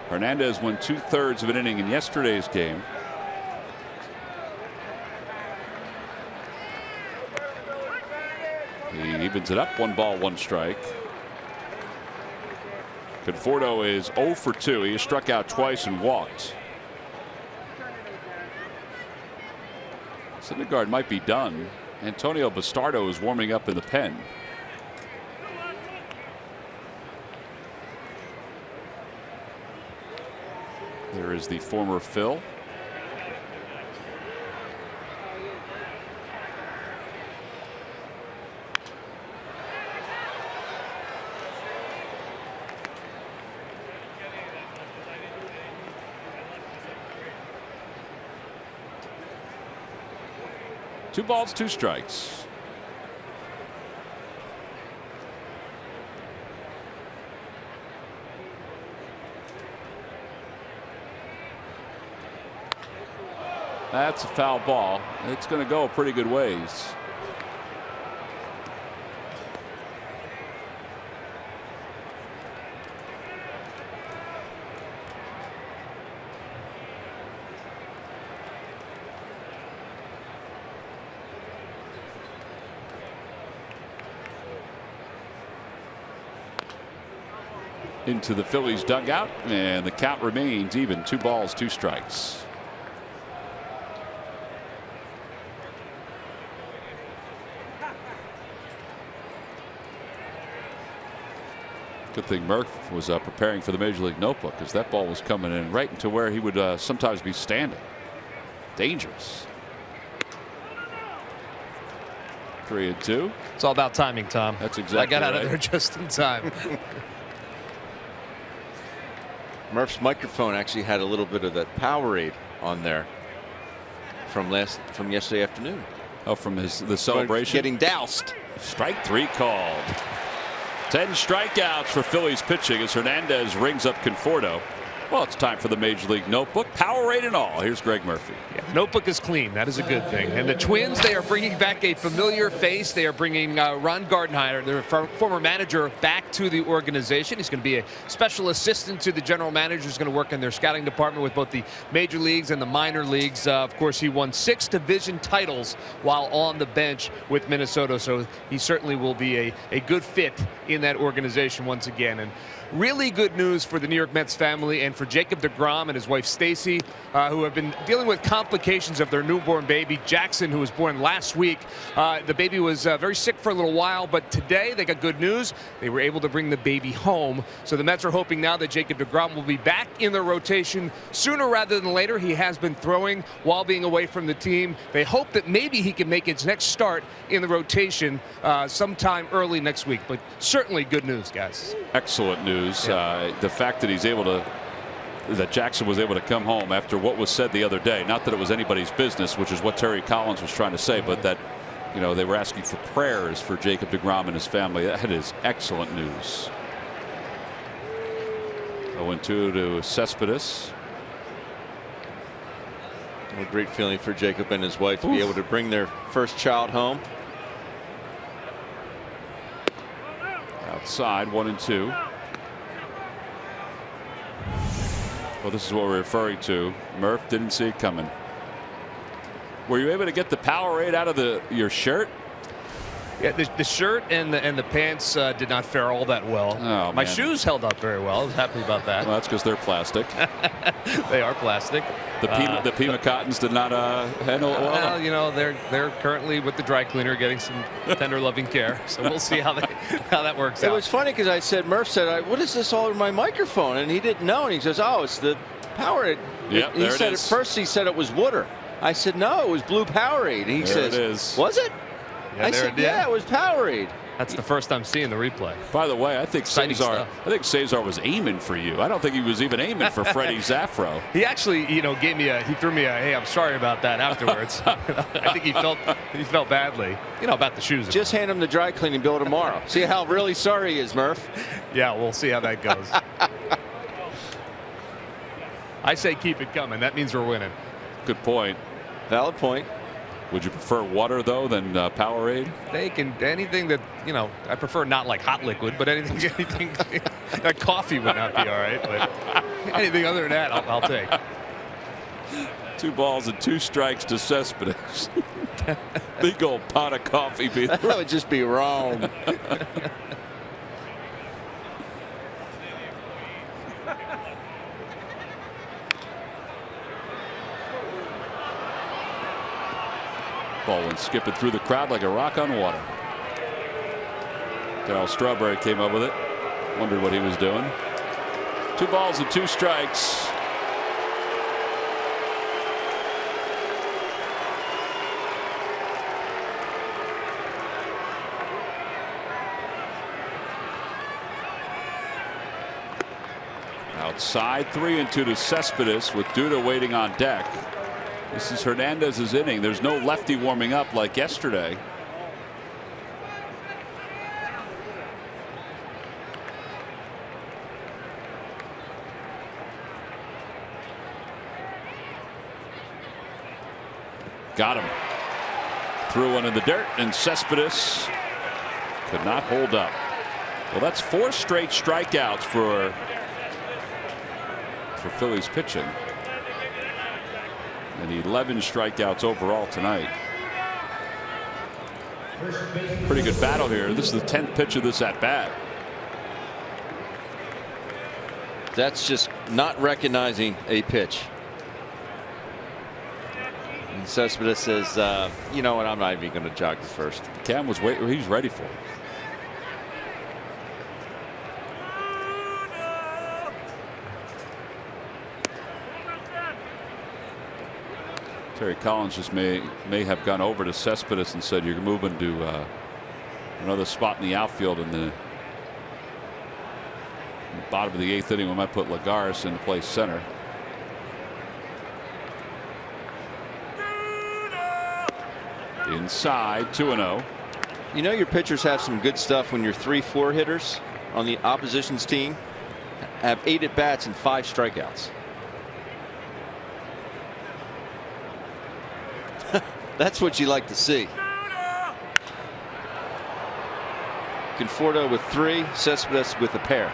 Hernandez went 2/3 of an inning in yesterday's game. He evens it up, 1 ball, 1 strike. Conforto is 0 for 2. He has struck out twice and walked. Syndergaard might be done. Antonio Bastardo is warming up in the pen. There is the former Phil. Two balls, 2 strikes. That's a foul ball. It's going to go a pretty good ways. Into the Phillies dugout, and the count remains even. 2 balls, 2 strikes. Good thing Murph was preparing for the Major League Notebook, because that ball was coming in right into where he would sometimes be standing. Dangerous. 3-2. It's all about timing, Tom. That's exactly I got out right. of there just in time. Murph's microphone actually had a little bit of that Powerade on there from yesterday afternoon. Oh, from the celebration? Getting doused. Strike 3 called. 10 strikeouts for Phillies pitching as Hernandez rings up Conforto. Well, it's time for the Major League Notebook. Powerade and all. Here's Greg Murphy. Yeah, notebook is clean. That is a good thing. And the Twins, they are bringing back a familiar face. They are bringing Ron Gardenhire, their former manager, back to the organization. He's going to be a special assistant to the general manager. He's going to work in their scouting department with both the major leagues and the minor leagues. Of course, he won 6 division titles while on the bench with Minnesota. So he certainly will be a good fit in that organization once again. And really good news for the New York Mets family and for Jacob deGrom and his wife Stacy, who have been dealing with complications of their newborn baby Jackson, who was born last week. The baby was very sick for a little while, but today they got good news. They were able to bring the baby home. So the Mets are hoping now that Jacob deGrom will be back in their rotation sooner rather than later. He has been throwing while being away from the team. They hope that maybe he can make his next start in the rotation sometime early next week. But certainly good news, guys. Excellent news. Yeah. The fact that that Jackson was able to come home after what was said the other day. Not that it was anybody's business, which is what Terry Collins was trying to say, but that, you know, they were asking for prayers for Jacob deGrom and his family. That is excellent news. 0-2 to Cespedes. A great feeling for Jacob and his wife to be able to bring their first child home. Outside, 1-2. Well, this is what we're referring to. Murph didn't see it coming. Were you able to get the Powerade out of your shirt? Yeah, the shirt and the pants did not fare all that well. Oh, my man. shoes held up very well. I was happy about that. Well, that's because they're plastic. They are plastic. The Pima Cottons did not handle it well. Well, you know, they're currently with the dry cleaner getting some tender loving care. So we'll see how that works out. It was funny because I said, Murph said, "What is this all over my microphone?" And he didn't know. And he says, "Oh, it's the Powerade." Yep, he there said it is. at first he said it was water. I said, "No, it was blue Powerade." And he There says, it is. "Was it?" Yeah, I said, "Yeah, it was Powerade." That's the first I'm seeing the replay. By the way, I think Exciting Cesar was aiming for you. I don't think he was even aiming for Freddie Zaffro. He actually, you know, he threw me a, "Hey, I'm sorry about that" afterwards. I think he felt badly, you know, about the shoes. Just hand him the dry cleaning bill tomorrow. See how really sorry he is, Murph. Yeah, we'll see how that goes. I say keep it coming. That means we're winning. Good point. Valid point. Would you prefer water though than Powerade? They can anything that, you know, I prefer not like hot liquid, but anything like coffee would not be all right. But anything other than that, I'll take. 2 balls and 2 strikes to Cespedes. Big old pot of coffee. That would just be wrong. Ball went skipping through the crowd like a rock on water. Darryl Strawberry came up with it. Wondered what he was doing. 2 balls and 2 strikes. Outside, 3-2 to Cespedes with Duda waiting on deck. This is Hernandez's inning. There's no lefty warming up like yesterday. Got him. Threw one in the dirt, and Cespedes could not hold up. Well, that's 4 straight strikeouts for Phillies pitching. And 11 strikeouts overall tonight. Pretty good battle here. This is the 10th pitch of this at bat. That's just not recognizing a pitch. And Cespedes says, "You know what? I'm not even going to jog to first." Cam was waiting. He's ready for it. Terry Collins just may have gone over to Cespedes and said, you're moving to another spot in the outfield in the bottom of the 8th inning. We might put Lagares in place center. Inside, 2-0. You know your pitchers have some good stuff when your 3-4 hitters on the opposition's team have 8 at bats and 5 strikeouts. That's what you like to see. Conforto with 3, Cespedes with a pair.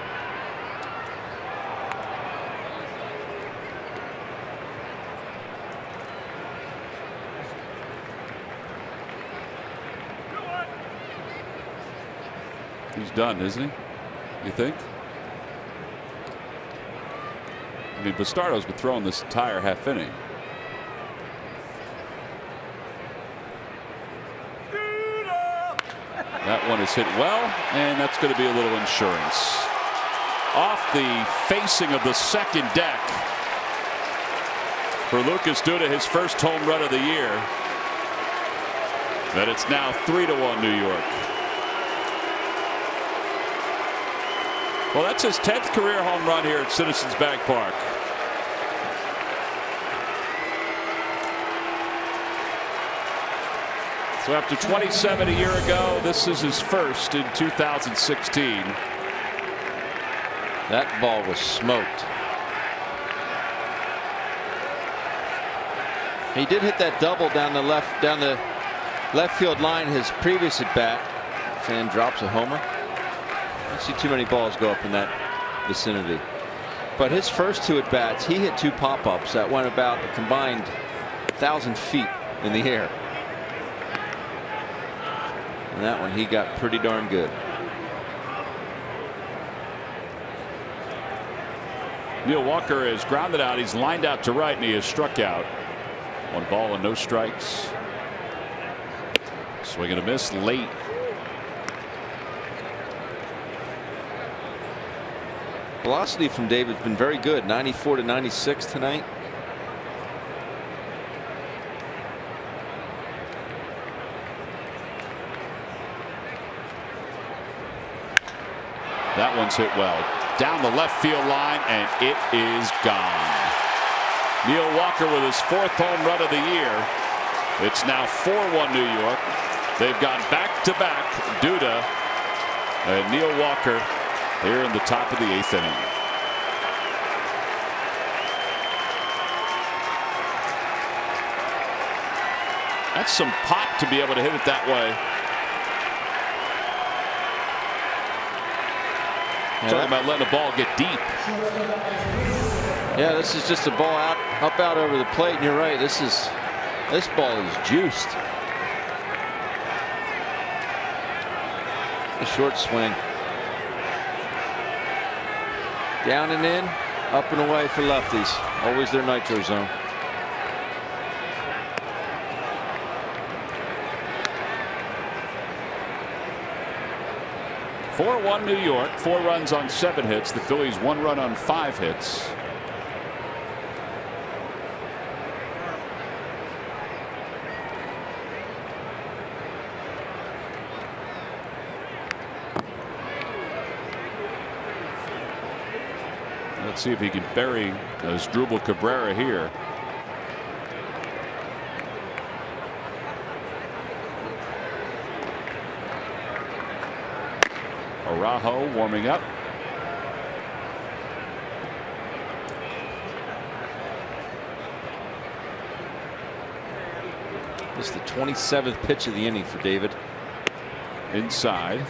He's done, isn't he? You think? I mean, Bastardo's been throwing this entire half inning. That one is hit well, and that's going to be a little insurance. Off the facing of the second deck for Lucas Duda, his first home run of the year. But it's now 3-1 New York. Well, that's his 10th career home run here at Citizens Bank Park. So after 27 a year ago, this is his first in 2016. That ball was smoked. He did hit that double down the left field line his previous at bat. Fan drops a homer. I don't see too many balls go up in that vicinity. But his first 2 at bats, he hit 2 pop-ups that went about a combined 1,000 feet in the air. And that one he got pretty darn good. Neil Walker is grounded out. He's lined out to right, and he is struck out. 1 ball and no strikes. Swing and a miss late. Velocity from David's been very good. 94 to 96 tonight. That one's hit well down the left field line, and it is gone. Neil Walker with his 4th home run of the year. It's now 4-1 New York. They've gone back-to-back, Duda and Neil Walker here in the top of the 8th inning. That's some pop to be able to hit it that way. Talking about letting the ball get deep. Yeah, this is just a ball up out over the plate, and you're right. This ball is juiced. A short swing. Down and in, up and away for lefties. Always their nitro zone. (4-1) New York. 4 runs on 7 hits. The Phillies 1 run on 5 hits. Let's see if he can bury Asdrubal Cabrera here. Araujo warming up. This is the 27th pitch of the inning for David. Inside.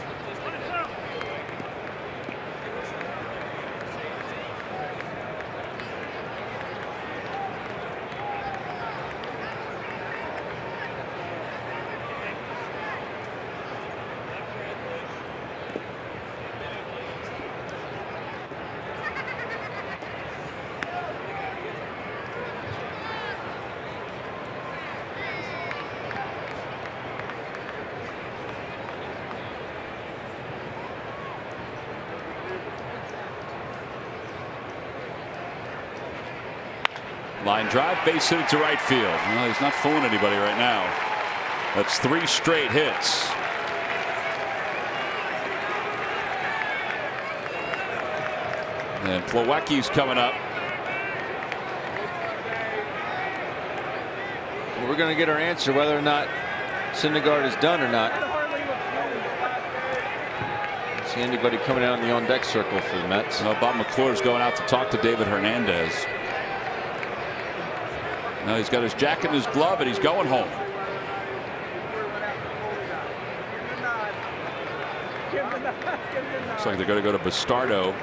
Line drive, base hit it to right field. Well, he's not fooling anybody right now. That's 3 straight hits. And Plawecki's coming up. We're going to get our answer whether or not Syndergaard is done or not. Don't see anybody coming out in the on-deck circle for the Mets. Well, Bob McClure's going out to talk to David Hernandez. Now he's got his jacket and his glove, and he's going home. Looks like they're going to go to Bastardo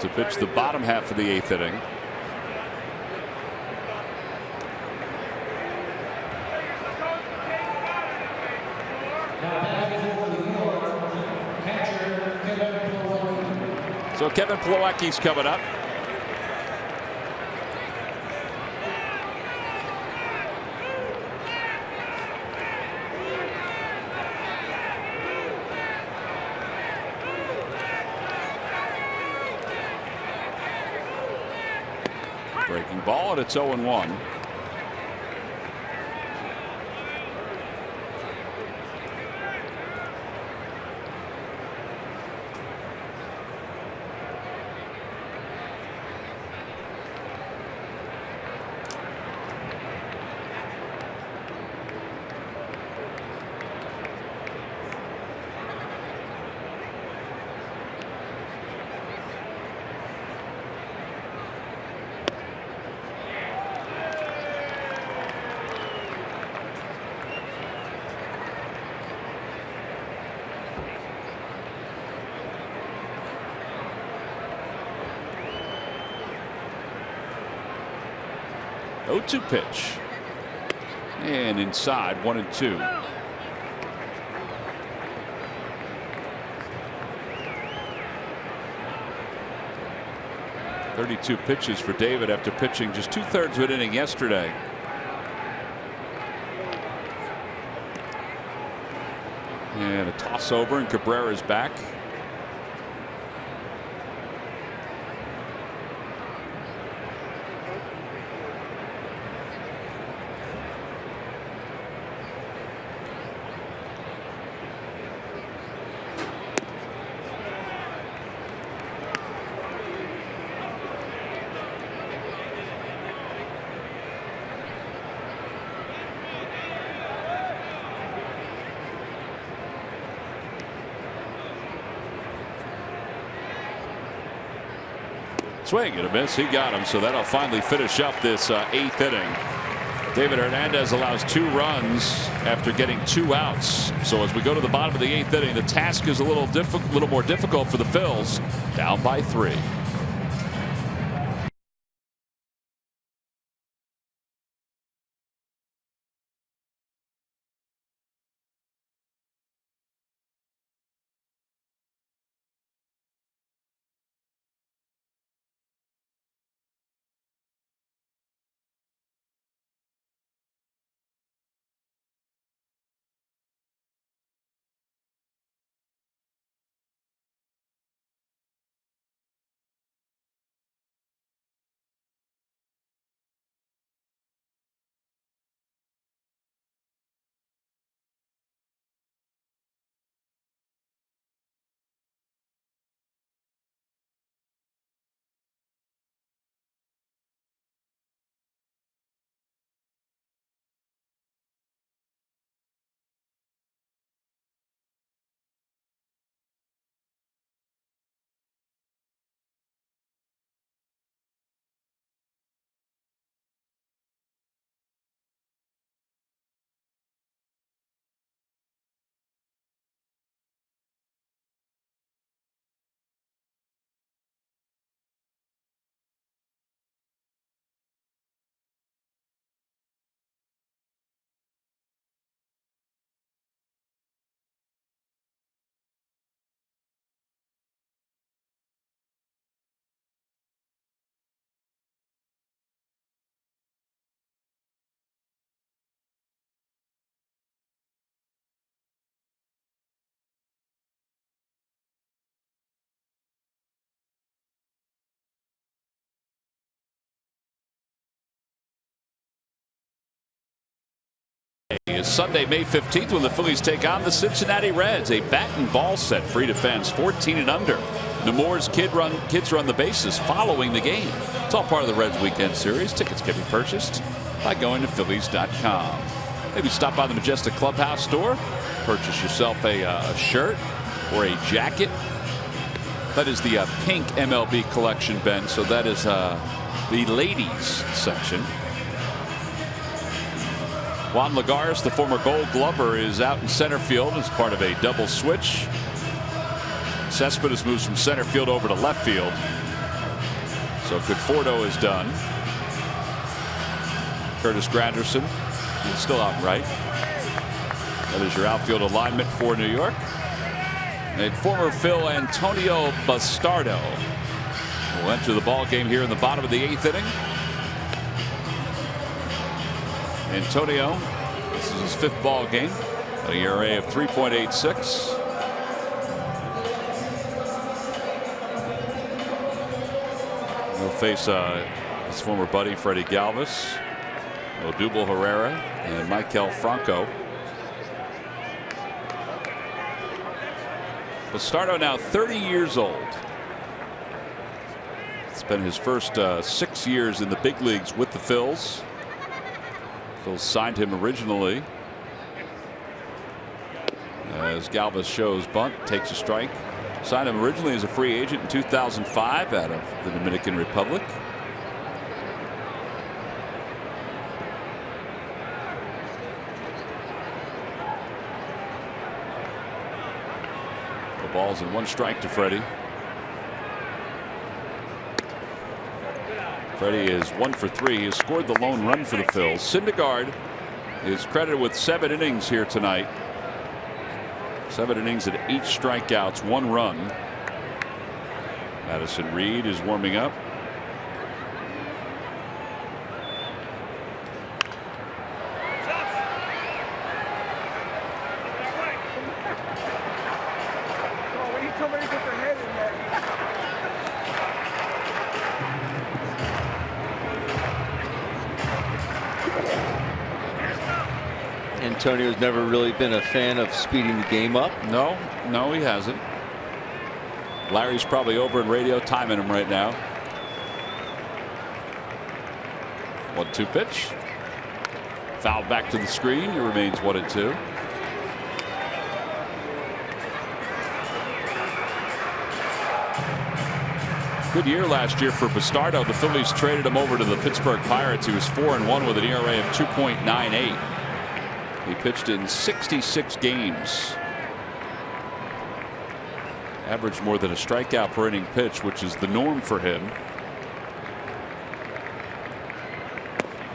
to pitch the bottom half of the 8th inning. So Kevin Plawecki's coming up. Breaking ball, and it's 0-1. To pitch, and inside 1-2. "32 pitches for David after pitching just 2/3 of an inning yesterday. And a toss over, and Cabrera's back. Swing and a miss. He got him, so that'll finally finish up this 8th inning. David Hernandez allows 2 runs after getting 2 outs. So as we go to the bottom of the 8th inning, the task is a little more difficult for the Phils, down by 3. It's Sunday, May 15th, when the Phillies take on the Cincinnati Reds. A bat and ball set, free to fans, 14 and under. Nemours kids run the bases following the game. It's all part of the Reds weekend series. Tickets can be purchased by going to Phillies.com. Maybe stop by the Majestic Clubhouse store, purchase yourself a shirt or a jacket. That is the pink MLB collection, Ben. So that is the ladies section. Juan Lagares, the former Gold Glover, is out in center field as part of a double switch. Cespedes moves from center field over to left field. So Conforto is done. Curtis Granderson is still out right. That is your outfield alignment for New York. And former Phil Antonio Bastardo will enter the ball game here in the bottom of the 8th inning. Antonio, this is his 5th ball game. An ERA of 3.86. He'll face his former buddy Freddie Galvis, Odubel Herrera, and Maikel Franco. Bastardo now 30 years old. It's been his first 6 years in the big leagues with the Phils. Phils signed him originally as Galvis shows bunt, takes a strike. Signed him originally as a free agent in 2005 out of the Dominican Republic. The ball's in 1 strike to Freddie. Freddie is 1 for 3. He has scored the lone run for the Phils. Syndergaard is credited with 7 innings here tonight. 7 innings and 8 strikeouts, 1 run. Madison Reed is warming up. Antonio's never really been a fan of speeding the game up. No, he hasn't. Larry's probably over in radio timing him right now. 1-2 pitch. Fouled back to the screen. It remains 1-2. Good year last year for Bastardo. The Phillies traded him over to the Pittsburgh Pirates. He was 4-1 with an ERA of 2.98. He pitched in 66 games. Averaged more than a strikeout per inning pitch, which is the norm for him.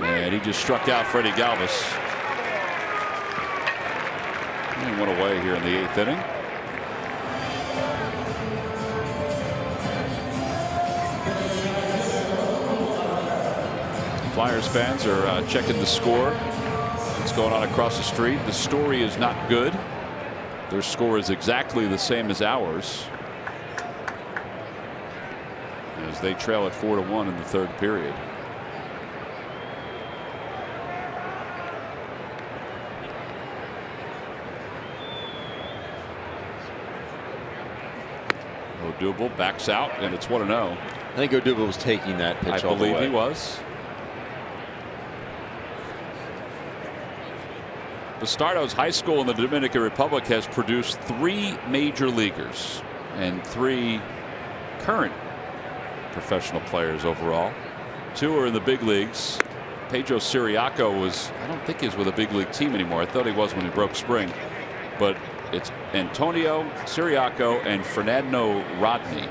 And he just struck out Freddie Galvis. And went away here in the 8th inning. Flyers fans are checking the score. What's going on across the street? The story is not good. Their score is exactly the same as ours, as they trail at 4-1 in the 3rd period. Odubel backs out, and it's 1-0. I think Odubel was taking that pitch. I believe he was. Bastardo's high school in the Dominican Republic has produced 3 major leaguers and 3 current professional players overall. 2 are in the big leagues. Pedro Siriaco was, I don't think he's with a big league team anymore. I thought he was when he broke spring. But it's Antonio Siriaco and Fernando Rodney.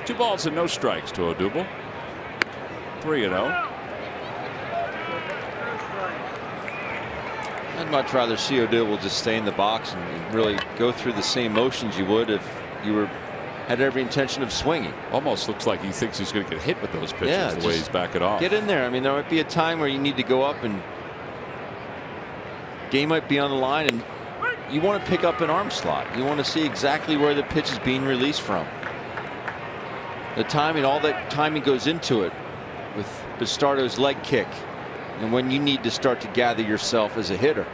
Two balls and no strikes to Odubel. 3-0. I'd much rather see Odubel just stay in the box and really go through the same motions you would if you had every intention of swinging. Almost looks like he thinks he's going to get hit with those pitches, yeah, the way he's backing off. Get in there. I mean, there might be a time where you need to go up and game might be on the line and you want to pick up an arm slot. You want to see exactly where the pitch is being released from. The timing, all that timing goes into it with Bastardo's leg kick, and when you need to start to gather yourself as a hitter.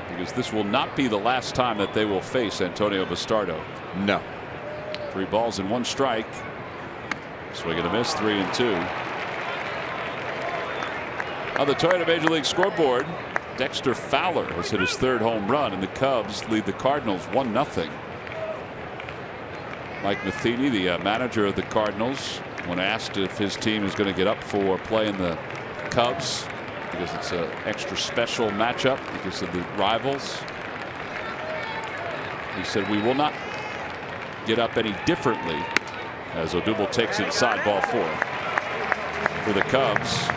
Because this will not be the last time that they will face Antonio Bastardo. No. 3 balls and 1 strike. Swing and a miss, 3-2. On the Toyota Major League scoreboard, Dexter Fowler has hit his 3rd home run, and the Cubs lead the Cardinals 1-0. Mike Matheny, the manager of the Cardinals, when asked if his team is going to get up for playing the Cubs because it's an extra special matchup because of the rivals, he said, "We will not get up any differently," as Odubel takes inside ball 4 for the Cubs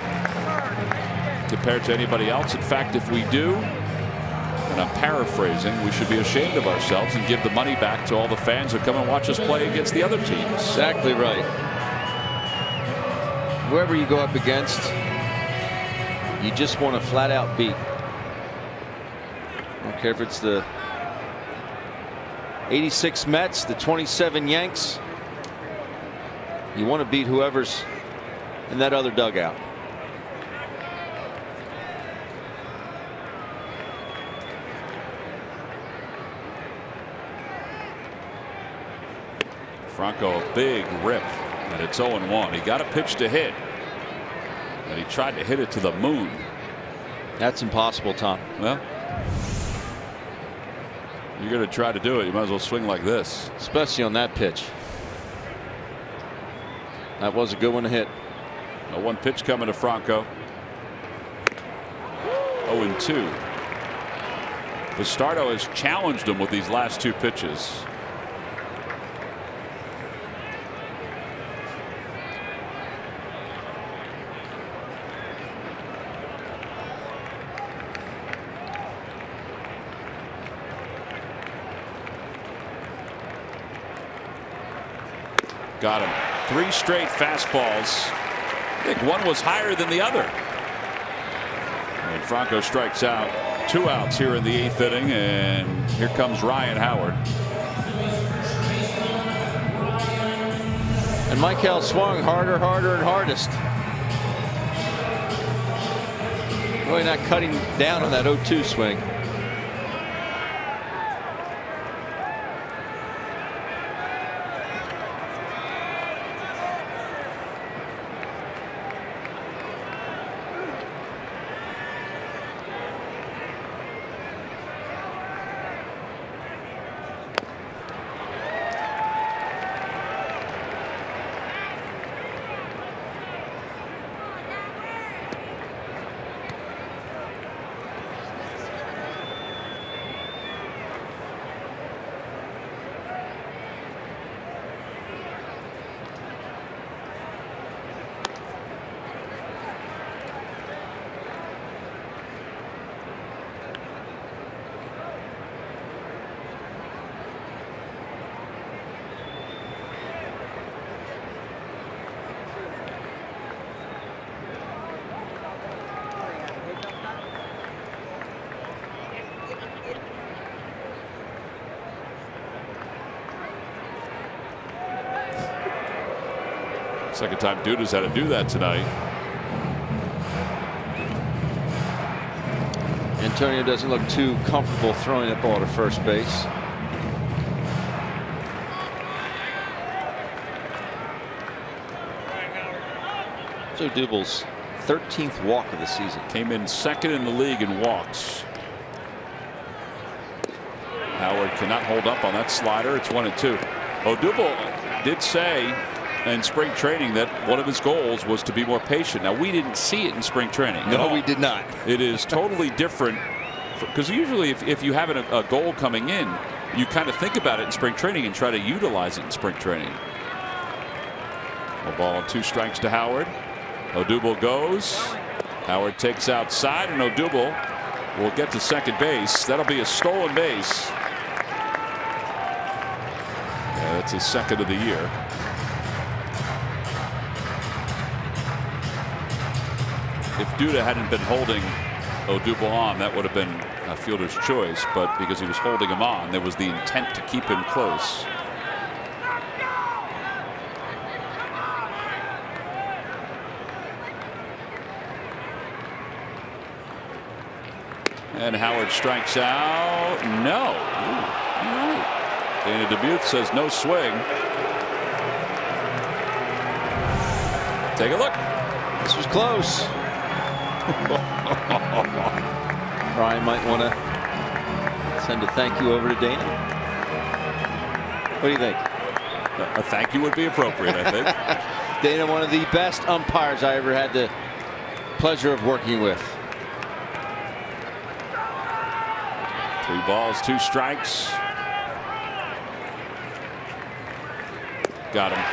compared to anybody else. In fact, if we do, and I'm paraphrasing, we should be ashamed of ourselves and give the money back to all the fans who come and watch us play against the other teams. Exactly right. Whoever you go up against, you just want to flat out beat. I don't care if it's the 86 Mets, the 27 Yanks. You want to beat whoever's in that other dugout. Franco, a big rip, and it's 0-1. He got a pitch to hit, and he tried to hit it to the moon. That's impossible, Tom. Well, you're going to try to do it, you might as well swing like this. Especially on that pitch. That was a good one to hit. No 1 pitch coming to Franco. 0-2. Bastardo has challenged him with these last 2 pitches. Got him. 3 straight fastballs. I think one was higher than the other. And Franco strikes out. 2 outs here in the 8th inning, and here comes Ryan Howard. And Michael swung harder, and hardest. Really not cutting down on that 0-2 swing. Second time Duda's had to do that tonight. Antonio doesn't look too comfortable throwing that ball to first base. So Odubel's 13th walk of the season. Came in 2nd in the league in walks. Howard cannot hold up on that slider. It's 1-2. Odubel did say in spring training that one of his goals was to be more patient. Now, we didn't see it in spring training. No, we did not. It is totally different, because usually if you have a goal coming in, you kind of think about it in spring training and try to utilize it in spring training. A ball and 2 strikes to Howard. Odubel goes. Howard takes outside, and Odubel will get to second base. That'll be a stolen base. Yeah, that's his 2nd of the year. If Duda hadn't been holding Odubel on, that would have been a fielder's choice, but because he was holding him on, there was the intent to keep him close. And Howard strikes out. No. Ooh, all right. Dana DeMuth says no swing. Take a look. This was close. Brian might want to send a thank you over to Dana. What do you think? A thank you would be appropriate, I think. Dana, one of the best umpires I ever had the pleasure of working with. 3 balls, 2 strikes. Got him.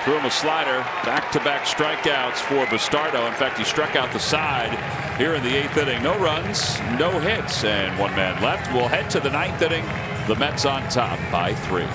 Threw him a slider. Back-to-back strikeouts for Bastardo. In fact, he struck out the side here in the 8th inning. No runs, no hits, and 1 man left. We'll head to the 9th inning. The Mets on top by 3.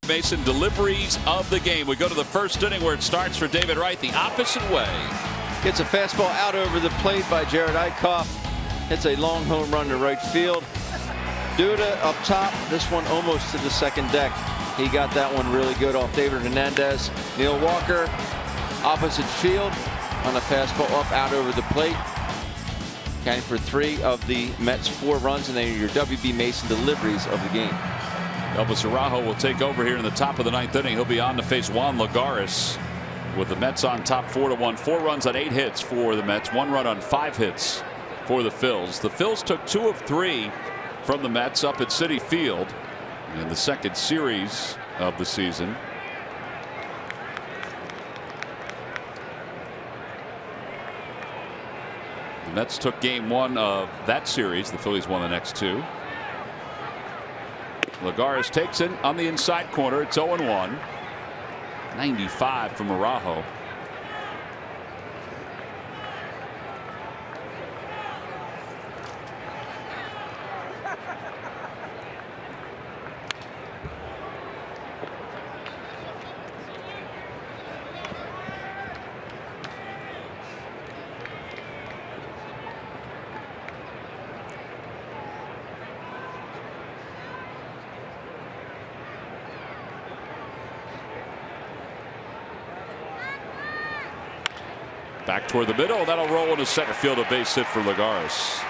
Mason deliveries of the game. We go to the 1st inning where it starts for David Wright the opposite way. Gets a fastball out over the plate by Jared Eichhoff. Hits a long home run to right field. Duda up top. This one almost to the 2nd deck. He got that one really good off David Hernandez. Neil Walker opposite field on a fastball up out over the plate. Counting for 3 of the Mets' 4 runs, and then your WB Mason deliveries of the game. Elvis Araujo will take over here in the top of the 9th inning. He'll be on to face Juan Lagares with the Mets on top 4-1. 4 runs on 8 hits for the Mets. 1 run on 5 hits for the Phils. The Phils took 2 of 3 from the Mets up at Citi Field in the 2nd series of the season. The Mets took game 1 of that series. The Phillies won the next 2. Lagares takes it on the inside corner. It's 0-1. 95 from Araujo. Back toward the middle. That'll roll into center field. A base hit for Lagares.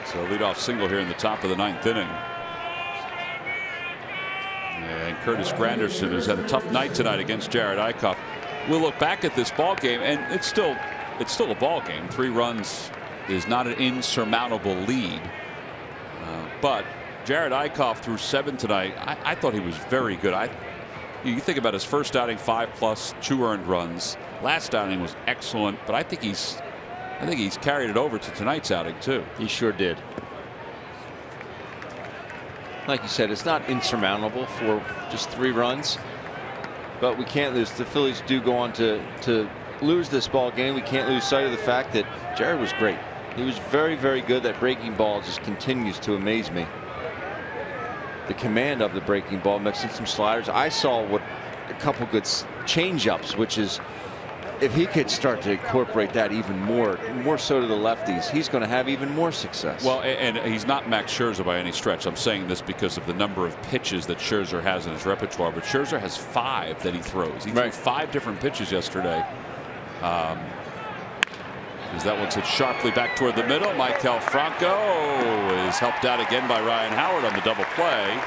So leadoff single here in the top of the 9th inning. And Curtis Granderson has had a tough night tonight against Jared Eichhoff. We'll look back at this ball game, and it's still a ball game. 3 runs is not an insurmountable lead. But Jared Eichhoff threw 7 tonight. I thought he was very good. You think about his first outing, 5+, 2 earned runs. Last outing was excellent, but I think he's carried it over to tonight's outing too. He sure did. Like you said, it's not insurmountable for just 3 runs. but we can't lose. The Phillies do go on to lose this ball game. We can't lose sight of the fact that Jared was great. He was very, very good. That breaking ball just continues to amaze me. The command of the breaking ball, mixing some sliders. I saw what a couple good change-ups, which is, if he could start to incorporate that even more so to the lefties, he's going to have even more success. Well, and he's not Max Scherzer by any stretch. I'm saying this because of the number of pitches that Scherzer has in his repertoire. But Scherzer has 5 that he throws. He threw 5 different pitches yesterday. As that one's hit sharply back toward the middle. Maikel Franco is helped out again by Ryan Howard on the double play.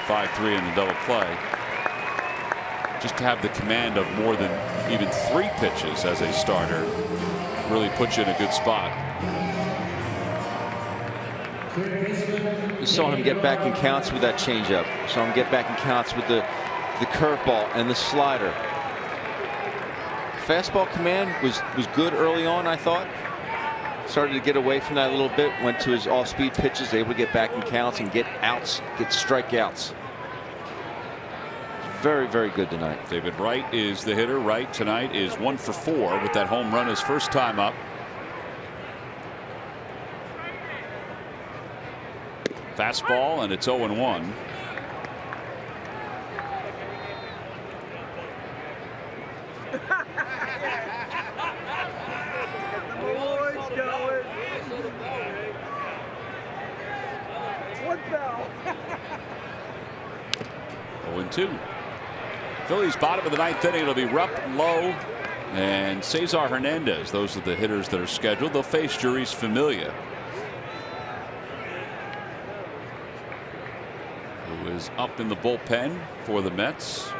5-3 in the double play. Just to have the command of more than even 3 pitches as a starter really puts you in a good spot. You saw him get back in counts with that changeup. Saw him get back in counts with the curveball and the slider. Fastball command was good early on, I thought. Started to get away from that a little bit. Went to his off-speed pitches, able to get back in counts and get outs, get strikeouts. Very, very good tonight. David Wright is the hitter. Wright tonight is 1 for 4 with that home run his first time up. Fastball, and it's 0-1. Oh, 2. Phillies bottom of the 9th inning. It'll be Rupp, Lowe, and Cesar Hernandez. Those are the hitters that are scheduled. They'll face Juris Familia, who is up in the bullpen for the Mets.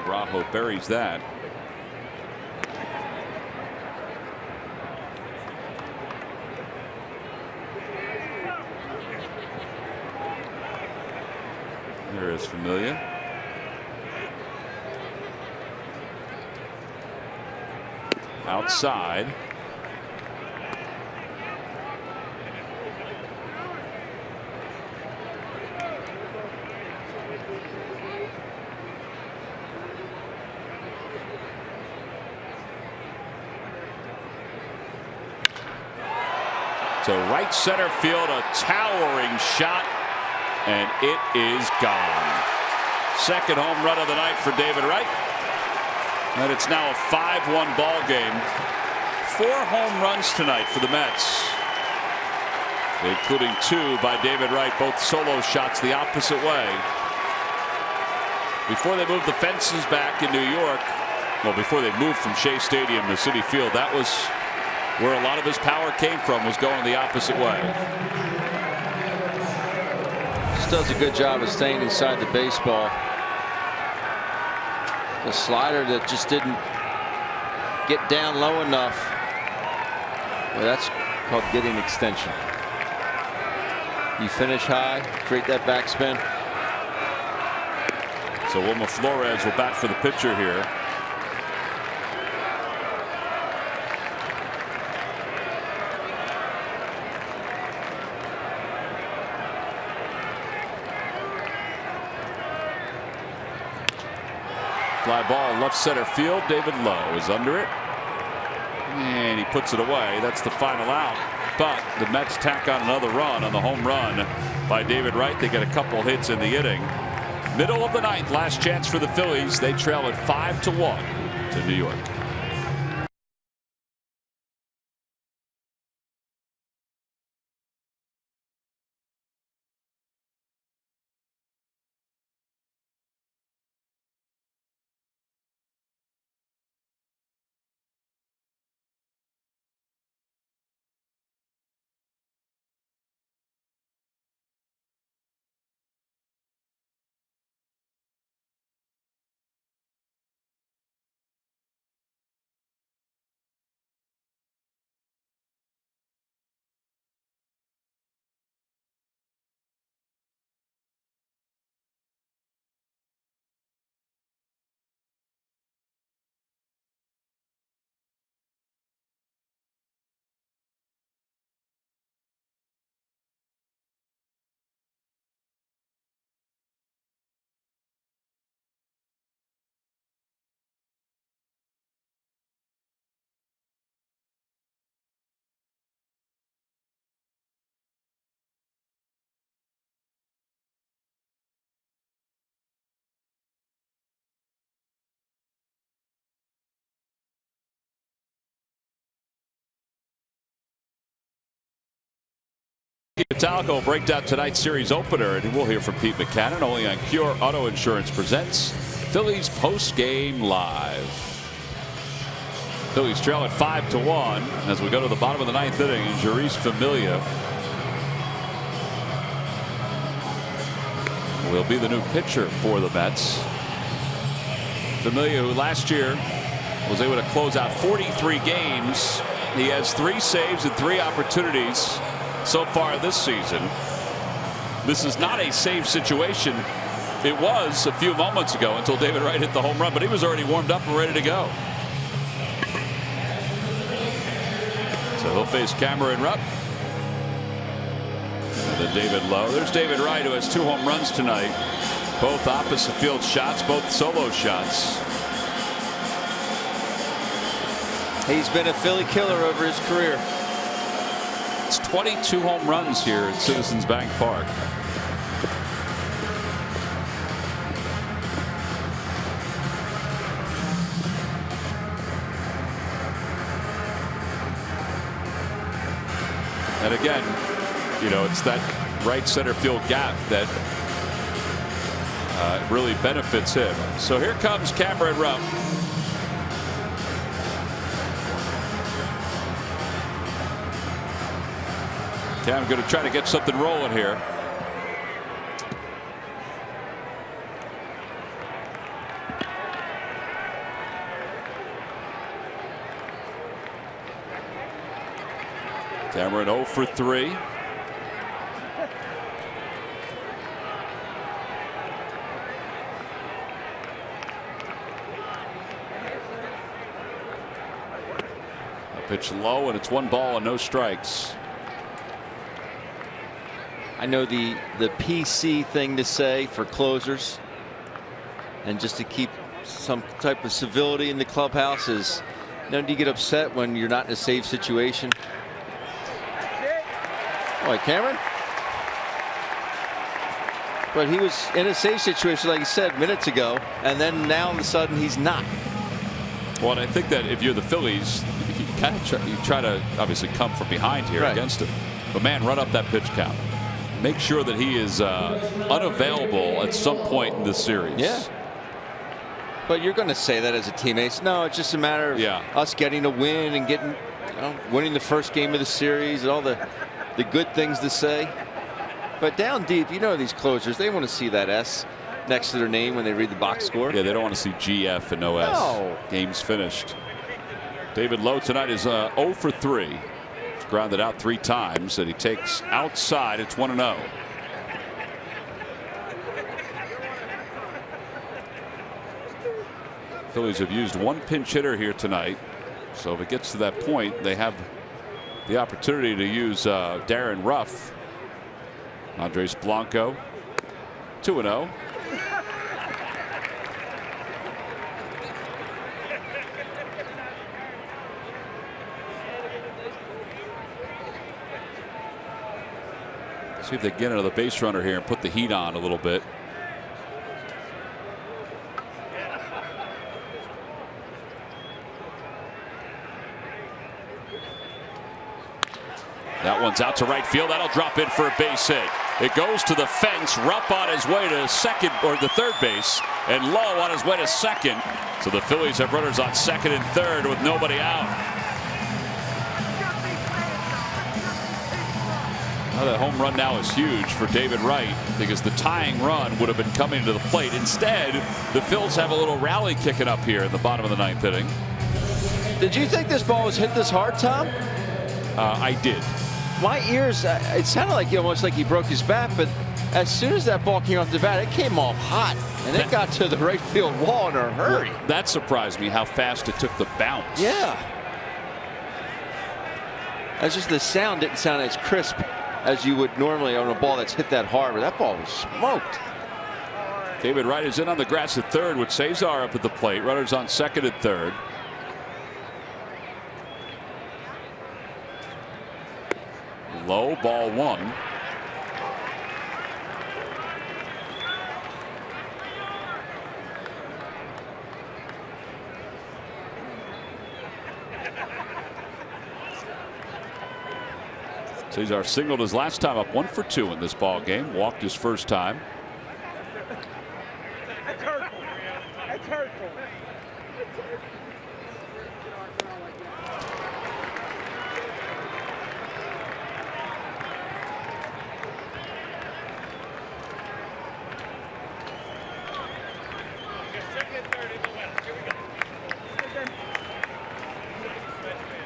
Araujo buries that. There is Familia. Outside. To right center field, a towering shot, and it is gone. Second home run of the night for David Wright, and it's now a 5-1 ball game. 4 home runs tonight for the Mets, including 2 by David Wright, both solo shots the opposite way. Before they moved the fences back in New York, well, before they moved from Shea Stadium to Citi Field, that was where a lot of his power came from, was going the opposite way. Just does a good job of staying inside the baseball. The slider that just didn't get down low enough. Well, that's called getting extension. You finish high, create that backspin. So Wilmer Flores will bat for the pitcher here. Fly ball left center field. David Lowe is under it, and he puts it away. That's the final out. But the Mets tack on another run on the home run by David Wright. They get a couple hits in the inning. Middle of the 9th, last chance for the Phillies. They trail at 5-1 to New York. Metallica will break down tonight's series opener, and we'll hear from Pete Buchanan only on Cure Auto Insurance presents Phillies post-game live. Phillies trail at 5-1 as we go to the bottom of the 9th inning. And Jeurys Familia will be the new pitcher for the Mets. Familia, who last year was able to close out 43 games. He has 3 saves and 3 opportunities so far this season. This is not a save situation. It was a few moments ago until David Wright hit the home run, but he was already warmed up and ready to go. So he'll face Cameron Rupp. And then David Lowe. There's David Wright, who has 2 home runs tonight. Both opposite field shots, both solo shots. He's been a Philly killer over his career. It's 22 home runs here at Citizens Bank Park. And again, you know, it's that right center field gap that really benefits him. So here comes Cameron Rupp. Cam going to try to get something rolling here. Cameron 0 for 3. A pitch low, and it's 1 ball and no strikes. I know the PC thing to say for closers, and just to keep some type of civility in the clubhouse is, do you get upset when you're not in a save situation? Boy, Cameron. But he was in a save situation, like you said minutes ago, and then now all of a sudden he's not. Well, and I think that if you're the Phillies, you kind of try to obviously come from behind here against him. But man, run up that pitch count. Make sure that he is unavailable at some point in this series. Yeah. But you're going to say that as a teammate. No, it's just a matter of us getting a win and getting, winning the first game of the series and all the good things to say. But down deep, these closers, they want to see that S next to their name when they read the box score. Yeah, they don't want to see GF and no S. No. Game's finished. David Lowe tonight is 0 for 3. Grounded out 3 times, and he takes outside. It's 1-0. Phillies have used 1 pinch hitter here tonight, so if it gets to that point, they have the opportunity to use Darren Ruff. Andres Blanco, 2-0. See if they get another base runner here and put the heat on a little bit. That one's out to right field. That'll drop in for a base hit. It goes to the fence. Rupp on his way to second, or the third base, and Lowe on his way to second. So the Phillies have runners on second and third with nobody out. That home run now is huge for David Wright, because the tying run would have been coming to the plate. Instead, the Phils have a little rally kicking up here in the bottom of the 9th inning. Did you think this ball was hit this hard, Tom? I did. My ears, it sounded like almost like he broke his bat, but as soon as that ball came off the bat, it came off hot, and it got to the right field wall in a hurry. Well, that surprised me how fast it took the bounce. Yeah. That's just the sound didn't sound as crisp as you would normally on a ball that's hit that hard, but that ball was smoked. David Wright is in on the grass at third with Cesar up at the plate. Runners on second and third. Low, ball 1. Cesar singled his last time up, 1 for 2 in this ball game. Walked his first time. That's hurtful. That's hurtful.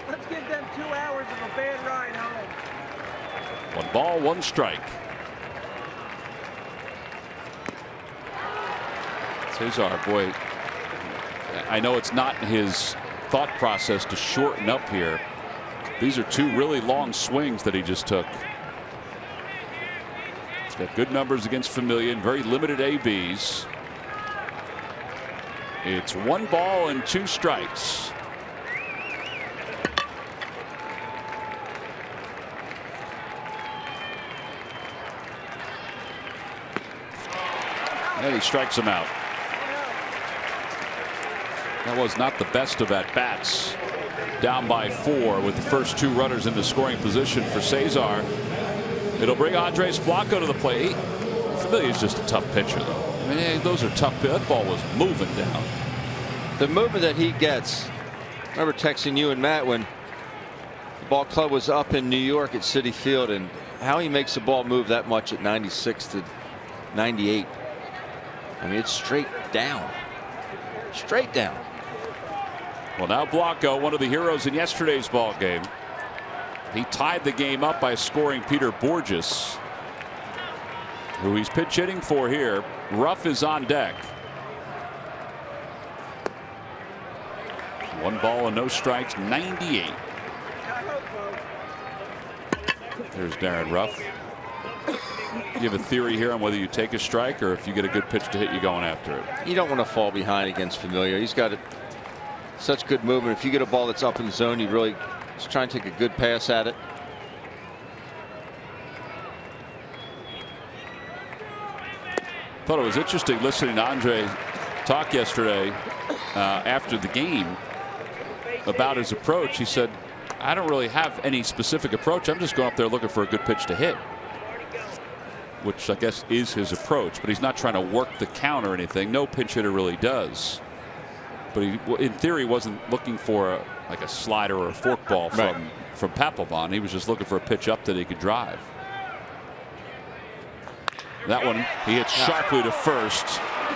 Let's give them 2 hours of a bad ride home. 1 ball, 1 strike. Cesar, boy, I know it's not his thought process to shorten up here. These are 2 really long swings that he just took. He's got good numbers against Familia and very limited ABs. It's 1 ball and 2 strikes. And he strikes him out. That was not the best of at-bats. Down by 4 with the first 2 runners in the scoring position for Cesar. It'll bring Andres Blanco to the plate. Familia is just a tough pitcher, though. I mean, those are tough. That ball was moving down. The movement that he gets. I remember texting you and Matt when the ball club was up in New York at Citi Field, and how he makes the ball move that much at 96 to 98. I mean, it's straight down. Straight down. Well, now Blanco, one of the heroes in yesterday's ball game. He tied the game up by scoring Peter Borges, who he's pinch hitting for here. Ruff is on deck. 1 ball and no strikes, 98. There's Darren Ruff. You have a theory here on whether you take a strike or if you get a good pitch to hit, you going after it. You don't want to fall behind against Familia. He's got such good movement. If you get a ball that's up in the zone, you really just try and take a good pass at it. Thought it was interesting listening to Andre talk yesterday after the game about his approach. He said, I don't really have any specific approach. I'm just going up there looking for a good pitch to hit, which I guess is his approach, but he's not trying to work the count or anything. No pinch hitter really does. But he, in theory, wasn't looking for like a slider or a forkball from Papelbon. He was just looking for a pitch up that he could drive. That one he hits sharply to first.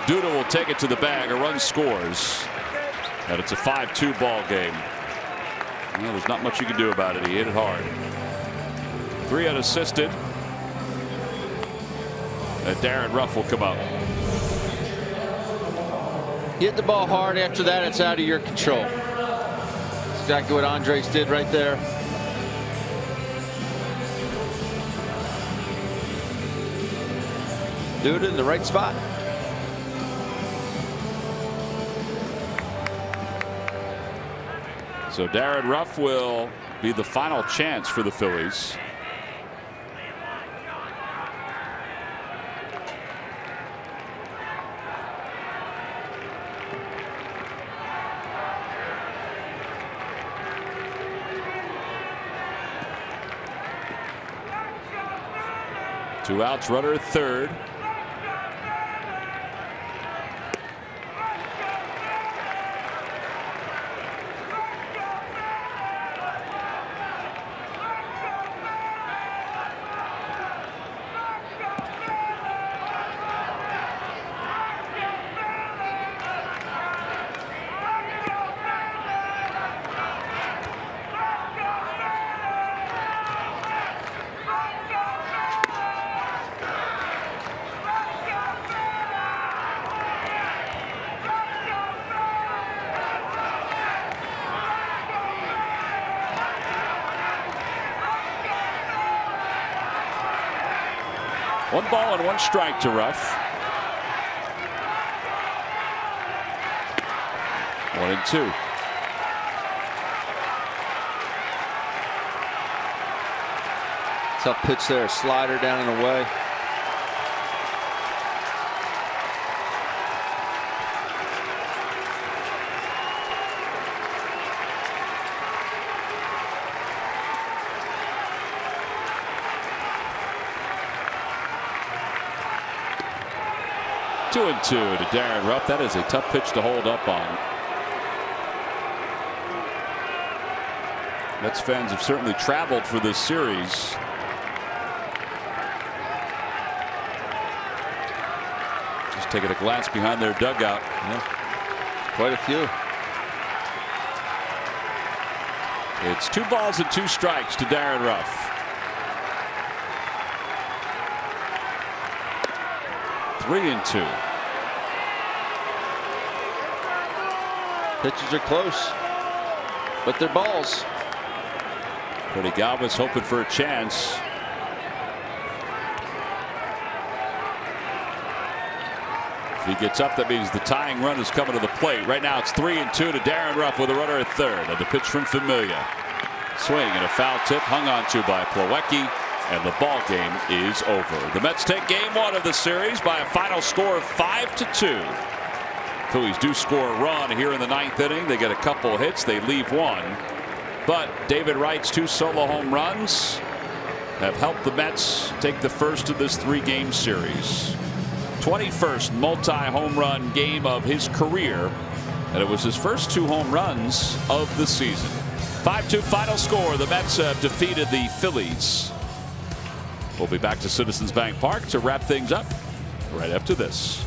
Duda will take it to the bag. A run scores, and it's a 5-2 ball game. Well, there's not much you can do about it. He hit it hard. 3 unassisted. And Darren Ruff will come up. You hit the ball hard. After that, it's out of your control. That's exactly what Andres did right there. Do it in the right spot. So Darren Ruff will be the final chance for the Phillies. Two outs, runner at third. One ball and one strike to Ruff. 1-2. Tough pitch there, slider down and away. 2-2 to Darren Ruff. That is a tough pitch to hold up on. Mets fans have certainly traveled for this series. Just taking a glance behind their dugout. Yeah. Quite a few. It's 2 balls and 2 strikes to Darren Ruff. Three and 2. Pitches are close, but they're balls. Freddie Galvis hoping for a chance. If he gets up, that means the tying run is coming to the plate. Right now it's 3-2 to Darren Ruff with a runner at third. And the pitch from Familia. Swing and a foul tip hung on to by Plawecki, and the ball game is over. The Mets take game 1 of the series by a final score of 5-2. Phillies do score a run here in the 9th inning. They get a couple hits. They leave one. But David Wright's 2 solo home runs have helped the Mets take the first of this 3-game series. 21st multi-home run game of his career, and it was his first 2 home runs of the season. 5-2 final score. The Mets have defeated the Phillies. We'll be back to Citizens Bank Park to wrap things up right after this.